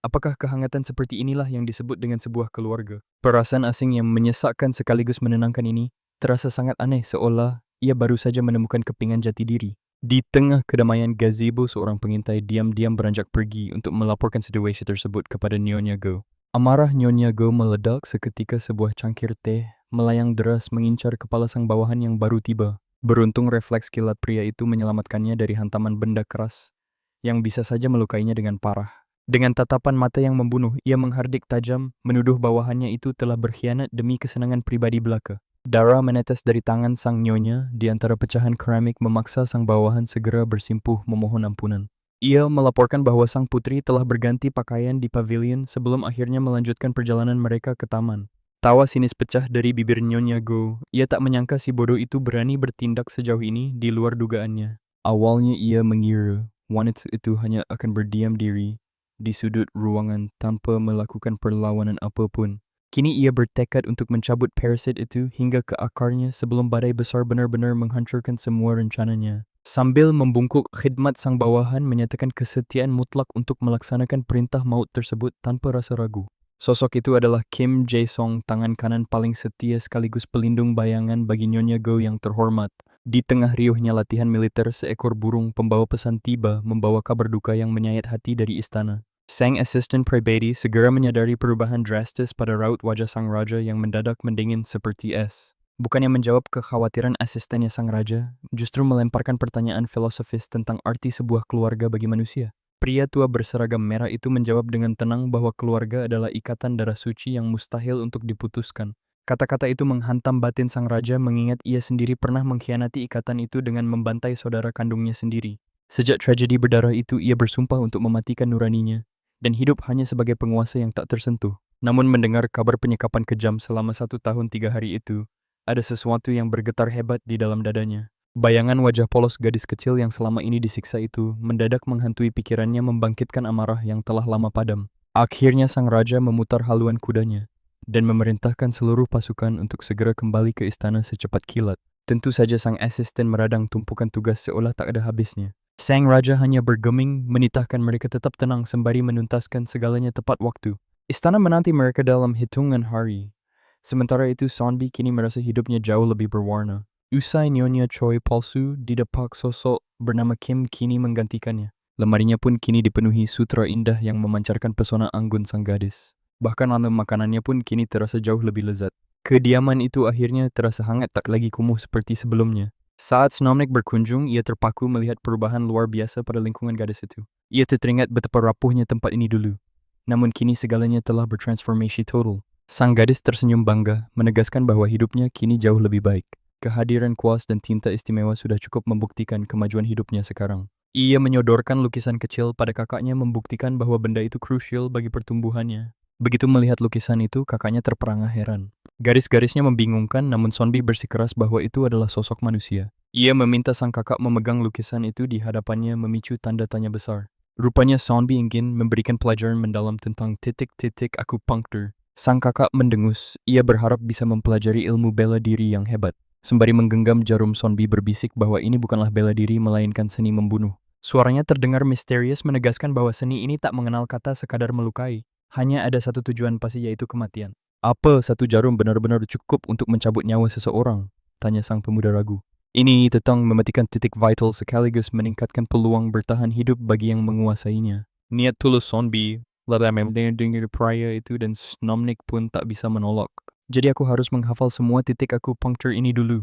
Apakah kehangatan seperti inilah yang disebut dengan sebuah keluarga? Perasaan asing yang menyesakkan sekaligus menenangkan ini terasa sangat aneh, seolah ia baru saja menemukan kepingan jati diri. Di tengah kedamaian gazebo, seorang pengintai diam-diam beranjak pergi untuk melaporkan situasi tersebut kepada Nyonya Go. Amarah Nyonya Go meledak seketika sebuah cangkir teh melayang deras mengincar kepala sang bawahan yang baru tiba. Beruntung refleks kilat pria itu menyelamatkannya dari hantaman benda keras yang bisa saja melukainya dengan parah. Dengan tatapan mata yang membunuh, ia menghardik tajam, menuduh bawahannya itu telah berkhianat demi kesenangan pribadi belaka. Darah menetes dari tangan sang nyonya di antara pecahan keramik memaksa sang bawahan segera bersimpuh memohon ampunan. Ia melaporkan bahwa sang putri telah berganti pakaian di pavilion sebelum akhirnya melanjutkan perjalanan mereka ke taman. Tawa sinis pecah dari bibir Nyonya Go. Ia tak menyangka si bodoh itu berani bertindak sejauh ini di luar dugaannya. Awalnya ia mengira wanita itu hanya akan berdiam diri di sudut ruangan tanpa melakukan perlawanan apapun. Kini ia bertekad untuk mencabut parasit itu hingga ke akarnya sebelum badai besar benar-benar menghancurkan semua rencananya. Sambil membungkuk, khidmat sang bawahan menyatakan kesetiaan mutlak untuk melaksanakan perintah maut tersebut tanpa rasa ragu. Sosok itu adalah Kim Jae-song, tangan kanan paling setia sekaligus pelindung bayangan bagi Nyonya Go yang terhormat. Di tengah riuhnya latihan militer, seekor burung pembawa pesan tiba membawa kabar duka yang menyayat hati dari istana. Sang assistant pribadi segera menyadari perubahan drastis pada raut wajah sang raja yang mendadak mendingin seperti es. Bukannya menjawab kekhawatiran asistennya sang raja, justru melemparkan pertanyaan filosofis tentang arti sebuah keluarga bagi manusia. Pria tua berseragam merah itu menjawab dengan tenang bahwa keluarga adalah ikatan darah suci yang mustahil untuk diputuskan. Kata-kata itu menghantam batin sang raja mengingat ia sendiri pernah mengkhianati ikatan itu dengan membantai saudara kandungnya sendiri. Sejak tragedi berdarah itu, ia bersumpah untuk mematikan nuraninya dan hidup hanya sebagai penguasa yang tak tersentuh. Namun mendengar kabar penyekapan kejam selama 1 tahun 3 hari itu, ada sesuatu yang bergetar hebat di dalam dadanya. Bayangan wajah polos gadis kecil yang selama ini disiksa itu mendadak menghantui pikirannya, membangkitkan amarah yang telah lama padam. Akhirnya sang raja memutar haluan kudanya dan memerintahkan seluruh pasukan untuk segera kembali ke istana secepat kilat. Tentu saja sang asisten meradang tumpukan tugas seolah tak ada habisnya. Sang raja hanya bergeming menitahkan mereka tetap tenang sembari menuntaskan segalanya tepat waktu. Istana menanti mereka dalam hitungan hari. Sementara itu Sonbi kini merasa hidupnya jauh lebih berwarna. Usai Nyonya Choi palsu, didepak sosok bernama Kim kini menggantikannya. Lemarinya pun kini dipenuhi sutra indah yang memancarkan pesona anggun sang gadis. Bahkan makanannya pun kini terasa jauh lebih lezat. Kediaman itu akhirnya terasa hangat, tak lagi kumuh seperti sebelumnya. Saat Snomnik berkunjung, ia terpaku melihat perubahan luar biasa pada lingkungan gadis itu. Ia teringat betapa rapuhnya tempat ini dulu. Namun kini segalanya telah bertransformasi total. Sang gadis tersenyum bangga, menegaskan bahwa hidupnya kini jauh lebih baik. Kehadiran kuas dan tinta istimewa sudah cukup membuktikan kemajuan hidupnya sekarang. Ia menyodorkan lukisan kecil pada kakaknya, membuktikan bahwa benda itu krusial bagi pertumbuhannya. Begitu melihat lukisan itu, kakaknya terperangah heran. Garis-garisnya membingungkan, namun Sonbi bersikeras bahwa itu adalah sosok manusia. Ia meminta sang kakak memegang lukisan itu di hadapannya, memicu tanda tanya besar. Rupanya Sonbi ingin memberikan pelajaran mendalam tentang titik-titik akupunktur. Sang kakak mendengus, ia berharap bisa mempelajari ilmu bela diri yang hebat. Sembari menggenggam jarum, Sonbi berbisik bahwa ini bukanlah bela diri melainkan seni membunuh. Suaranya terdengar misterius, menegaskan bahwa seni ini tak mengenal kata sekadar melukai. Hanya ada satu tujuan pasti, yaitu kematian. Apa satu jarum benar-benar cukup untuk mencabut nyawa seseorang? Tanya sang pemuda ragu. Ini tentang mematikan titik vital sekaligus meningkatkan peluang bertahan hidup bagi yang menguasainya. Niat tulus Sonbi, dengar pria itu, dan Snomnik pun tak bisa menolak. Jadi aku harus menghafal semua titik akupunktur ini dulu?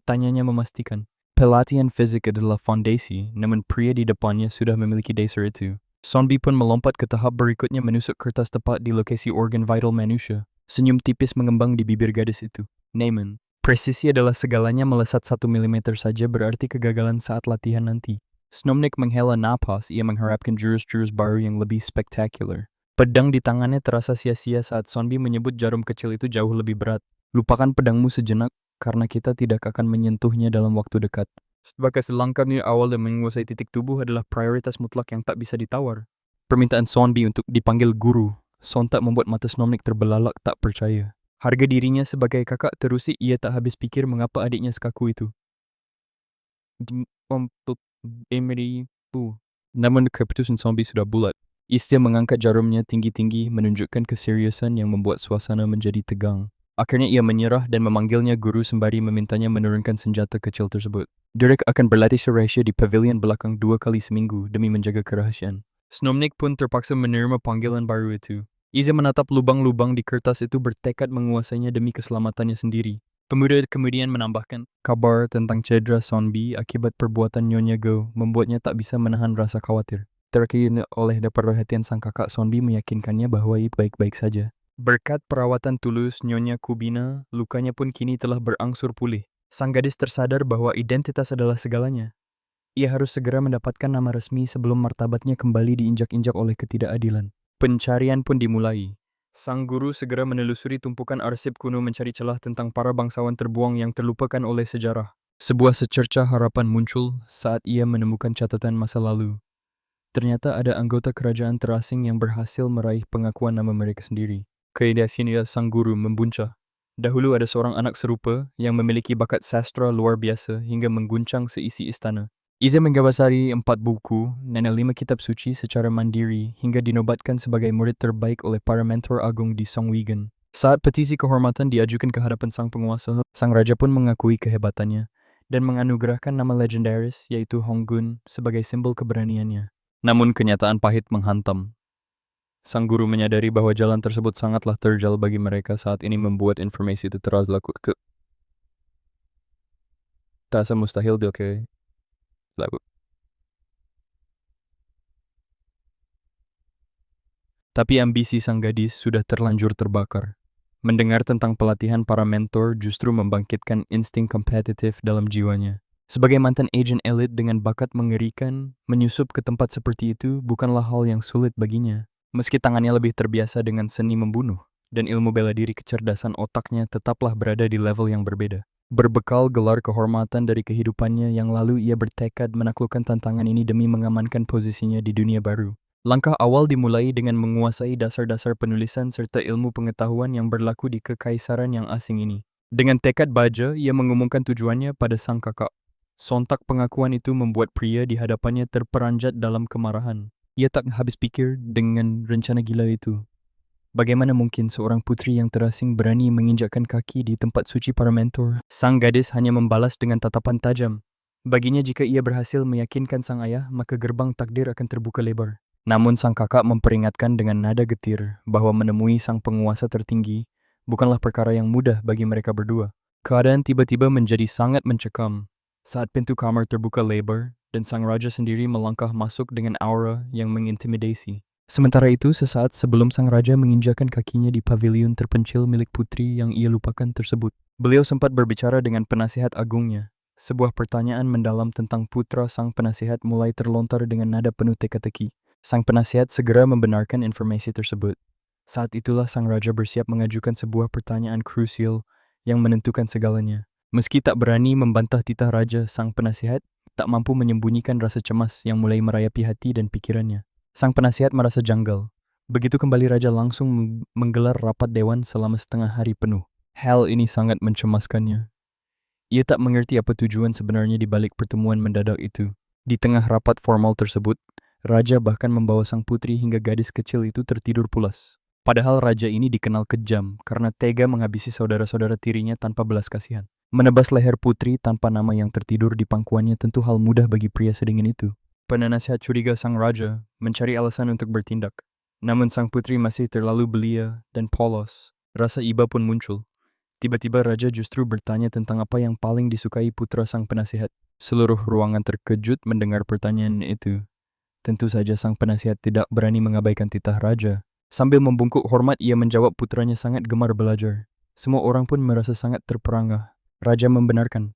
Tanyanya memastikan. Pelatihan fisik adalah fondasi, namun pria di depannya sudah memiliki dasar itu. Sonbi pun melompat ke tahap berikutnya, menusuk kertas tepat di lokasi organ vital manusia. Senyum tipis mengembang di bibir gadis itu. Naaman, presisi adalah segalanya, melesat 1 mm saja berarti kegagalan saat latihan nanti. Snomnik menghela napas, ia mengharapkan jurus-jurus baru yang lebih spektakuler. Pedang di tangannya terasa sia-sia saat Sonbi menyebut jarum kecil itu jauh lebih berat. Lupakan pedangmu sejenak, karena kita tidak akan menyentuhnya dalam waktu dekat. Sebagai selangkah awal dan menguasai titik tubuh adalah prioritas mutlak yang tak bisa ditawar. Permintaan Sonbi untuk dipanggil guru sontak membuat mata Snomnik terbelalak tak percaya. Harga dirinya sebagai kakak terusik, ia tak habis pikir mengapa adiknya sekaku itu. Namun keputusan Sonbi sudah bulat. Ia mengangkat jarumnya tinggi-tinggi, menunjukkan keseriusan yang membuat suasana menjadi tegang. Akhirnya ia menyerah dan memanggilnya guru sembari memintanya menurunkan senjata kecil tersebut. Derek akan berlatih rahasia di pavilion belakang 2 kali seminggu demi menjaga kerahasiaan. Snomnik pun terpaksa menerima panggilan baru itu. Ia menatap lubang-lubang di kertas itu bertekad menguasainya demi keselamatannya sendiri. Pemuda kemudian menambahkan, kabar tentang cedera Sonbi akibat perbuatan Nyonya Go membuatnya tak bisa menahan rasa khawatir. Terakhir oleh perhatian sang kakak, Sonbi meyakinkannya bahwa ia baik-baik saja. Berkat perawatan tulus Nyonya Kubina, lukanya pun kini telah berangsur pulih. Sang gadis tersadar bahwa identitas adalah segalanya. Ia harus segera mendapatkan nama resmi sebelum martabatnya kembali diinjak-injak oleh ketidakadilan. Pencarian pun dimulai. Sang guru segera menelusuri tumpukan arsip kuno mencari celah tentang para bangsawan terbuang yang terlupakan oleh sejarah. Sebuah secerca harapan muncul saat ia menemukan catatan masa lalu. Ternyata ada anggota kerajaan terasing yang berhasil meraih pengakuan nama mereka sendiri. Keyakinan sang guru membuncah. Dahulu ada seorang anak serupa yang memiliki bakat sastra luar biasa hingga mengguncang seisi istana. Ia menggawasari 4 buku dan 5 kitab suci secara mandiri hingga dinobatkan sebagai murid terbaik oleh para mentor agung di Songwigan. Saat petisi kehormatan diajukan ke hadapan sang penguasa, sang raja pun mengakui kehebatannya dan menganugerahkan nama legendaris yaitu Honggun sebagai simbol keberaniannya. Namun kenyataan pahit menghantam. Sang guru menyadari bahwa jalan tersebut sangatlah terjal bagi mereka saat ini membuat informasi itu terasa mustahil laku. Tapi ambisi sang gadis sudah terlanjur terbakar. Mendengar tentang pelatihan para mentor justru membangkitkan insting kompetitif dalam jiwanya. Sebagai mantan agent elit dengan bakat mengerikan, menyusup ke tempat seperti itu bukanlah hal yang sulit baginya. Meski tangannya lebih terbiasa dengan seni membunuh, dan ilmu bela diri, kecerdasan otaknya tetaplah berada di level yang berbeda. Berbekal gelar kehormatan dari kehidupannya yang lalu, ia bertekad menaklukkan tantangan ini demi mengamankan posisinya di dunia baru. Langkah awal dimulai dengan menguasai dasar-dasar penulisan serta ilmu pengetahuan yang berlaku di kekaisaran yang asing ini. Dengan tekad baja, ia mengumumkan tujuannya pada sang kakak. Sontak pengakuan itu membuat pria di hadapannya terperanjat dalam kemarahan. Ia tak habis pikir dengan rencana gila itu. Bagaimana mungkin seorang putri yang terasing berani menginjakkan kaki di tempat suci para mentor? Sang gadis hanya membalas dengan tatapan tajam. Baginya jika ia berhasil meyakinkan sang ayah, maka gerbang takdir akan terbuka lebar. Namun sang kakak memperingatkan dengan nada getir bahwa menemui sang penguasa tertinggi bukanlah perkara yang mudah bagi mereka berdua. Keadaan tiba-tiba menjadi sangat mencekam saat pintu kamar terbuka lebar dan sang raja sendiri melangkah masuk dengan aura yang mengintimidasi. Sementara itu, sesaat sebelum sang raja menginjakan kakinya di pavilion terpencil milik putri yang ia lupakan tersebut, beliau sempat berbicara dengan penasihat agungnya. Sebuah pertanyaan mendalam tentang putra sang penasihat mulai terlontar dengan nada penuh teka-teki. Sang penasihat segera membenarkan informasi tersebut. Saat itulah sang raja bersiap mengajukan sebuah pertanyaan krusial yang menentukan segalanya. Meski tak berani membantah titah raja, sang penasihat tak mampu menyembunyikan rasa cemas yang mulai merayapi hati dan pikirannya. Sang penasihat merasa janggal. Begitu kembali raja langsung menggelar rapat dewan selama setengah hari penuh. Hal ini sangat mencemaskannya. Ia tak mengerti apa tujuan sebenarnya di balik pertemuan mendadak itu. Di tengah rapat formal tersebut, raja bahkan membawa sang putri hingga gadis kecil itu tertidur pulas. Padahal raja ini dikenal kejam karena tega menghabisi saudara-saudara tirinya tanpa belas kasihan. Menebas leher putri tanpa nama yang tertidur di pangkuannya tentu hal mudah bagi pria sedingin itu. Penasihat curiga sang raja, mencari alasan untuk bertindak. Namun sang putri masih terlalu belia dan polos. Rasa iba pun muncul. Tiba-tiba raja justru bertanya tentang apa yang paling disukai putra sang penasihat. Seluruh ruangan terkejut mendengar pertanyaan itu. Tentu saja sang penasihat tidak berani mengabaikan titah raja. Sambil membungkuk hormat, ia menjawab putranya sangat gemar belajar. Semua orang pun merasa sangat terperangah. Raja membenarkan.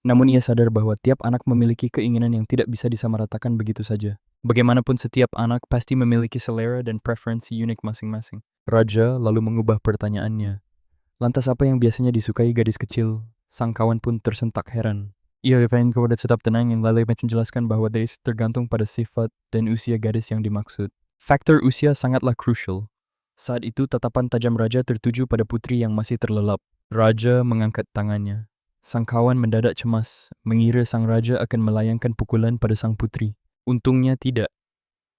Namun ia sadar bahwa tiap anak memiliki keinginan yang tidak bisa disamaratakan begitu saja. Bagaimanapun setiap anak pasti memiliki selera dan preferensi unik masing-masing. Raja lalu mengubah pertanyaannya. Lantas apa yang biasanya disukai gadis kecil? Sang kawan pun tersentak heran. Ia bertanya kepada tetap tenang yang lalu menjelaskan bahwa dari tergantung pada sifat dan usia gadis yang dimaksud. Faktor usia sangatlah krusial. Saat itu tatapan tajam raja tertuju pada putri yang masih terlelap. Raja mengangkat tangannya. Sang kawan mendadak cemas, mengira sang raja akan melayangkan pukulan pada sang putri. Untungnya tidak.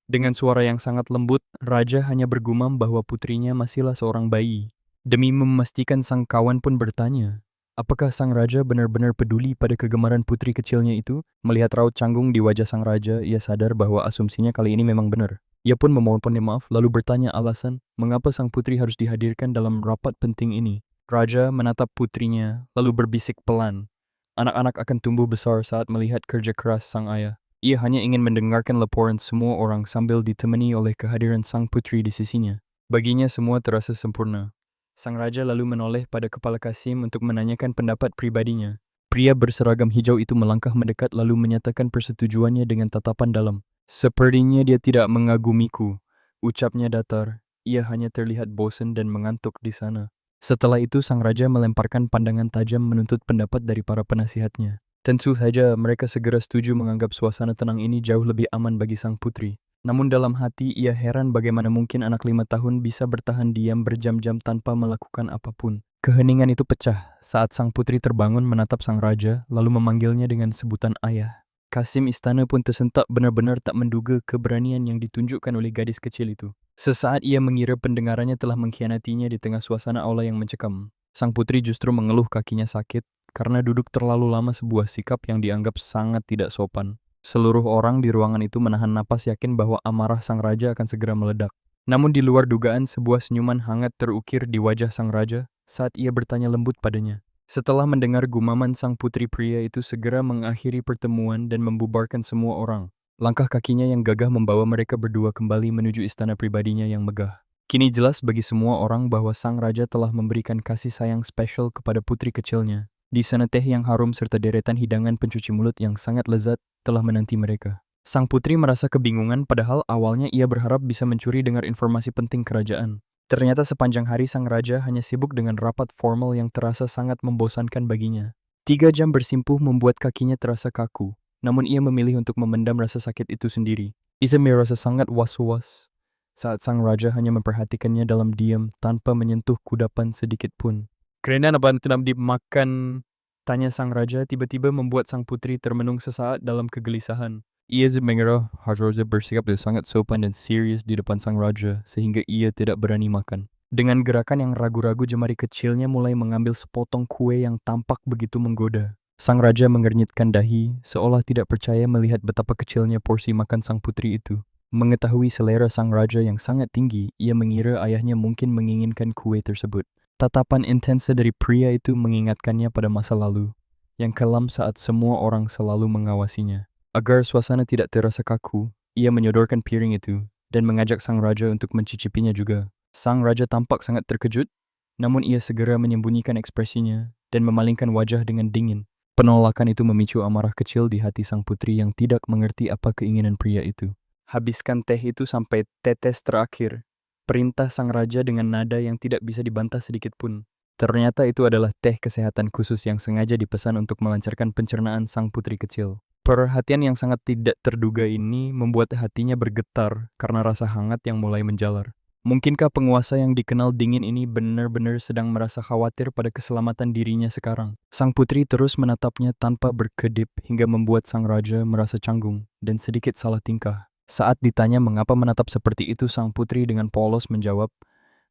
Dengan suara yang sangat lembut, raja hanya bergumam bahwa putrinya masihlah seorang bayi. Demi memastikan sang kawan pun bertanya, apakah sang raja benar-benar peduli pada kegemaran putri kecilnya itu? Melihat raut canggung di wajah sang raja, ia sadar bahwa asumsinya kali ini memang benar. Ia pun memohon maaf lalu bertanya alasan mengapa sang putri harus dihadirkan dalam rapat penting ini. Raja menatap putrinya lalu berbisik pelan. Anak-anak akan tumbuh besar saat melihat kerja keras sang ayah. Ia hanya ingin mendengarkan laporan semua orang sambil ditemani oleh kehadiran sang putri di sisinya. Baginya semua terasa sempurna. Sang raja lalu menoleh pada kepala Kasim untuk menanyakan pendapat pribadinya. Pria berseragam hijau itu melangkah mendekat lalu menyatakan persetujuannya dengan tatapan dalam. Sepertinya dia tidak mengagumiku, ucapnya datar. Ia hanya terlihat bosan dan mengantuk di sana. Setelah itu sang raja melemparkan pandangan tajam menuntut pendapat dari para penasihatnya. Tentu saja mereka segera setuju menganggap suasana tenang ini jauh lebih aman bagi sang putri. Namun dalam hati ia heran bagaimana mungkin anak 5 tahun bisa bertahan diam berjam-jam tanpa melakukan apapun. Keheningan itu pecah saat sang putri terbangun menatap sang raja lalu memanggilnya dengan sebutan ayah. Kasim istana pun tersentak benar-benar tak menduga keberanian yang ditunjukkan oleh gadis kecil itu. Sesaat ia mengira pendengarannya telah mengkhianatinya di tengah suasana aula yang mencekam. Sang putri justru mengeluh kakinya sakit karena duduk terlalu lama sebuah sikap yang dianggap sangat tidak sopan. Seluruh orang di ruangan itu menahan napas yakin bahwa amarah sang raja akan segera meledak. Namun di luar dugaan sebuah senyuman hangat terukir di wajah sang raja saat ia bertanya lembut padanya. Setelah mendengar gumaman sang putri pria itu segera mengakhiri pertemuan dan membubarkan semua orang. Langkah kakinya yang gagah membawa mereka berdua kembali menuju istana pribadinya yang megah. Kini jelas bagi semua orang bahwa sang raja telah memberikan kasih sayang spesial kepada putri kecilnya. Di sana teh yang harum serta deretan hidangan pencuci mulut yang sangat lezat telah menanti mereka. Sang putri merasa kebingungan padahal awalnya ia berharap bisa mencuri dengar informasi penting kerajaan. Ternyata sepanjang hari sang raja hanya sibuk dengan rapat formal yang terasa sangat membosankan baginya. 3 jam bersimpuh membuat kakinya terasa kaku, namun ia memilih untuk memendam rasa sakit itu sendiri. Ia merasa sangat was-was saat sang raja hanya memperhatikannya dalam diam tanpa menyentuh kudapan sedikit pun. Kerendah apa tidak dimakan? Tanya sang raja tiba-tiba membuat sang putri termenung sesaat dalam kegelisahan. Ia mengira Harroja bersikap sangat sopan dan serius di depan sang raja sehingga ia tidak berani makan. Dengan gerakan yang ragu-ragu jemari kecilnya mulai mengambil sepotong kue yang tampak begitu menggoda. Sang raja mengernyitkan dahi seolah tidak percaya melihat betapa kecilnya porsi makan sang putri itu. Mengetahui selera sang raja yang sangat tinggi, ia mengira ayahnya mungkin menginginkan kue tersebut. Tatapan intensa dari pria itu mengingatkannya pada masa lalu, yang kelam saat semua orang selalu mengawasinya. Agar suasana tidak terasa kaku, ia menyodorkan piring itu dan mengajak sang raja untuk mencicipinya juga. Sang raja tampak sangat terkejut, namun ia segera menyembunyikan ekspresinya dan memalingkan wajah dengan dingin. Penolakan itu memicu amarah kecil di hati sang putri yang tidak mengerti apa keinginan pria itu. Habiskan teh itu sampai tetes terakhir, perintah sang raja dengan nada yang tidak bisa dibantah sedikit pun. Ternyata itu adalah teh kesehatan khusus yang sengaja dipesan untuk melancarkan pencernaan sang putri kecil. Perhatian yang sangat tidak terduga ini membuat hatinya bergetar karena rasa hangat yang mulai menjalar. Mungkinkah penguasa yang dikenal dingin ini benar-benar sedang merasa khawatir pada keselamatan dirinya sekarang? Sang putri terus menatapnya tanpa berkedip hingga membuat sang raja merasa canggung dan sedikit salah tingkah. Saat ditanya mengapa menatap seperti itu, sang putri dengan polos menjawab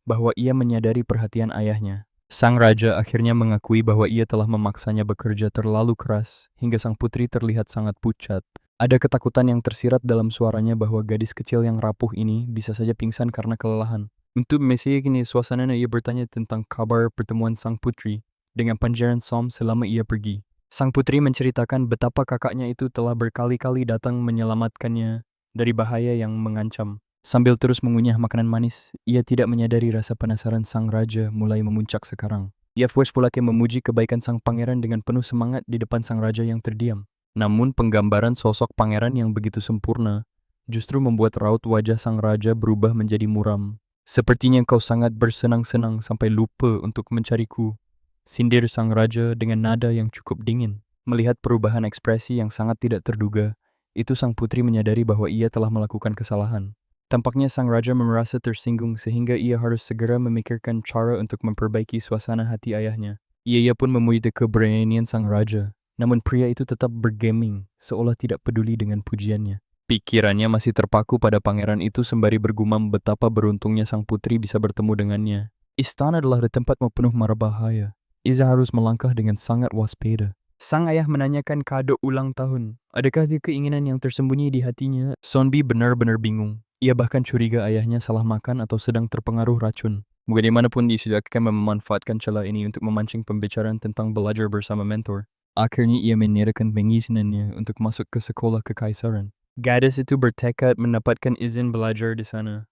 bahwa ia menyadari perhatian ayahnya. Sang raja akhirnya mengakui bahwa ia telah memaksanya bekerja terlalu keras hingga sang putri terlihat sangat pucat. Ada ketakutan yang tersirat dalam suaranya bahwa gadis kecil yang rapuh ini bisa saja pingsan karena kelelahan. Untuk kini suasananya ia bertanya tentang kabar pertemuan sang putri dengan Pangeran Som selama ia pergi. Sang putri menceritakan betapa kakaknya itu telah berkali-kali datang menyelamatkannya dari bahaya yang mengancam. Sambil terus mengunyah makanan manis, ia tidak menyadari rasa penasaran sang raja mulai memuncak sekarang. Ia pula memuji kebaikan sang pangeran dengan penuh semangat di depan sang raja yang terdiam. Namun penggambaran sosok pangeran yang begitu sempurna justru membuat raut wajah sang raja berubah menjadi muram. Sepertinya kau sangat bersenang-senang sampai lupa untuk mencariku, sindir sang raja dengan nada yang cukup dingin. Melihat perubahan ekspresi yang sangat tidak terduga, itu sang putri menyadari bahwa ia telah melakukan kesalahan. Tampaknya sang raja merasa tersinggung sehingga ia harus segera memikirkan cara untuk memperbaiki suasana hati ayahnya. Ia pun memuji keberanian sang raja, namun pria itu tetap bergeming seolah tidak peduli dengan pujiannya. Pikirannya masih terpaku pada pangeran itu sembari bergumam betapa beruntungnya sang putri bisa bertemu dengannya. Istana adalah tempat penuh mara bahaya. Iza harus melangkah dengan sangat waspada. Sang ayah menanyakan kado ulang tahun. Adakah dia keinginan yang tersembunyi di hatinya? Sonbi benar-benar bingung. Ia bahkan curiga ayahnya salah makan atau sedang terpengaruh racun. Bagaimanapun dia sudah akan memanfaatkan celah ini untuk memancing pembicaraan tentang belajar bersama mentor. Akhirnya ia menyerahkan pengizinannya untuk masuk ke sekolah kekaisaran. Gadis itu bertekad mendapatkan izin belajar di sana.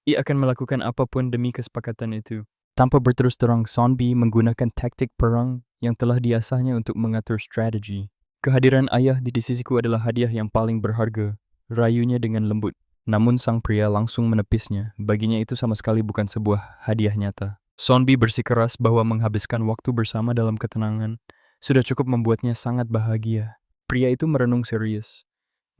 Ia akan melakukan apapun demi kesepakatan itu. Tanpa berterus terang, Sonbi menggunakan taktik perang yang telah diasahnya untuk mengatur strategi. Kehadiran ayah di sisiku adalah hadiah yang paling berharga, rayunya dengan lembut. Namun sang pria langsung menepisnya, baginya itu sama sekali bukan sebuah hadiah nyata. Sonbi bersikeras bahwa menghabiskan waktu bersama dalam ketenangan sudah cukup membuatnya sangat bahagia. Pria itu merenung serius.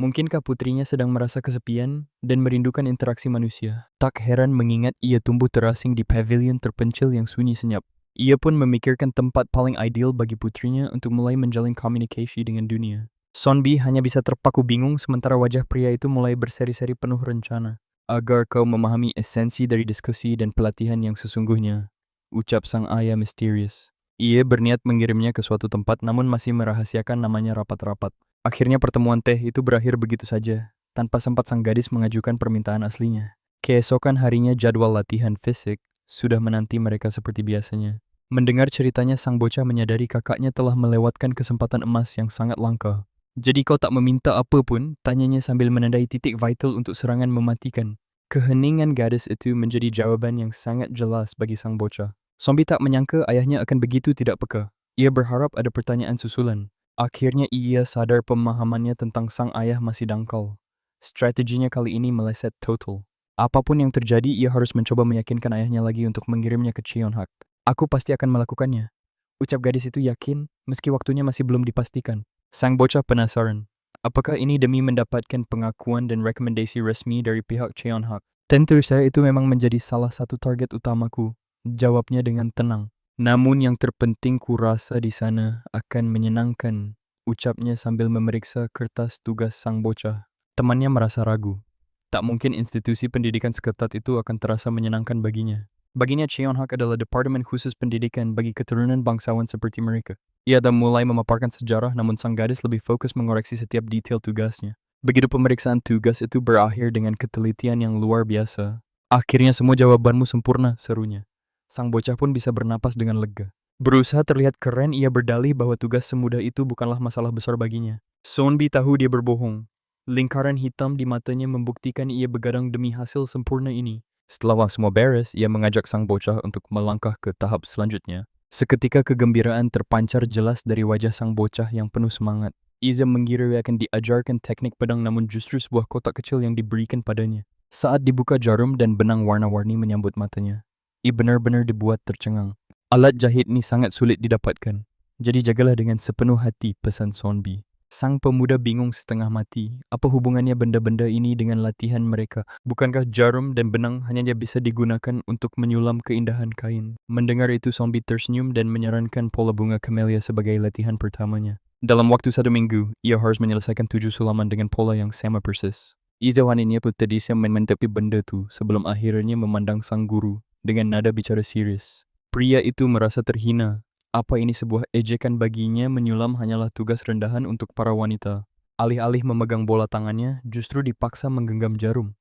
Mungkinkah putrinya sedang merasa kesepian dan merindukan interaksi manusia? Tak heran mengingat ia tumbuh terasing di pavilion terpencil yang sunyi senyap. Ia pun memikirkan tempat paling ideal bagi putrinya untuk mulai menjalin komunikasi dengan dunia. Sonbi hanya bisa terpaku bingung sementara wajah pria itu mulai berseri-seri penuh rencana. Agar kau memahami esensi dari diskusi dan pelatihan yang sesungguhnya, ucap sang ayah misterius. Ia berniat mengirimnya ke suatu tempat namun masih merahasiakan namanya rapat-rapat. Akhirnya pertemuan teh itu berakhir begitu saja, tanpa sempat sang gadis mengajukan permintaan aslinya. Keesokan harinya jadwal latihan fisik sudah menanti mereka seperti biasanya. Mendengar ceritanya sang bocah menyadari kakaknya telah melewatkan kesempatan emas yang sangat langka. Jadi kau tak meminta apa pun, tanyanya sambil menandai titik vital untuk serangan mematikan. Keheningan gadis itu menjadi jawaban yang sangat jelas bagi sang bocah. Sonbi tak menyangka ayahnya akan begitu tidak peka. Ia berharap ada pertanyaan susulan. Akhirnya ia sadar pemahamannya tentang sang ayah masih dangkal. Strateginya kali ini meleset total. Apapun yang terjadi, ia harus mencoba meyakinkan ayahnya lagi untuk mengirimnya ke Cheonhak. Aku pasti akan melakukannya. Ucap gadis itu yakin, meski waktunya masih belum dipastikan. Sang bocah penasaran. Apakah ini demi mendapatkan pengakuan dan rekomendasi resmi dari pihak Cheonhak? Tentu saya itu memang menjadi salah satu target utamaku. Jawabnya dengan tenang. Namun yang terpenting kurasa di sana akan menyenangkan, ucapnya sambil memeriksa kertas tugas sang bocah. Temannya merasa ragu. Tak mungkin institusi pendidikan seketat itu akan terasa menyenangkan baginya. Baginya Cheonhak adalah departemen khusus pendidikan bagi keturunan bangsawan seperti mereka. Ia dah mulai memaparkan sejarah namun sang gadis lebih fokus mengoreksi setiap detail tugasnya. Begitu pemeriksaan tugas itu berakhir dengan ketelitian yang luar biasa. Akhirnya semua jawabanmu sempurna, serunya. Sang bocah pun bisa bernapas dengan lega. Berusaha terlihat keren, ia berdalih bahwa tugas semudah itu bukanlah masalah besar baginya. Sonbi tahu dia berbohong. Lingkaran hitam di matanya membuktikan ia begadang demi hasil sempurna ini. Setelah semua beres, ia mengajak sang bocah untuk melangkah ke tahap selanjutnya. Seketika kegembiraan terpancar jelas dari wajah sang bocah yang penuh semangat. Iza mengira ia akan diajarkan teknik pedang namun justru sebuah kotak kecil yang diberikan padanya. Saat dibuka, jarum dan benang warna-warni menyambut matanya. Ia benar-benar dibuat tercengang. Alat jahit ini sangat sulit didapatkan. Jadi jagalah dengan sepenuh hati, pesan Sonbi. Sang pemuda bingung setengah mati. Apa hubungannya benda-benda ini dengan latihan mereka? Bukankah jarum dan benang hanya bisa digunakan untuk menyulam keindahan kain? Mendengar itu Sonbi tersenyum dan menyarankan pola bunga camellia sebagai latihan pertamanya. Dalam waktu 1 minggu, ia harus menyelesaikan 7 sulaman dengan pola yang sama persis. Izawaninnya pun terdiam menetapi benda itu sebelum akhirnya memandang sang guru dengan nada bicara serius. Pria itu merasa terhina. Apa ini sebuah ejekan baginya? Menyulam hanyalah tugas rendahan untuk para wanita. Alih-alih memegang bola tangannya, justru dipaksa menggenggam jarum.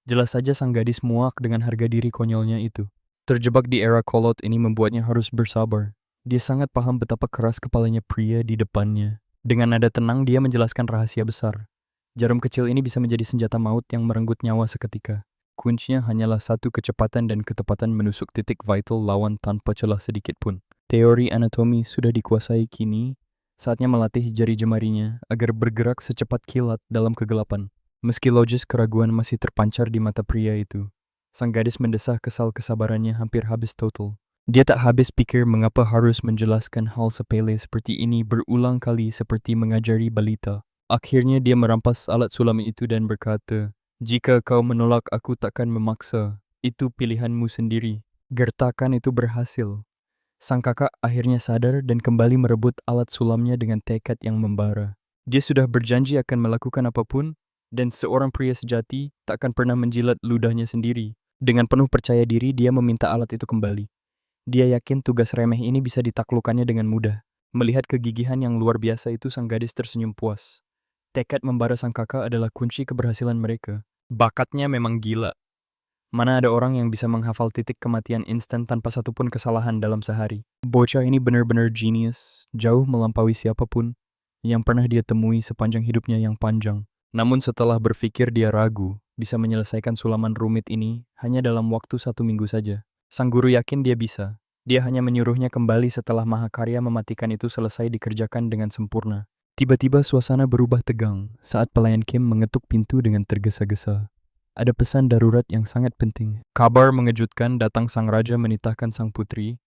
Jelas saja sang gadis muak dengan harga diri konyolnya itu. Terjebak di era kolot ini membuatnya harus bersabar. Dia sangat paham betapa keras kepalanya pria di depannya. Dengan nada tenang dia menjelaskan rahasia besar. Jarum kecil ini bisa menjadi senjata maut yang merenggut nyawa seketika. Kuncinya hanyalah satu kecepatan dan ketepatan menusuk titik vital lawan tanpa celah sedikit pun. Teori anatomi sudah dikuasai kini, saatnya melatih jari jemarinya agar bergerak secepat kilat dalam kegelapan. Meski logis keraguan masih terpancar di mata pria itu, sang gadis mendesah kesal kesabarannya hampir habis total. Dia tak habis pikir mengapa harus menjelaskan hal sepele seperti ini berulang kali seperti mengajari balita. Akhirnya dia merampas alat sulam itu dan berkata, "Jika kau menolak, aku takkan memaksa. Itu pilihanmu sendiri." Gertakan itu berhasil. Sang kakak akhirnya sadar dan kembali merebut alat sulamnya dengan tekad yang membara. Dia sudah berjanji akan melakukan apapun, dan seorang pria sejati tak akan pernah menjilat ludahnya sendiri. Dengan penuh percaya diri, dia meminta alat itu kembali. Dia yakin tugas remeh ini bisa ditaklukkannya dengan mudah. Melihat kegigihan yang luar biasa itu, sang gadis tersenyum puas. Tekad membara sang kakak adalah kunci keberhasilan mereka. Bakatnya memang gila. Mana ada orang yang bisa menghafal titik kematian instan tanpa satupun kesalahan dalam sehari. Bocah ini benar-benar genius, jauh melampaui siapapun yang pernah dia temui sepanjang hidupnya yang panjang. Namun setelah berpikir, dia ragu bisa menyelesaikan sulaman rumit ini hanya dalam waktu 1 minggu saja. Sang guru yakin dia bisa. Dia hanya menyuruhnya kembali setelah mahakarya mematikan itu selesai dikerjakan dengan sempurna. Tiba-tiba suasana berubah tegang saat pelayan Kim mengetuk pintu dengan tergesa-gesa. Ada pesan darurat yang sangat penting. Kabar mengejutkan datang. Sang raja menitahkan sang putri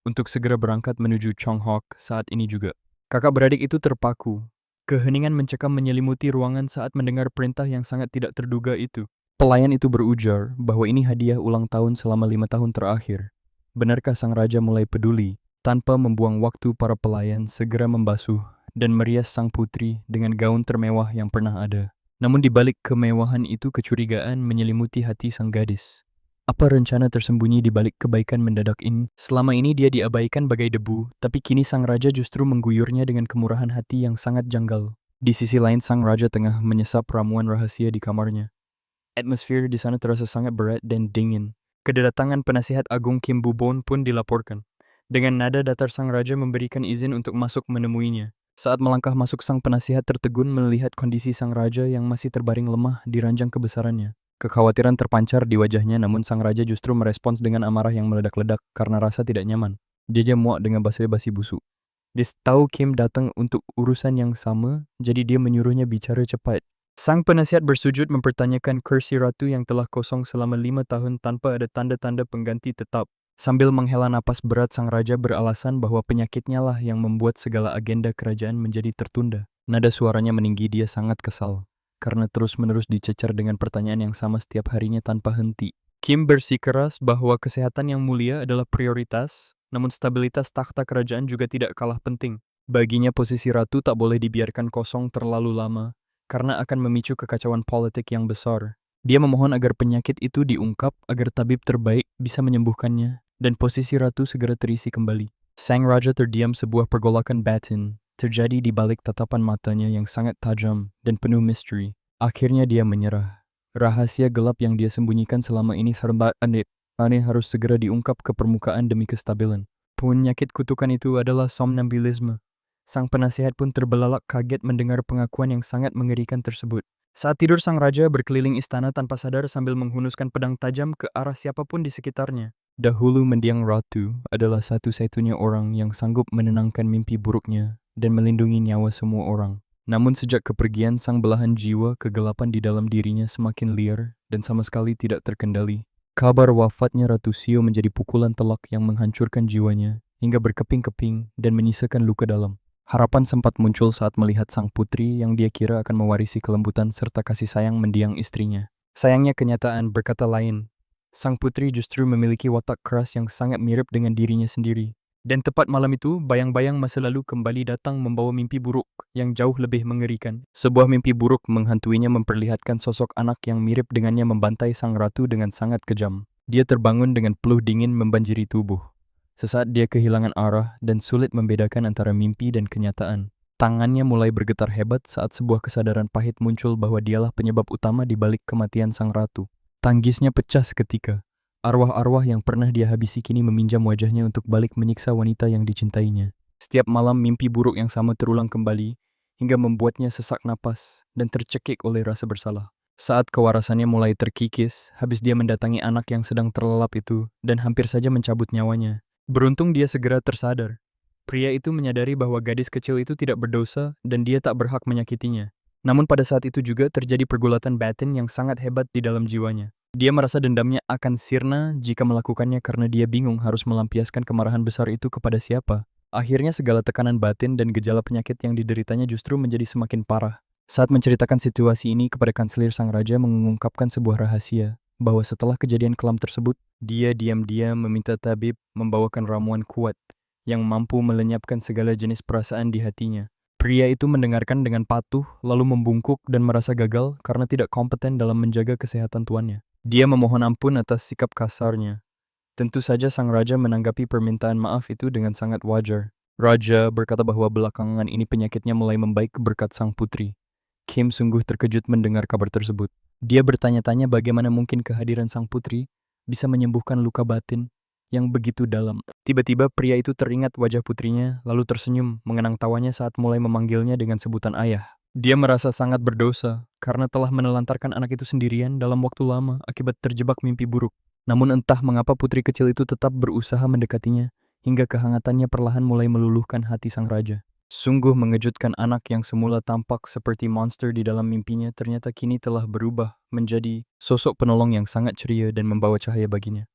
untuk segera berangkat menuju Chonghok saat ini juga. Kakak beradik itu terpaku. Keheningan mencekam menyelimuti ruangan saat mendengar perintah yang sangat tidak terduga itu. Pelayan itu berujar bahwa ini hadiah ulang tahun selama 5 tahun terakhir. Benarkah sang raja mulai peduli? Tanpa membuang waktu, para pelayan segera membasuh dan merias sang putri dengan gaun termewah yang pernah ada. Namun di balik kemewahan itu, kecurigaan menyelimuti hati sang gadis. Apa rencana tersembunyi di balik kebaikan mendadak ini? Selama ini dia diabaikan bagai debu, tapi kini sang raja justru mengguyurnya dengan kemurahan hati yang sangat janggal. Di sisi lain, sang raja tengah menyesap ramuan rahasia di kamarnya. Atmosfer di sana terasa sangat berat dan dingin. Kedatangan penasihat agung Kim Bubon pun dilaporkan. Dengan nada datar, sang raja memberikan izin untuk masuk menemuinya. Saat melangkah masuk, sang penasihat tertegun melihat kondisi sang raja yang masih terbaring lemah di ranjang kebesarannya. Kekhawatiran terpancar di wajahnya, namun sang raja justru merespons dengan amarah yang meledak-ledak karena rasa tidak nyaman. Dia muak dengan basa-basi busuk. Dia tahu Kim datang untuk urusan yang sama, jadi dia menyuruhnya bicara cepat. Sang penasihat bersujud mempertanyakan kursi ratu yang telah kosong selama 5 tahun tanpa ada tanda-tanda pengganti tetap. Sambil menghela napas berat, sang raja beralasan bahwa penyakitnya lah yang membuat segala agenda kerajaan menjadi tertunda. Nada suaranya meninggi. Dia sangat kesal karena terus-menerus dicecar dengan pertanyaan yang sama setiap harinya tanpa henti. Kim bersikeras bahwa kesehatan yang mulia adalah prioritas, namun stabilitas takhta kerajaan juga tidak kalah penting. Baginya, posisi ratu tak boleh dibiarkan kosong terlalu lama karena akan memicu kekacauan politik yang besar. Dia memohon agar penyakit itu diungkap agar tabib terbaik bisa menyembuhkannya dan posisi ratu segera terisi kembali. Sang raja terdiam. Sebuah pergolakan batin terjadi di balik tatapan matanya yang sangat tajam dan penuh misteri. Akhirnya dia menyerah. Rahasia gelap yang dia sembunyikan selama ini serba aneh harus segera diungkap ke permukaan demi kestabilan. Penyakit kutukan itu adalah somnambulisme. Sang penasihat pun terbelalak kaget mendengar pengakuan yang sangat mengerikan tersebut. Saat tidur, sang raja berkeliling istana tanpa sadar sambil menghunuskan pedang tajam ke arah siapapun di sekitarnya. Dahulu mendiang ratu adalah satu-satunya orang yang sanggup menenangkan mimpi buruknya dan melindungi nyawa semua orang. Namun sejak kepergian sang belahan jiwa, kegelapan di dalam dirinya semakin liar dan sama sekali tidak terkendali. Kabar wafatnya Ratu Xio menjadi pukulan telak yang menghancurkan jiwanya hingga berkeping-keping dan menyisakan luka dalam. Harapan sempat muncul saat melihat sang putri yang dia kira akan mewarisi kelembutan serta kasih sayang mendiang istrinya. Sayangnya kenyataan berkata lain. Sang putri justru memiliki watak keras yang sangat mirip dengan dirinya sendiri. Dan tepat malam itu, bayang-bayang masa lalu kembali datang membawa mimpi buruk yang jauh lebih mengerikan. Sebuah mimpi buruk menghantuinya, memperlihatkan sosok anak yang mirip dengannya membantai sang ratu dengan sangat kejam. Dia terbangun dengan peluh dingin membanjiri tubuh. Sesaat dia kehilangan arah dan sulit membedakan antara mimpi dan kenyataan. Tangannya mulai bergetar hebat saat sebuah kesadaran pahit muncul bahwa dialah penyebab utama di balik kematian sang ratu. Tangisnya pecah seketika. Arwah-arwah yang pernah dia habisi kini meminjam wajahnya untuk balik menyiksa wanita yang dicintainya. Setiap malam mimpi buruk yang sama terulang kembali hingga membuatnya sesak napas dan tercekik oleh rasa bersalah. Saat kewarasannya mulai terkikis, habis dia mendatangi anak yang sedang terlelap itu dan hampir saja mencabut nyawanya. Beruntung dia segera tersadar. Pria itu menyadari bahwa gadis kecil itu tidak berdosa dan dia tak berhak menyakitinya. Namun pada saat itu juga terjadi pergulatan batin yang sangat hebat di dalam jiwanya. Dia merasa dendamnya akan sirna jika melakukannya karena dia bingung harus melampiaskan kemarahan besar itu kepada siapa. Akhirnya segala tekanan batin dan gejala penyakit yang dideritanya justru menjadi semakin parah. Saat menceritakan situasi ini kepada kanselir, sang raja mengungkapkan sebuah rahasia bahwa setelah kejadian kelam tersebut, dia diam-diam meminta tabib membawakan ramuan kuat yang mampu melenyapkan segala jenis perasaan di hatinya. Pria itu mendengarkan dengan patuh, lalu membungkuk dan merasa gagal karena tidak kompeten dalam menjaga kesehatan tuannya. Dia memohon ampun atas sikap kasarnya. Tentu saja sang raja menanggapi permintaan maaf itu dengan sangat wajar. Raja berkata bahwa belakangan ini penyakitnya mulai membaik berkat sang putri. Kim sungguh terkejut mendengar kabar tersebut. Dia bertanya-tanya bagaimana mungkin kehadiran sang putri bisa menyembuhkan luka batin yang begitu dalam. Tiba-tiba pria itu teringat wajah putrinya, lalu tersenyum mengenang tawanya saat mulai memanggilnya dengan sebutan ayah. Dia merasa sangat berdosa karena telah menelantarkan anak itu sendirian dalam waktu lama akibat terjebak mimpi buruk. Namun entah mengapa putri kecil itu tetap berusaha mendekatinya, hingga kehangatannya perlahan mulai meluluhkan hati sang raja. Sungguh mengejutkan, anak yang semula tampak seperti monster di dalam mimpinya ternyata kini telah berubah menjadi sosok penolong yang sangat ceria dan membawa cahaya baginya.